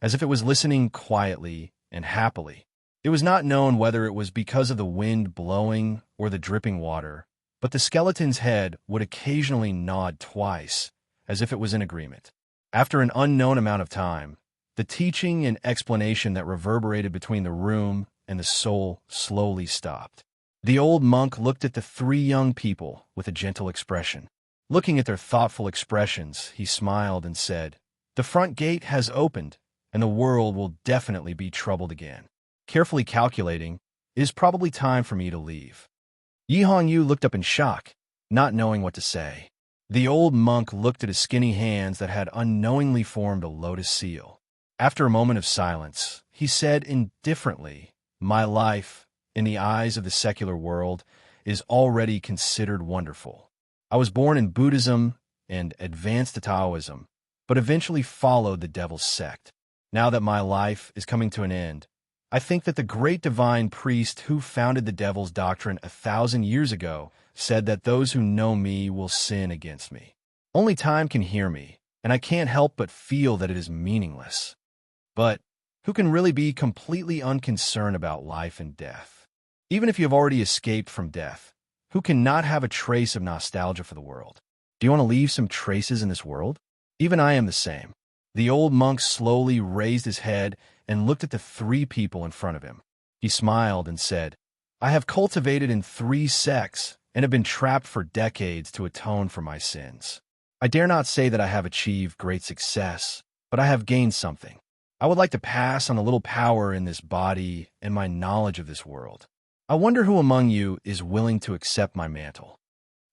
A: as if it was listening quietly and happily. It was not known whether it was because of the wind blowing or the dripping water, but the skeleton's head would occasionally nod twice, as if it was in agreement. After an unknown amount of time, the teaching and explanation that reverberated between the room and the soul slowly stopped. The old monk looked at the three young people with a gentle expression. Looking at their thoughtful expressions, he smiled and said, "The front gate has opened, and the world will definitely be troubled again. Carefully calculating, it is probably time for me to leave." Yi Hongyu looked up in shock, not knowing what to say. The old monk looked at his skinny hands that had unknowingly formed a lotus seal. After a moment of silence, he said indifferently, "My life, in the eyes of the secular world, is already considered wonderful. I was born in Buddhism and advanced to Taoism, but eventually followed the devil's sect. Now that my life is coming to an end, I think that the great divine priest who founded the devil's doctrine 1,000 years ago said that those who know me will sin against me. Only time can hear me, and I can't help but feel that it is meaningless. But who can really be completely unconcerned about life and death? Even if you have already escaped from death, who cannot have a trace of nostalgia for the world? Do you want to leave some traces in this world? Even I am the same." The old monk slowly raised his head and looked at the three people in front of him. He smiled and said, "I have cultivated in 3 sects and have been trapped for decades to atone for my sins. I dare not say that I have achieved great success, but I have gained something. I would like to pass on a little power in this body and my knowledge of this world. I wonder who among you is willing to accept my mantle."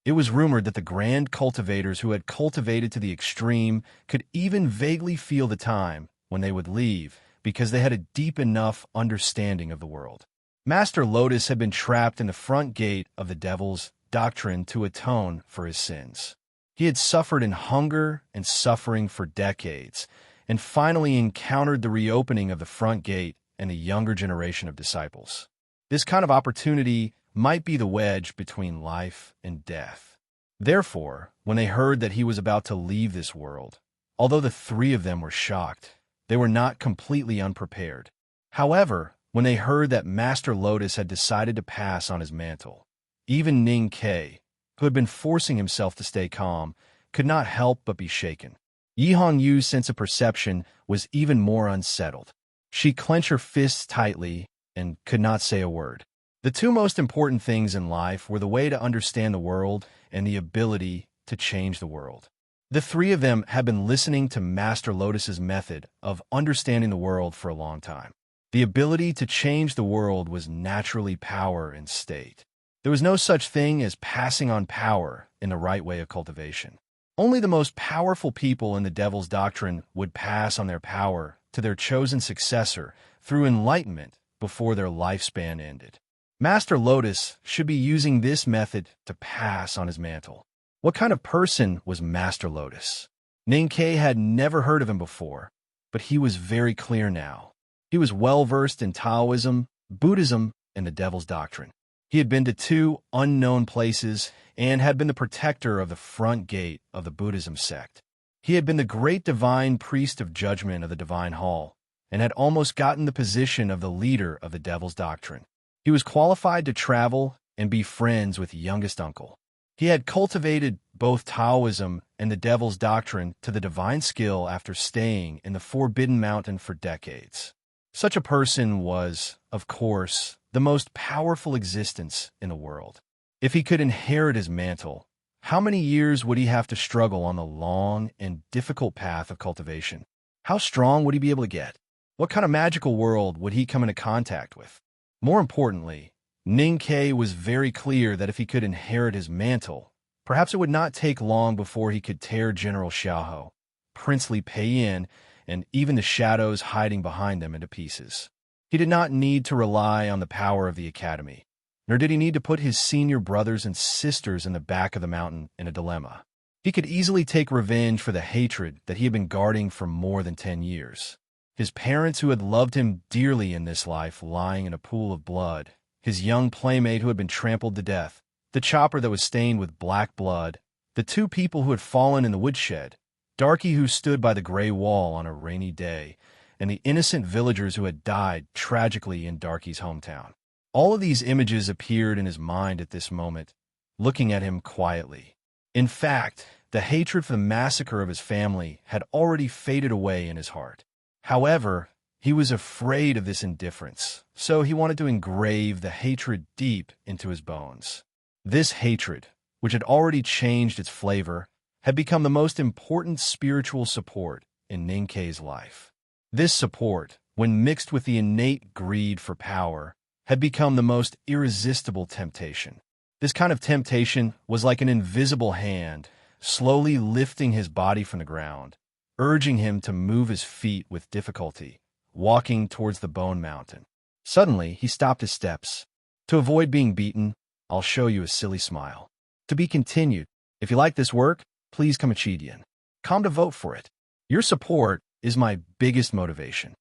A: It was rumored that the grand cultivators who had cultivated to the extreme could even vaguely feel the time when they would leave because they had a deep enough understanding of the world. Master Lotus had been trapped in the front gate of the devil's doctrine to atone for his sins. He had suffered in hunger and suffering for decades, and finally encountered the reopening of the front gate and a younger generation of disciples. This kind of opportunity might be the wedge between life and death. Therefore, when they heard that he was about to leave this world, although the three of them were shocked, they were not completely unprepared. However, when they heard that Master Lotus had decided to pass on his mantle, even Ning Ke, who had been forcing himself to stay calm, could not help but be shaken. Yi Hongyu's sense of perception was even more unsettled. She clenched her fists tightly and could not say a word. The two most important things in life were the way to understand the world and the ability to change the world. The three of them had been listening to Master Lotus's method of understanding the world for a long time. The ability to change the world was naturally power and state. There was no such thing as passing on power in the right way of cultivation. Only the most powerful people in the devil's doctrine would pass on their power to their chosen successor through enlightenment before their lifespan ended. Master Lotus should be using this method to pass on his mantle. What kind of person was Master Lotus? Ning Ke had never heard of him before, but he was very clear now. He was well-versed in Taoism, Buddhism, and the devil's doctrine. He had been to two unknown places and had been the protector of the front gate of the Buddhism sect. He had been the great divine priest of judgment of the divine hall and had almost gotten the position of the leader of the devil's doctrine. He was qualified to travel and be friends with youngest uncle. He had cultivated both Taoism and the devil's doctrine to the divine skill after staying in the Forbidden Mountain for decades. Such a person was, of course, the most powerful existence in the world. If he could inherit his mantle, how many years would he have to struggle on the long and difficult path of cultivation? How strong would he be able to get? What kind of magical world would he come into contact with? More importantly, Ning Ke was very clear that if he could inherit his mantle, perhaps it would not take long before he could tear General Xiaohou, princely Pei-Yin, and even the shadows hiding behind them into pieces. He did not need to rely on the power of the academy, nor did he need to put his senior brothers and sisters in the back of the mountain in a dilemma. He could easily take revenge for the hatred that he had been guarding for more than 10 years. His parents who had loved him dearly in this life lying in a pool of blood, his young playmate who had been trampled to death, the chopper that was stained with black blood, the two people who had fallen in the woodshed, Darky who stood by the gray wall on a rainy day, and the innocent villagers who had died tragically in Darky's hometown. All of these images appeared in his mind at this moment, looking at him quietly. In fact, the hatred for the massacre of his family had already faded away in his heart. However, he was afraid of this indifference, so he wanted to engrave the hatred deep into his bones. This hatred, which had already changed its flavor, had become the most important spiritual support in Ning Ke's life. This support, when mixed with the innate greed for power, had become the most irresistible temptation. This kind of temptation was like an invisible hand, slowly lifting his body from the ground, urging him to move his feet with difficulty, walking towards the Bone Mountain. Suddenly, he stopped his steps. To avoid being beaten, I'll show you a silly smile. To be continued. If you like this work, please come Chidian. Come to vote for it. Your support is my biggest motivation.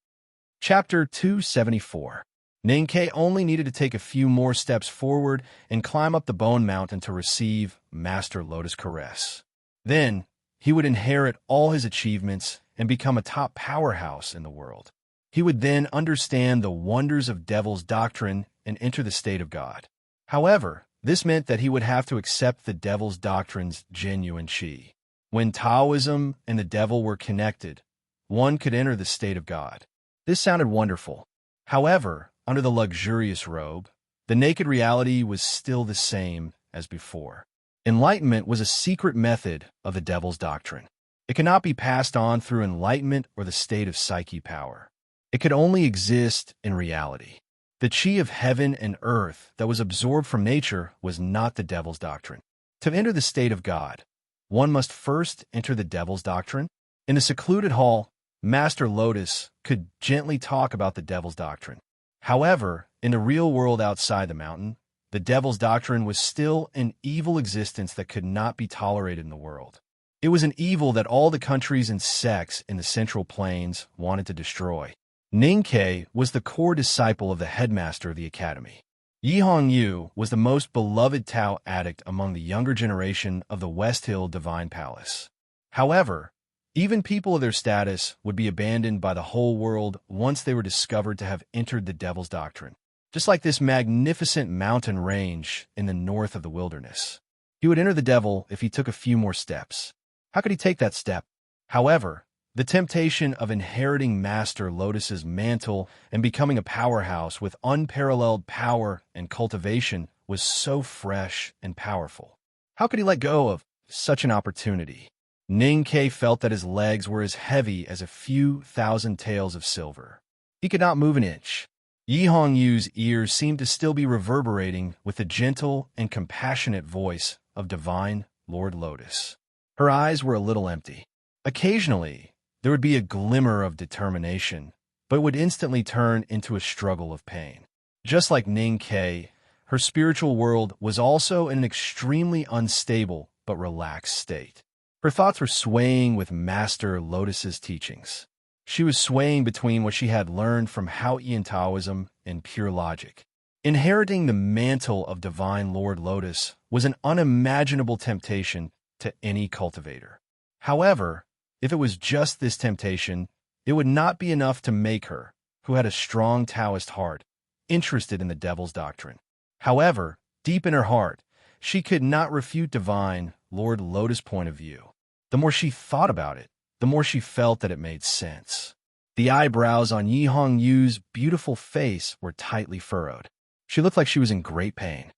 A: Chapter 274. Ning Ke only needed to take a few more steps forward and climb up the Bone Mountain to receive Master Lotus' caress. Then, he would inherit all his achievements and become a top powerhouse in the world. He would then understand the wonders of devil's doctrine and enter the state of God. However, this meant that he would have to accept the devil's doctrine's genuine chi. When Taoism and the devil were connected, one could enter the state of God. This sounded wonderful. However, under the luxurious robe, the naked reality was still the same as before. Enlightenment was a secret method of the devil's doctrine. It cannot be passed on through enlightenment or the state of psyche power. It could only exist in reality. The chi of heaven and earth that was absorbed from nature was not the devil's doctrine. To enter the state of God, one must first enter the devil's doctrine. In the secluded hall, Master Lotus could gently talk about the devil's doctrine. However, in the real world outside the mountain, the devil's doctrine was still an evil existence that could not be tolerated in the world. It was an evil that all the countries and sects in the Central Plains wanted to destroy. Ning-Ke was the core disciple of the headmaster of the academy. Yi Hongyu was the most beloved Tao addict among the younger generation of the West Hill Divine Palace. However, even people of their status would be abandoned by the whole world once they were discovered to have entered the devil's doctrine. Just like this magnificent mountain range in the north of the wilderness. He would enter the devil if he took a few more steps. How could he take that step? However, the temptation of inheriting Master Lotus's mantle and becoming a powerhouse with unparalleled power and cultivation was so fresh and powerful. How could he let go of such an opportunity? Ning-Ke felt that his legs were as heavy as a few thousand taels of silver. He could not move an inch. Yi Hongyu's ears seemed to still be reverberating with the gentle and compassionate voice of Divine Lord Lotus. Her eyes were a little empty. Occasionally, there would be a glimmer of determination, but it would instantly turn into a struggle of pain. Just like Ning-Ke, her spiritual world was also in an extremely unstable but relaxed state. Her thoughts were swaying with Master Lotus's teachings. She was swaying between what she had learned from Haotian Taoism and pure logic. Inheriting the mantle of Divine Lord Lotus was an unimaginable temptation to any cultivator. However, if it was just this temptation, it would not be enough to make her, who had a strong Taoist heart, interested in the devil's doctrine. However, deep in her heart, she could not refute Divine Lord Lotus' point of view. The more she thought about it, the more she felt that it made sense. The eyebrows on Yi Hongyu's beautiful face were tightly furrowed. She looked like she was in great pain.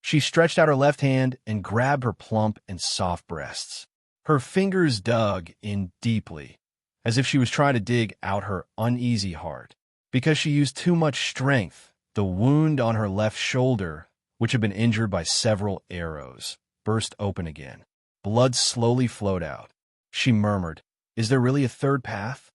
A: She stretched out her left hand and grabbed her plump and soft breasts. Her fingers dug in deeply, as if she was trying to dig out her uneasy heart. Because she used too much strength, the wound on her left shoulder, which had been injured by several arrows, burst open again. Blood slowly flowed out. She murmured, "Is there really a third path?"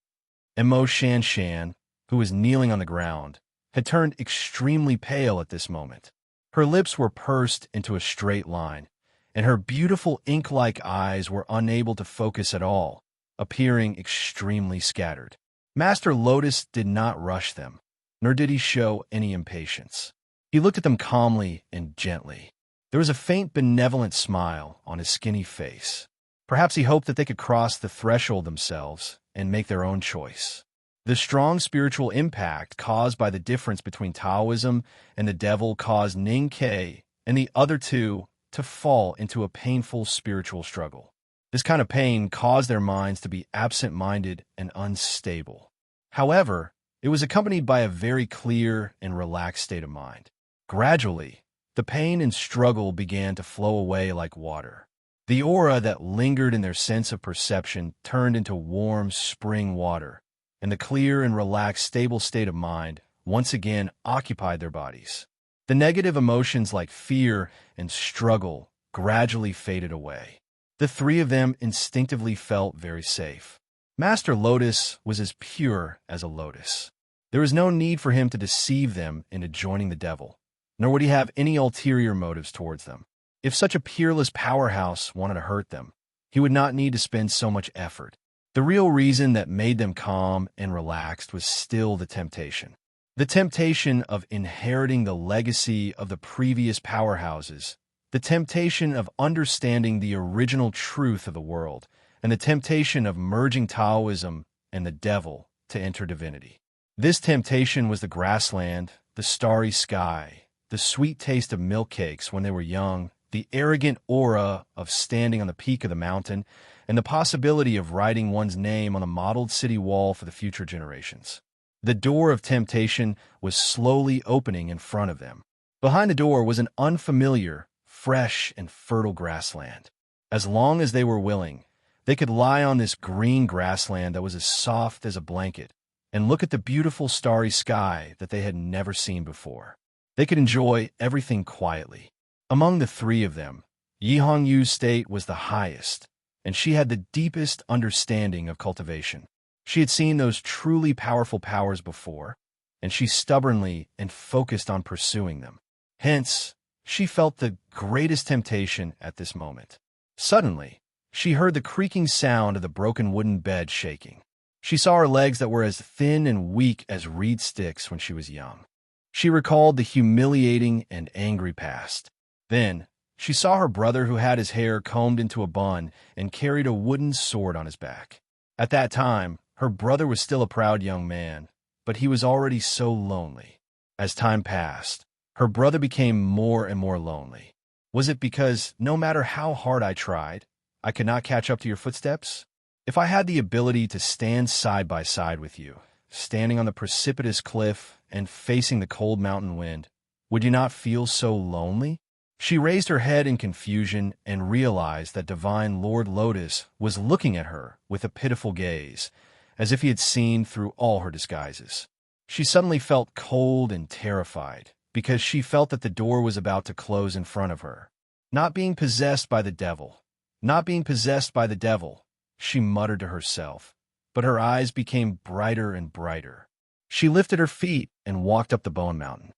A: And Mo Shan, who was kneeling on the ground, had turned extremely pale at this moment. Her lips were pursed into a straight line, and her beautiful ink-like eyes were unable to focus at all, appearing extremely scattered. Master Lotus did not rush them, nor did he show any impatience. He looked at them calmly and gently. There was a faint benevolent smile on his skinny face. Perhaps he hoped that they could cross the threshold themselves and make their own choice. The strong spiritual impact caused by the difference between Taoism and the devil caused Ning-Ke and the other two to fall into a painful spiritual struggle. This kind of pain caused their minds to be absent-minded and unstable. However, it was accompanied by a very clear and relaxed state of mind. Gradually, the pain and struggle began to flow away like water. The aura that lingered in their sense of perception turned into warm spring water, and the clear and relaxed stable state of mind once again occupied their bodies. The negative emotions like fear and struggle gradually faded away. The three of them instinctively felt very safe. Master Lotus was as pure as a lotus. There was no need for him to deceive them into joining the devil, nor would he have any ulterior motives towards them. If such a peerless powerhouse wanted to hurt them, he would not need to spend so much effort. The real reason that made them calm and relaxed was still the temptation. The temptation of inheriting the legacy of the previous powerhouses, the temptation of understanding the original truth of the world, and the temptation of merging Taoism and the devil to enter divinity. This temptation was the grassland, the starry sky, the sweet taste of milk cakes when they were young, the arrogant aura of standing on the peak of the mountain, and the possibility of writing one's name on the modeled city wall for the future generations. The door of temptation was slowly opening in front of them. Behind the door was an unfamiliar, fresh, and fertile grassland. As long as they were willing, they could lie on this green grassland that was as soft as a blanket and look at the beautiful starry sky that they had never seen before. They could enjoy everything quietly. Among the three of them, Yi Hongyu's state was the highest, and she had the deepest understanding of cultivation. She had seen those truly powerful powers before. and she stubbornly and focused on pursuing them. Hence, she felt the greatest temptation at this moment. Suddenly, she heard the creaking sound of the broken wooden bed shaking. She saw her legs that were as thin and weak as reed sticks when she was young. She recalled the humiliating and angry past. Then, she saw her brother who had his hair combed into a bun and carried a wooden sword on his back. At that time, her brother was still a proud young man, but he was already so lonely. As time passed, her brother became more and more lonely. Was it because no matter how hard I tried, I could not catch up to your footsteps? If I had the ability to stand side by side with you, standing on the precipitous cliff and facing the cold mountain wind, would you not feel so lonely? She raised her head in confusion and realized that divine Lord Lotus was looking at her with a pitiful gaze, as if he had seen through all her disguises. She suddenly felt cold and terrified, because she felt that the door was about to close in front of her. Not being possessed by the devil, not being possessed by the devil, she muttered to herself, but her eyes became brighter and brighter. She lifted her feet and walked up the bone mountain.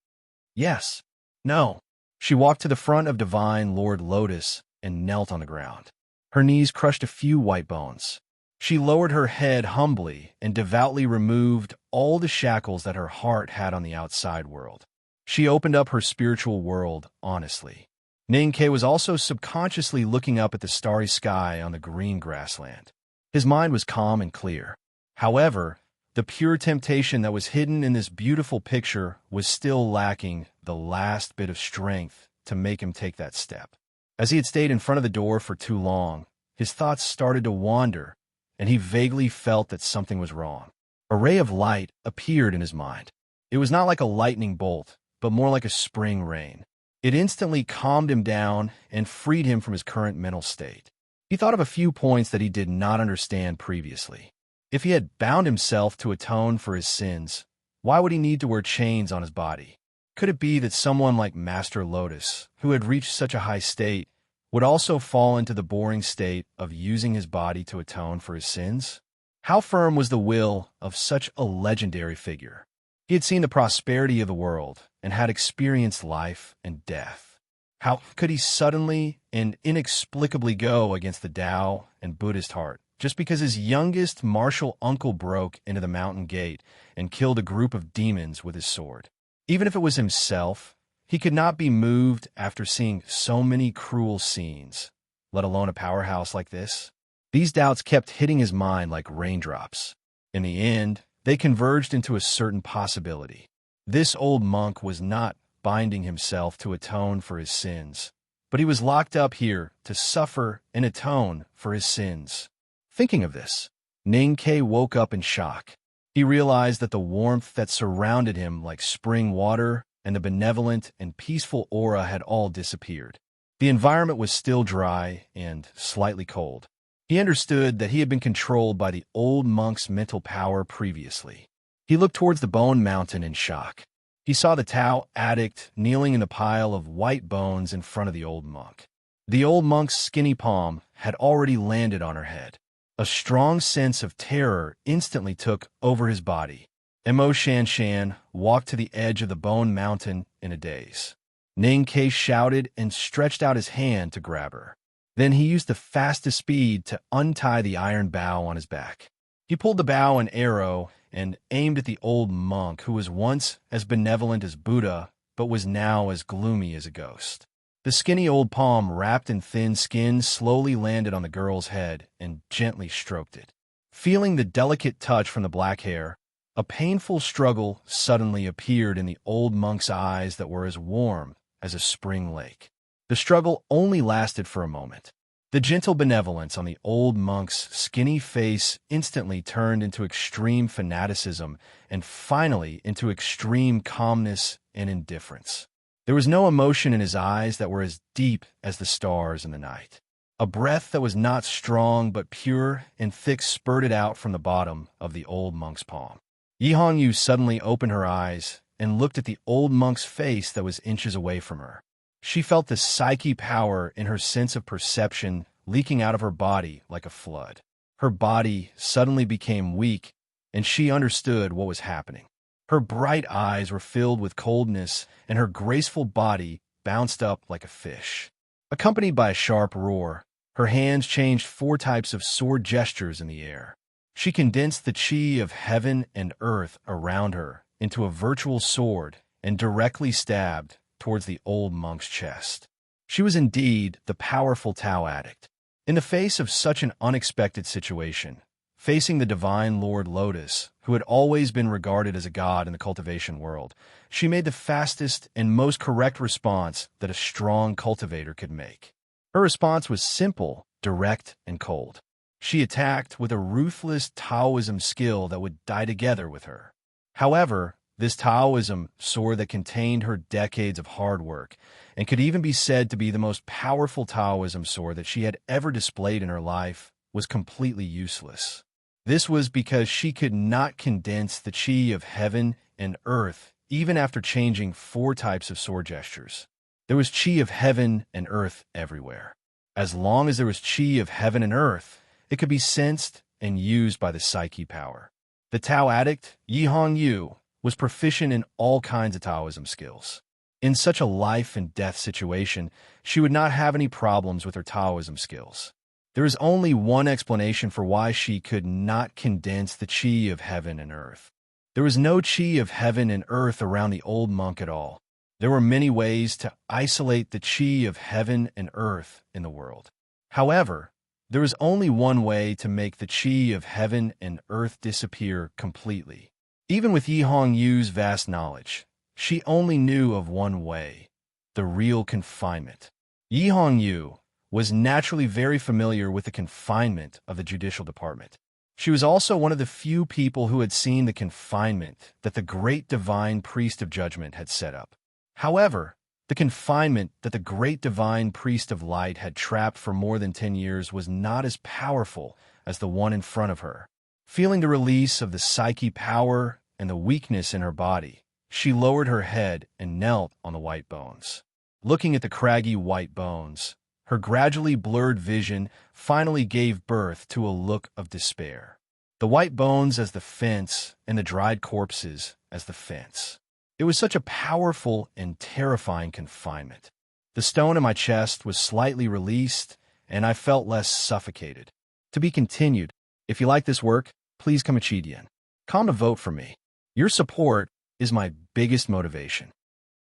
A: Yes. No. She walked to the front of divine Lord Lotus and knelt on the ground. Her knees crushed a few white bones. She lowered her head humbly and devoutly removed all the shackles that her heart had on the outside world. She opened up her spiritual world honestly. Ning-Ke was also subconsciously looking up at the starry sky on the green grassland. His mind was calm and clear. However, the pure temptation that was hidden in this beautiful picture was still lacking the last bit of strength to make him take that step. As he had stayed in front of the door for too long, his thoughts started to wander, and he vaguely felt that something was wrong. A ray of light appeared in his mind. It was not like a lightning bolt, but more like a spring rain. It instantly calmed him down and freed him from his current mental state. He thought of a few points that he did not understand previously. If he had bound himself to atone for his sins, why would he need to wear chains on his body? Could it be that someone like Master Lotus, who had reached such a high state, would also fall into the boring state of using his body to atone for his sins? How firm was the will of such a legendary figure? He had seen the prosperity of the world and had experienced life and death. How could he suddenly and inexplicably go against the Tao and Buddhist heart, just because his youngest martial uncle broke into the mountain gate and killed a group of demons with his sword? Even if it was himself, he could not be moved after seeing so many cruel scenes, let alone a powerhouse like this. These doubts kept hitting his mind like raindrops. In the end, they converged into a certain possibility. This old monk was not binding himself to atone for his sins, but he was locked up here to suffer and atone for his sins. Thinking of this, Ning-Ke woke up in shock. He realized that the warmth that surrounded him like spring water and the benevolent and peaceful aura had all disappeared. The environment was still dry and slightly cold. He understood that he had been controlled by the old monk's mental power previously. He looked towards the bone mountain in shock. He saw the Tao addict kneeling in the pile of white bones in front of the old monk. The old monk's skinny palm had already landed on her head. A strong sense of terror instantly took over his body. Mo Shan walked to the edge of the bone mountain in a daze. Ning-Ke shouted and stretched out his hand to grab her. Then he used the fastest speed to untie the iron bow on his back. He pulled the bow and arrow and aimed at the old monk who was once as benevolent as Buddha, but was now as gloomy as a ghost. The skinny old palm wrapped in thin skin slowly landed on the girl's head and gently stroked it. Feeling the delicate touch from the black hair, a painful struggle suddenly appeared in the old monk's eyes that were as warm as a spring lake. The struggle only lasted for a moment. The gentle benevolence on the old monk's skinny face instantly turned into extreme fanaticism and finally into extreme calmness and indifference. There was no emotion in his eyes that were as deep as the stars in the night. A breath that was not strong but pure and thick spurted out from the bottom of the old monk's palm. Yi Hongyu suddenly opened her eyes and looked at the old monk's face that was inches away from her. She felt the psyche power in her sense of perception leaking out of her body like a flood. Her body suddenly became weak, and she understood what was happening. Her bright eyes were filled with coldness, and her graceful body bounced up like a fish. Accompanied by a sharp roar, her hands changed 4 types of sword gestures in the air. She condensed the chi of heaven and earth around her into a virtual sword and directly stabbed towards the old monk's chest. She was indeed the powerful Tao addict. In the face of such an unexpected situation, facing the divine Lord Lotus, who had always been regarded as a god in the cultivation world, she made the fastest and most correct response that a strong cultivator could make. Her response was simple, direct, and cold. She attacked with a ruthless Taoism skill that would die together with her. However, this Taoism sword that contained her decades of hard work and could even be said to be the most powerful Taoism sword that she had ever displayed in her life was completely useless. This was because she could not condense the chi of heaven and earth even after changing 4 types of sword gestures. There was chi of heaven and earth everywhere. As long as there was chi of heaven and earth, it could be sensed and used by the psyche power. The Tao addict, Yi Hong Yu, was proficient in all kinds of Taoism skills. In such a life and death situation, she would not have any problems with her Taoism skills. There is only one explanation for why she could not condense the chi of heaven and earth. There was no chi of heaven and earth around the old monk at all. There were many ways to isolate the chi of heaven and earth in the world. However, there was only one way to make the chi of heaven and earth disappear completely. Even with Yi Hong Yu's vast knowledge, she only knew of one way: the real confinement. Yi Hong Yu was naturally very familiar with the confinement of the judicial department. She was also one of the few people who had seen the confinement that the great divine priest of judgment had set up. However, the confinement that the great divine priest of light had trapped for more than 10 years was not as powerful as the one in front of her. Feeling the release of the psyche power and the weakness in her body, she lowered her head and knelt on the white bones. Looking at the craggy white bones, her gradually blurred vision finally gave birth to a look of despair. The white bones as the fence and the dried corpses as the fence. It was such a powerful and terrifying confinement. The stone in my chest was slightly released, and I felt less suffocated. To be continued. If you like this work, please Kamachidian. Come to vote for me. Your support is my biggest motivation.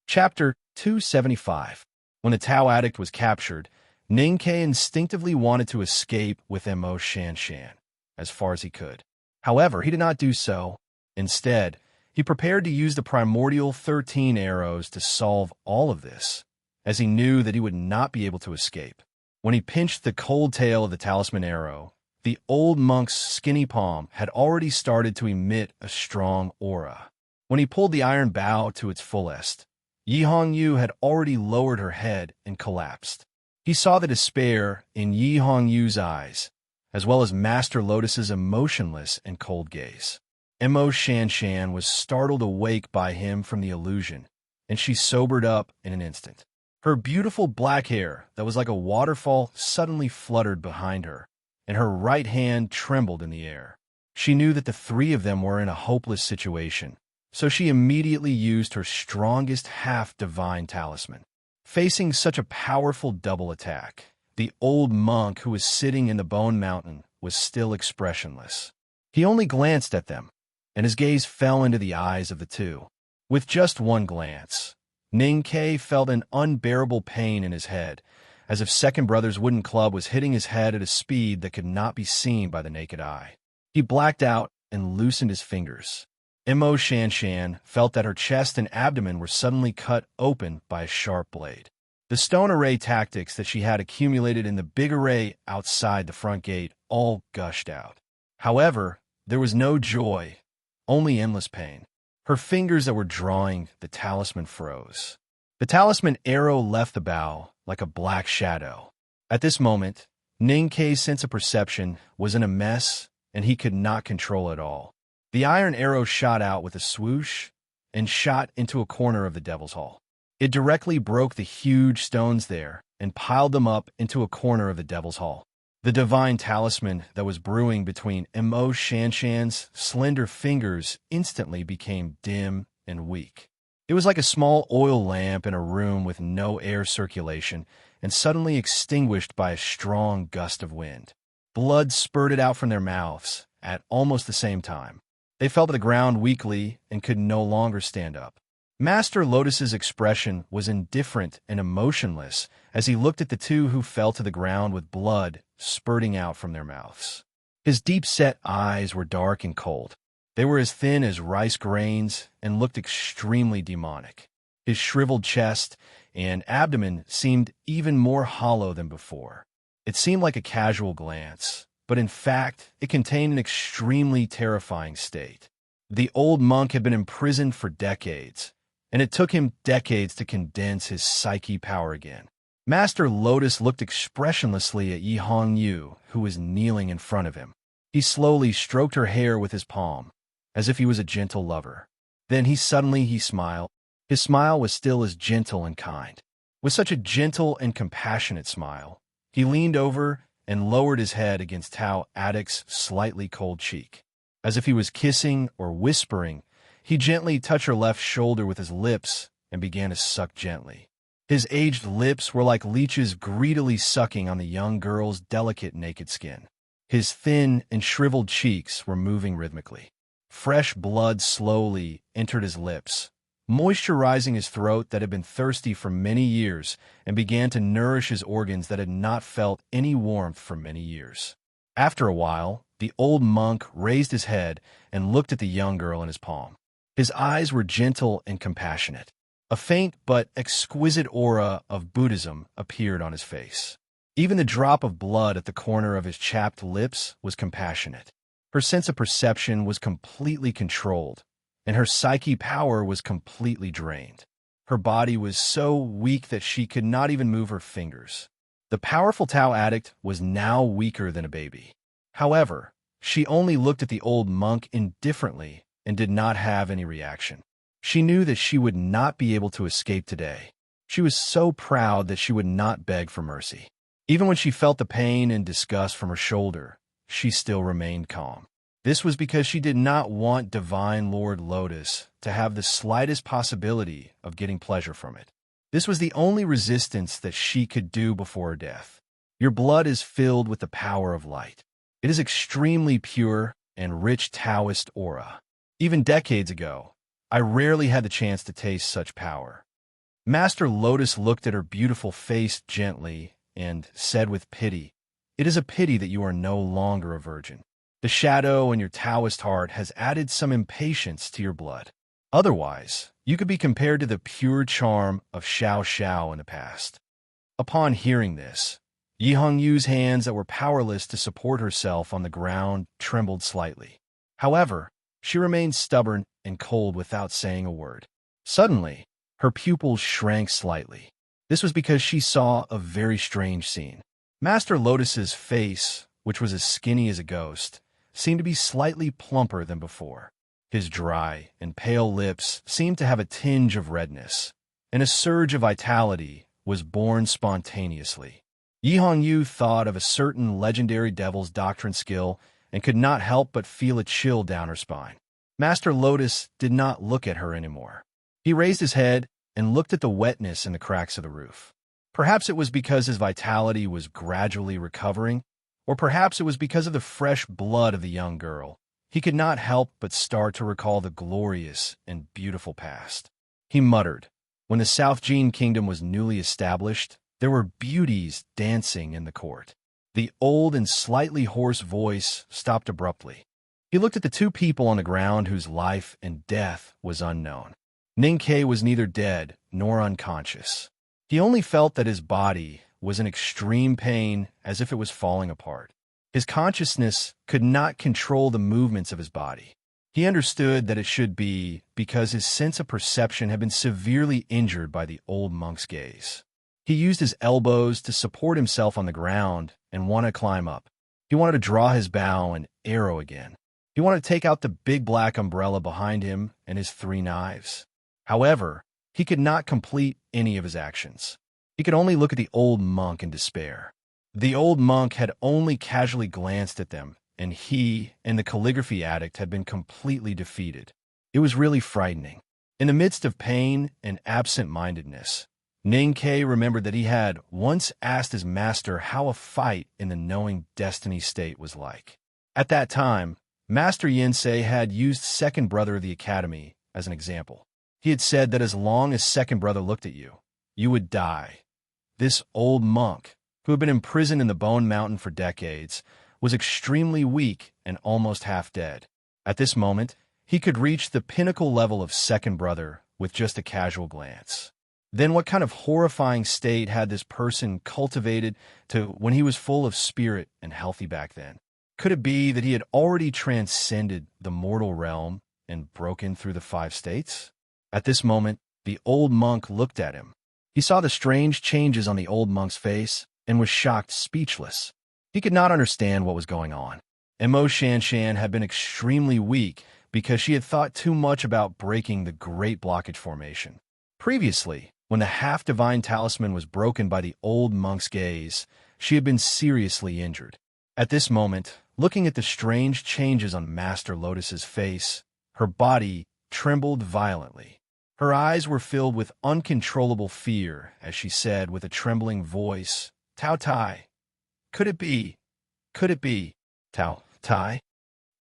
A: Chapter 275. When the Tao addict was captured, Ning Ke instinctively wanted to escape with Mo Shan Shan as far as he could. However, he did not do so. Instead, he prepared to use the primordial 13 arrows to solve all of this, as he knew that he would not be able to escape. When he pinched the cold tail of the talisman arrow, the old monk's skinny palm had already started to emit a strong aura. When he pulled the iron bow to its fullest, Yi Hong Yu had already lowered her head and collapsed. He saw the despair in Yi Hong Yu's eyes, as well as Master Lotus's emotionless and cold gaze. Mo Shan Shan was startled awake by him from the illusion, and she sobered up in an instant. Her beautiful black hair that was like a waterfall suddenly fluttered behind her, and her right hand trembled in the air. She knew that the 3 of them were in a hopeless situation, so she immediately used her strongest half-divine talisman. Facing such a powerful double attack, the old monk who was sitting in the Bone Mountain was still expressionless. He only glanced at them, and his gaze fell into the eyes of the 2. With just one glance, Ning Ke felt an unbearable pain in his head, as if Second Brother's wooden club was hitting his head at a speed that could not be seen by the naked eye. He blacked out and loosened his fingers. Mo Shan Shan felt that her chest and abdomen were suddenly cut open by a sharp blade. The stone array tactics that she had accumulated in the big array outside the front gate all gushed out. However, there was no joy, only endless pain. Her fingers that were drawing the talisman froze. The talisman arrow left the bow like a black shadow. At this moment, Ning Ke's sense of perception was in a mess, and he could not control it all. The iron arrow shot out with a swoosh and shot into a corner of the Devil's Hall. It directly broke the huge stones there and piled them up into a corner of the Devil's Hall. The divine talisman that was brewing between Mo Shanshan's slender fingers instantly became dim and weak. It was like a small oil lamp in a room with no air circulation and suddenly extinguished by a strong gust of wind. Blood spurted out from their mouths at almost the same time. They fell to the ground weakly and could no longer stand up. Master Lotus's expression was indifferent and emotionless as he looked at the two who fell to the ground with blood spurting out from their mouths. His deep-set eyes were dark and cold. They were as thin as rice grains and looked extremely demonic. His shriveled chest and abdomen seemed even more hollow than before. It seemed like a casual glance, but in fact, it contained an extremely terrifying state. The old monk had been imprisoned for decades, and it took him decades to condense his psyche power again. Master Lotus looked expressionlessly at Yi Hongyu, who was kneeling in front of him. He slowly stroked her hair with his palm, as if he was a gentle lover. Then he smiled. His smile was still as gentle and kind. With such a gentle and compassionate smile, he leaned over and lowered his head against Tao Addict's slightly cold cheek. As if he was kissing or whispering, he gently touched her left shoulder with his lips and began to suck gently. His aged lips were like leeches greedily sucking on the young girl's delicate naked skin. His thin and shriveled cheeks were moving rhythmically. Fresh blood slowly entered his lips, moisturizing his throat that had been thirsty for many years and began to nourish his organs that had not felt any warmth for many years. After a while, the old monk raised his head and looked at the young girl in his palm. His eyes were gentle and compassionate. A faint but exquisite aura of Buddhism appeared on his face. Even the drop of blood at the corner of his chapped lips was compassionate. Her sense of perception was completely controlled, and her psyche power was completely drained. Her body was so weak that she could not even move her fingers. The powerful Tao addict was now weaker than a baby. However, she only looked at the old monk indifferently and did not have any reaction. She knew that she would not be able to escape today. She was so proud that she would not beg for mercy. Even when she felt the pain and disgust from her shoulder, she still remained calm. This was because she did not want Divine Lord Lotus to have the slightest possibility of getting pleasure from it. This was the only resistance that she could do before her death. Your blood is filled with the power of light. It is extremely pure and rich Taoist aura. Even decades ago, I rarely had the chance to taste such power. Master Lotus looked at her beautiful face gently and said with pity, "It is a pity that you are no longer a virgin. The shadow in your Taoist heart has added some impatience to your blood. Otherwise, you could be compared to the pure charm of Xiao Xiao in the past." Upon hearing this, Yi Hongyu's hands that were powerless to support herself on the ground trembled slightly. However, she remained stubborn and cold without saying a word. Suddenly, her pupils shrank slightly. This was because she saw a very strange scene. Master Lotus's face, which was as skinny as a ghost, seemed to be slightly plumper than before. His dry and pale lips seemed to have a tinge of redness, and a surge of vitality was born spontaneously. Yi Hongyu thought of a certain legendary devil's doctrine skill and could not help but feel a chill down her spine. Master Lotus did not look at her anymore. He raised his head and looked at the wetness in the cracks of the roof. Perhaps it was because his vitality was gradually recovering, or perhaps it was because of the fresh blood of the young girl. He could not help but start to recall the glorious and beautiful past. He muttered, "When the South Jin Kingdom was newly established, there were beauties dancing in the court." The old and slightly hoarse voice stopped abruptly. He looked at the two people on the ground whose life and death was unknown. Ning Ke was neither dead nor unconscious. He only felt that his body was in extreme pain, as if it was falling apart. His consciousness could not control the movements of his body. He understood that it should be because his sense of perception had been severely injured by the old monk's gaze. He used his elbows to support himself on the ground and wanted to climb up. He wanted to draw his bow and arrow again. He wanted to take out the big black umbrella behind him and his 3 knives. However, he could not complete any of his actions. He could only look at the old monk in despair. The old monk had only casually glanced at them, and he and the calligraphy addict had been completely defeated. It was really frightening. In the midst of pain and absent-mindedness, Ning Ke remembered that he had once asked his master how a fight in the knowing destiny state was like. At that time, Master Yinsei had used Second Brother of the Academy as an example. He had said that as long as Second Brother looked at you, you would die. This old monk, who had been imprisoned in the Bone Mountain for decades, was extremely weak and almost half dead. At this moment, he could reach the pinnacle level of Second Brother with just a casual glance. Then what kind of horrifying state had this person cultivated to when he was full of spirit and healthy back then? Could it be that he had already transcended the mortal realm and broken through the 5 states? At this moment, the old monk looked at him. He saw the strange changes on the old monk's face and was shocked speechless. He could not understand what was going on. Mo Shanshan had been extremely weak because she had thought too much about breaking the Great Blockage Formation. Previously, when the half-divine talisman was broken by the old monk's gaze, she had been seriously injured. At this moment, looking at the strange changes on Master Lotus's face, her body trembled violently. Her eyes were filled with uncontrollable fear as she said with a trembling voice, "Tao Tai, could it be? Could it be? Tao Tai?"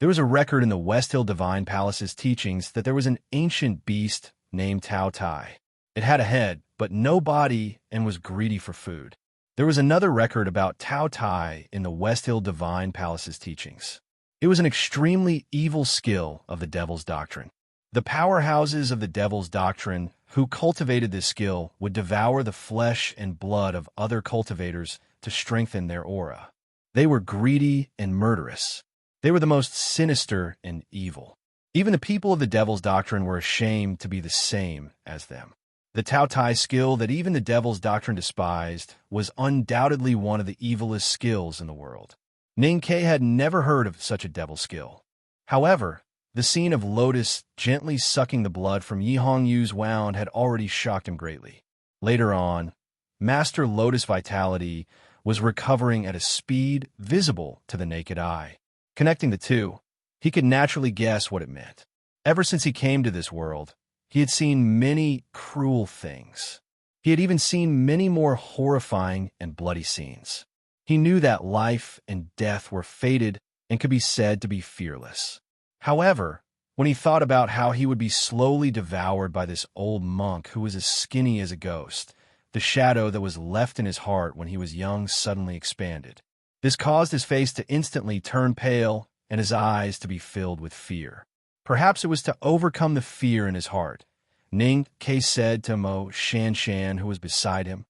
A: There was a record in the West Hill Divine Palace's teachings that there was an ancient beast named Tao Tai. It had a head, but no body, and was greedy for food. There was another record about Tao Tai in the West Hill Divine Palace's teachings. It was an extremely evil skill of the Devil's Doctrine. The powerhouses of the Devil's Doctrine who cultivated this skill would devour the flesh and blood of other cultivators to strengthen their aura. They were greedy and murderous. They were the most sinister and evil. Even the people of the Devil's Doctrine were ashamed to be the same as them. The Tao Tai skill that even the Devil's Doctrine despised was undoubtedly one of the evilest skills in the world. Ning Ke had never heard of such a devil skill. However, the scene of Lotus gently sucking the blood from Yi Hongyu's wound had already shocked him greatly. Later on, Master Lotus Vitality was recovering at a speed visible to the naked eye. Connecting the two, he could naturally guess what it meant. Ever since he came to this world, he had seen many cruel things. He had even seen many more horrifying and bloody scenes. He knew that life and death were fated and could be said to be fearless. However, when he thought about how he would be slowly devoured by this old monk who was as skinny as a ghost, the shadow that was left in his heart when he was young suddenly expanded. This caused his face to instantly turn pale and his eyes to be filled with fear. Perhaps it was to overcome the fear in his heart. Ning Ke said to Mo Shanshan, who was beside him,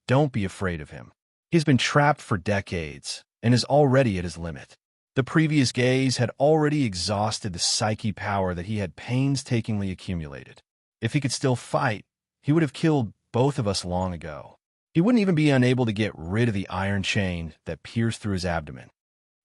A: "Don't be afraid of him. He has been trapped for decades and is already at his limit. The previous gaze had already exhausted the psyche power that he had painstakingly accumulated. If he could still fight, he would have killed both of us long ago. He wouldn't even be unable to get rid of the iron chain that pierced through his abdomen."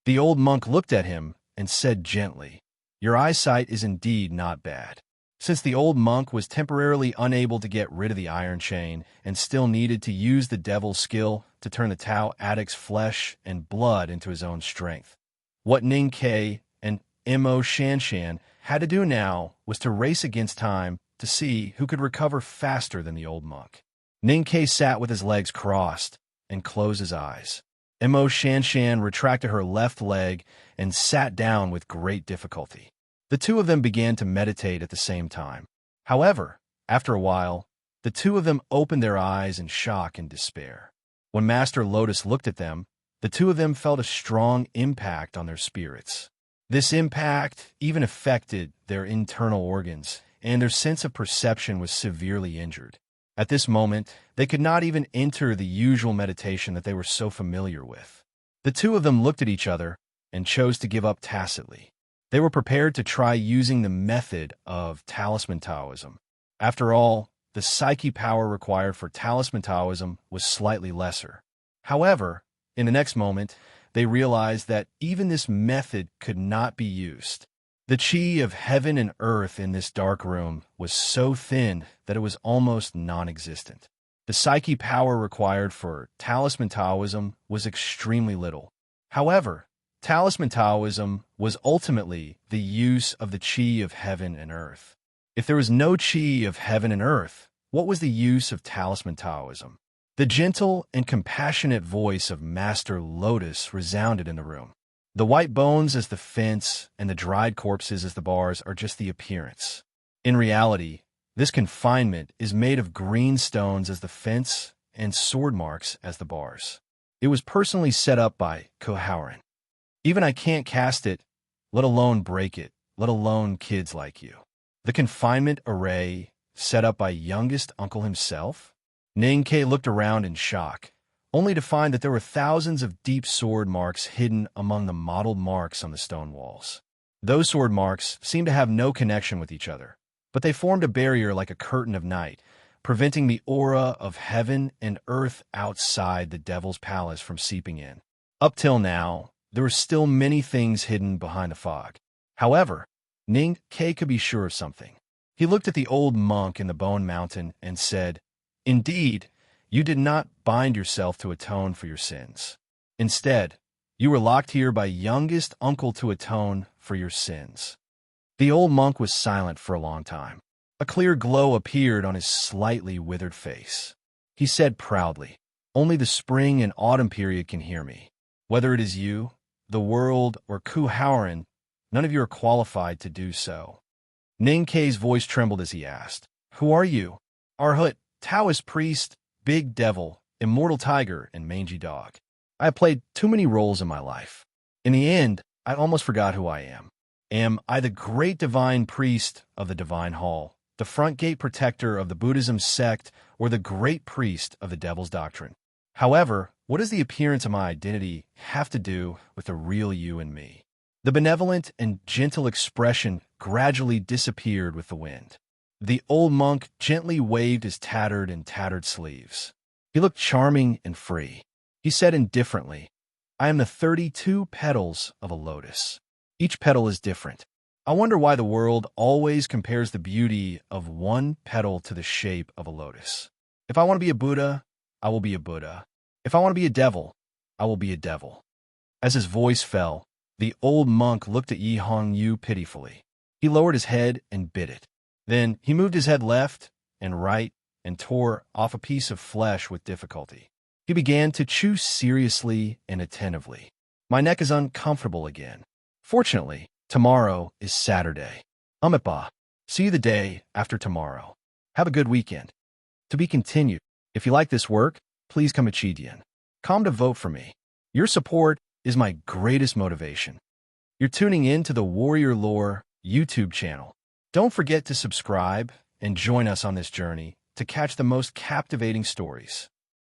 A: The old monk looked at him and said gently, "Your eyesight is indeed not bad." Since the old monk was temporarily unable to get rid of the iron chain and still needed to use the devil's skill to turn the Tao addict's flesh and blood into his own strength, what Ning Ke and Mo Shanshan had to do now was to race against time to see who could recover faster than the old monk. Ning Ke sat with his legs crossed and closed his eyes. Mo Shanshan retracted her left leg and sat down with great difficulty. The two of them began to meditate at the same time. However, after a while, the two of them opened their eyes in shock and despair. When Master Lotus looked at them, the two of them felt a strong impact on their spirits. This impact even affected their internal organs, and their sense of perception was severely injured. At this moment, they could not even enter the usual meditation that they were so familiar with. The two of them looked at each other and chose to give up tacitly. They were prepared to try using the method of talisman Taoism. After all, the psyche power required for talisman Taoism was slightly lesser. However, in the next moment, they realized that even this method could not be used. The chi of heaven and earth in this dark room was so thin that it was almost non-existent. The psyche power required for talisman Taoism was extremely little. However, talisman Taoism was ultimately the use of the qi of heaven and earth. If there was no qi of heaven and earth, what was the use of talisman Taoism? The gentle and compassionate voice of Master Lotus resounded in the room. The white bones as the fence and the dried corpses as the bars are just the appearance. In reality, this confinement is made of green stones as the fence and sword marks as the bars. It was personally set up by Koharan. Even I can't cast it, let alone break it, let alone kids like you. The confinement array set up by youngest uncle himself? Ning-Ke looked around in shock, only to find that there were thousands of deep sword marks hidden among the mottled marks on the stone walls. Those sword marks seemed to have no connection with each other, but they formed a barrier like a curtain of night, preventing the aura of heaven and earth outside the devil's palace from seeping in. Up till now, there were still many things hidden behind the fog. However, Ning-Ke could be sure of something. He looked at the old monk in the Bone Mountain and said, "Indeed, you did not bind yourself to atone for your sins. Instead, you were locked here by youngest uncle to atone for your sins." The old monk was silent for a long time. A clear glow appeared on his slightly withered face. He said proudly, "Only the spring and autumn period can hear me. Whether it is you, the world, or Koharan, none of you are qualified to do so." Ning-Ke's voice trembled as he asked, "Who are you?" "Arhut, Taoist priest, big devil, immortal tiger, and mangy dog. I have played too many roles in my life. In the end, I almost forgot who I am. Am I the great divine priest of the divine hall, the front gate protector of the Buddhism sect, or the great priest of the devil's doctrine? However, what does the appearance of my identity have to do with the real you and me?" The benevolent and gentle expression gradually disappeared with the wind. The old monk gently waved his tattered sleeves. He looked charming and free. He said indifferently, "I am the 32 petals of a lotus. Each petal is different. I wonder why the world always compares the beauty of one petal to the shape of a lotus. If I want to be a Buddha, I will be a Buddha. If I want to be a devil, I will be a devil." As his voice fell, the old monk looked at Yi Hong Yu pitifully. He lowered his head and bit it. Then he moved his head left and right and tore off a piece of flesh with difficulty. He began to chew seriously and attentively. "My neck is uncomfortable again. Fortunately, tomorrow is Saturday. Amitabha. See you the day after tomorrow. Have a good weekend." To be continued. If you like this work, please come to Chidian. Come to vote for me. Your support is my greatest motivation. You're tuning in to the Warrior Lore YouTube channel. Don't forget to subscribe and join us on this journey to catch the most captivating stories.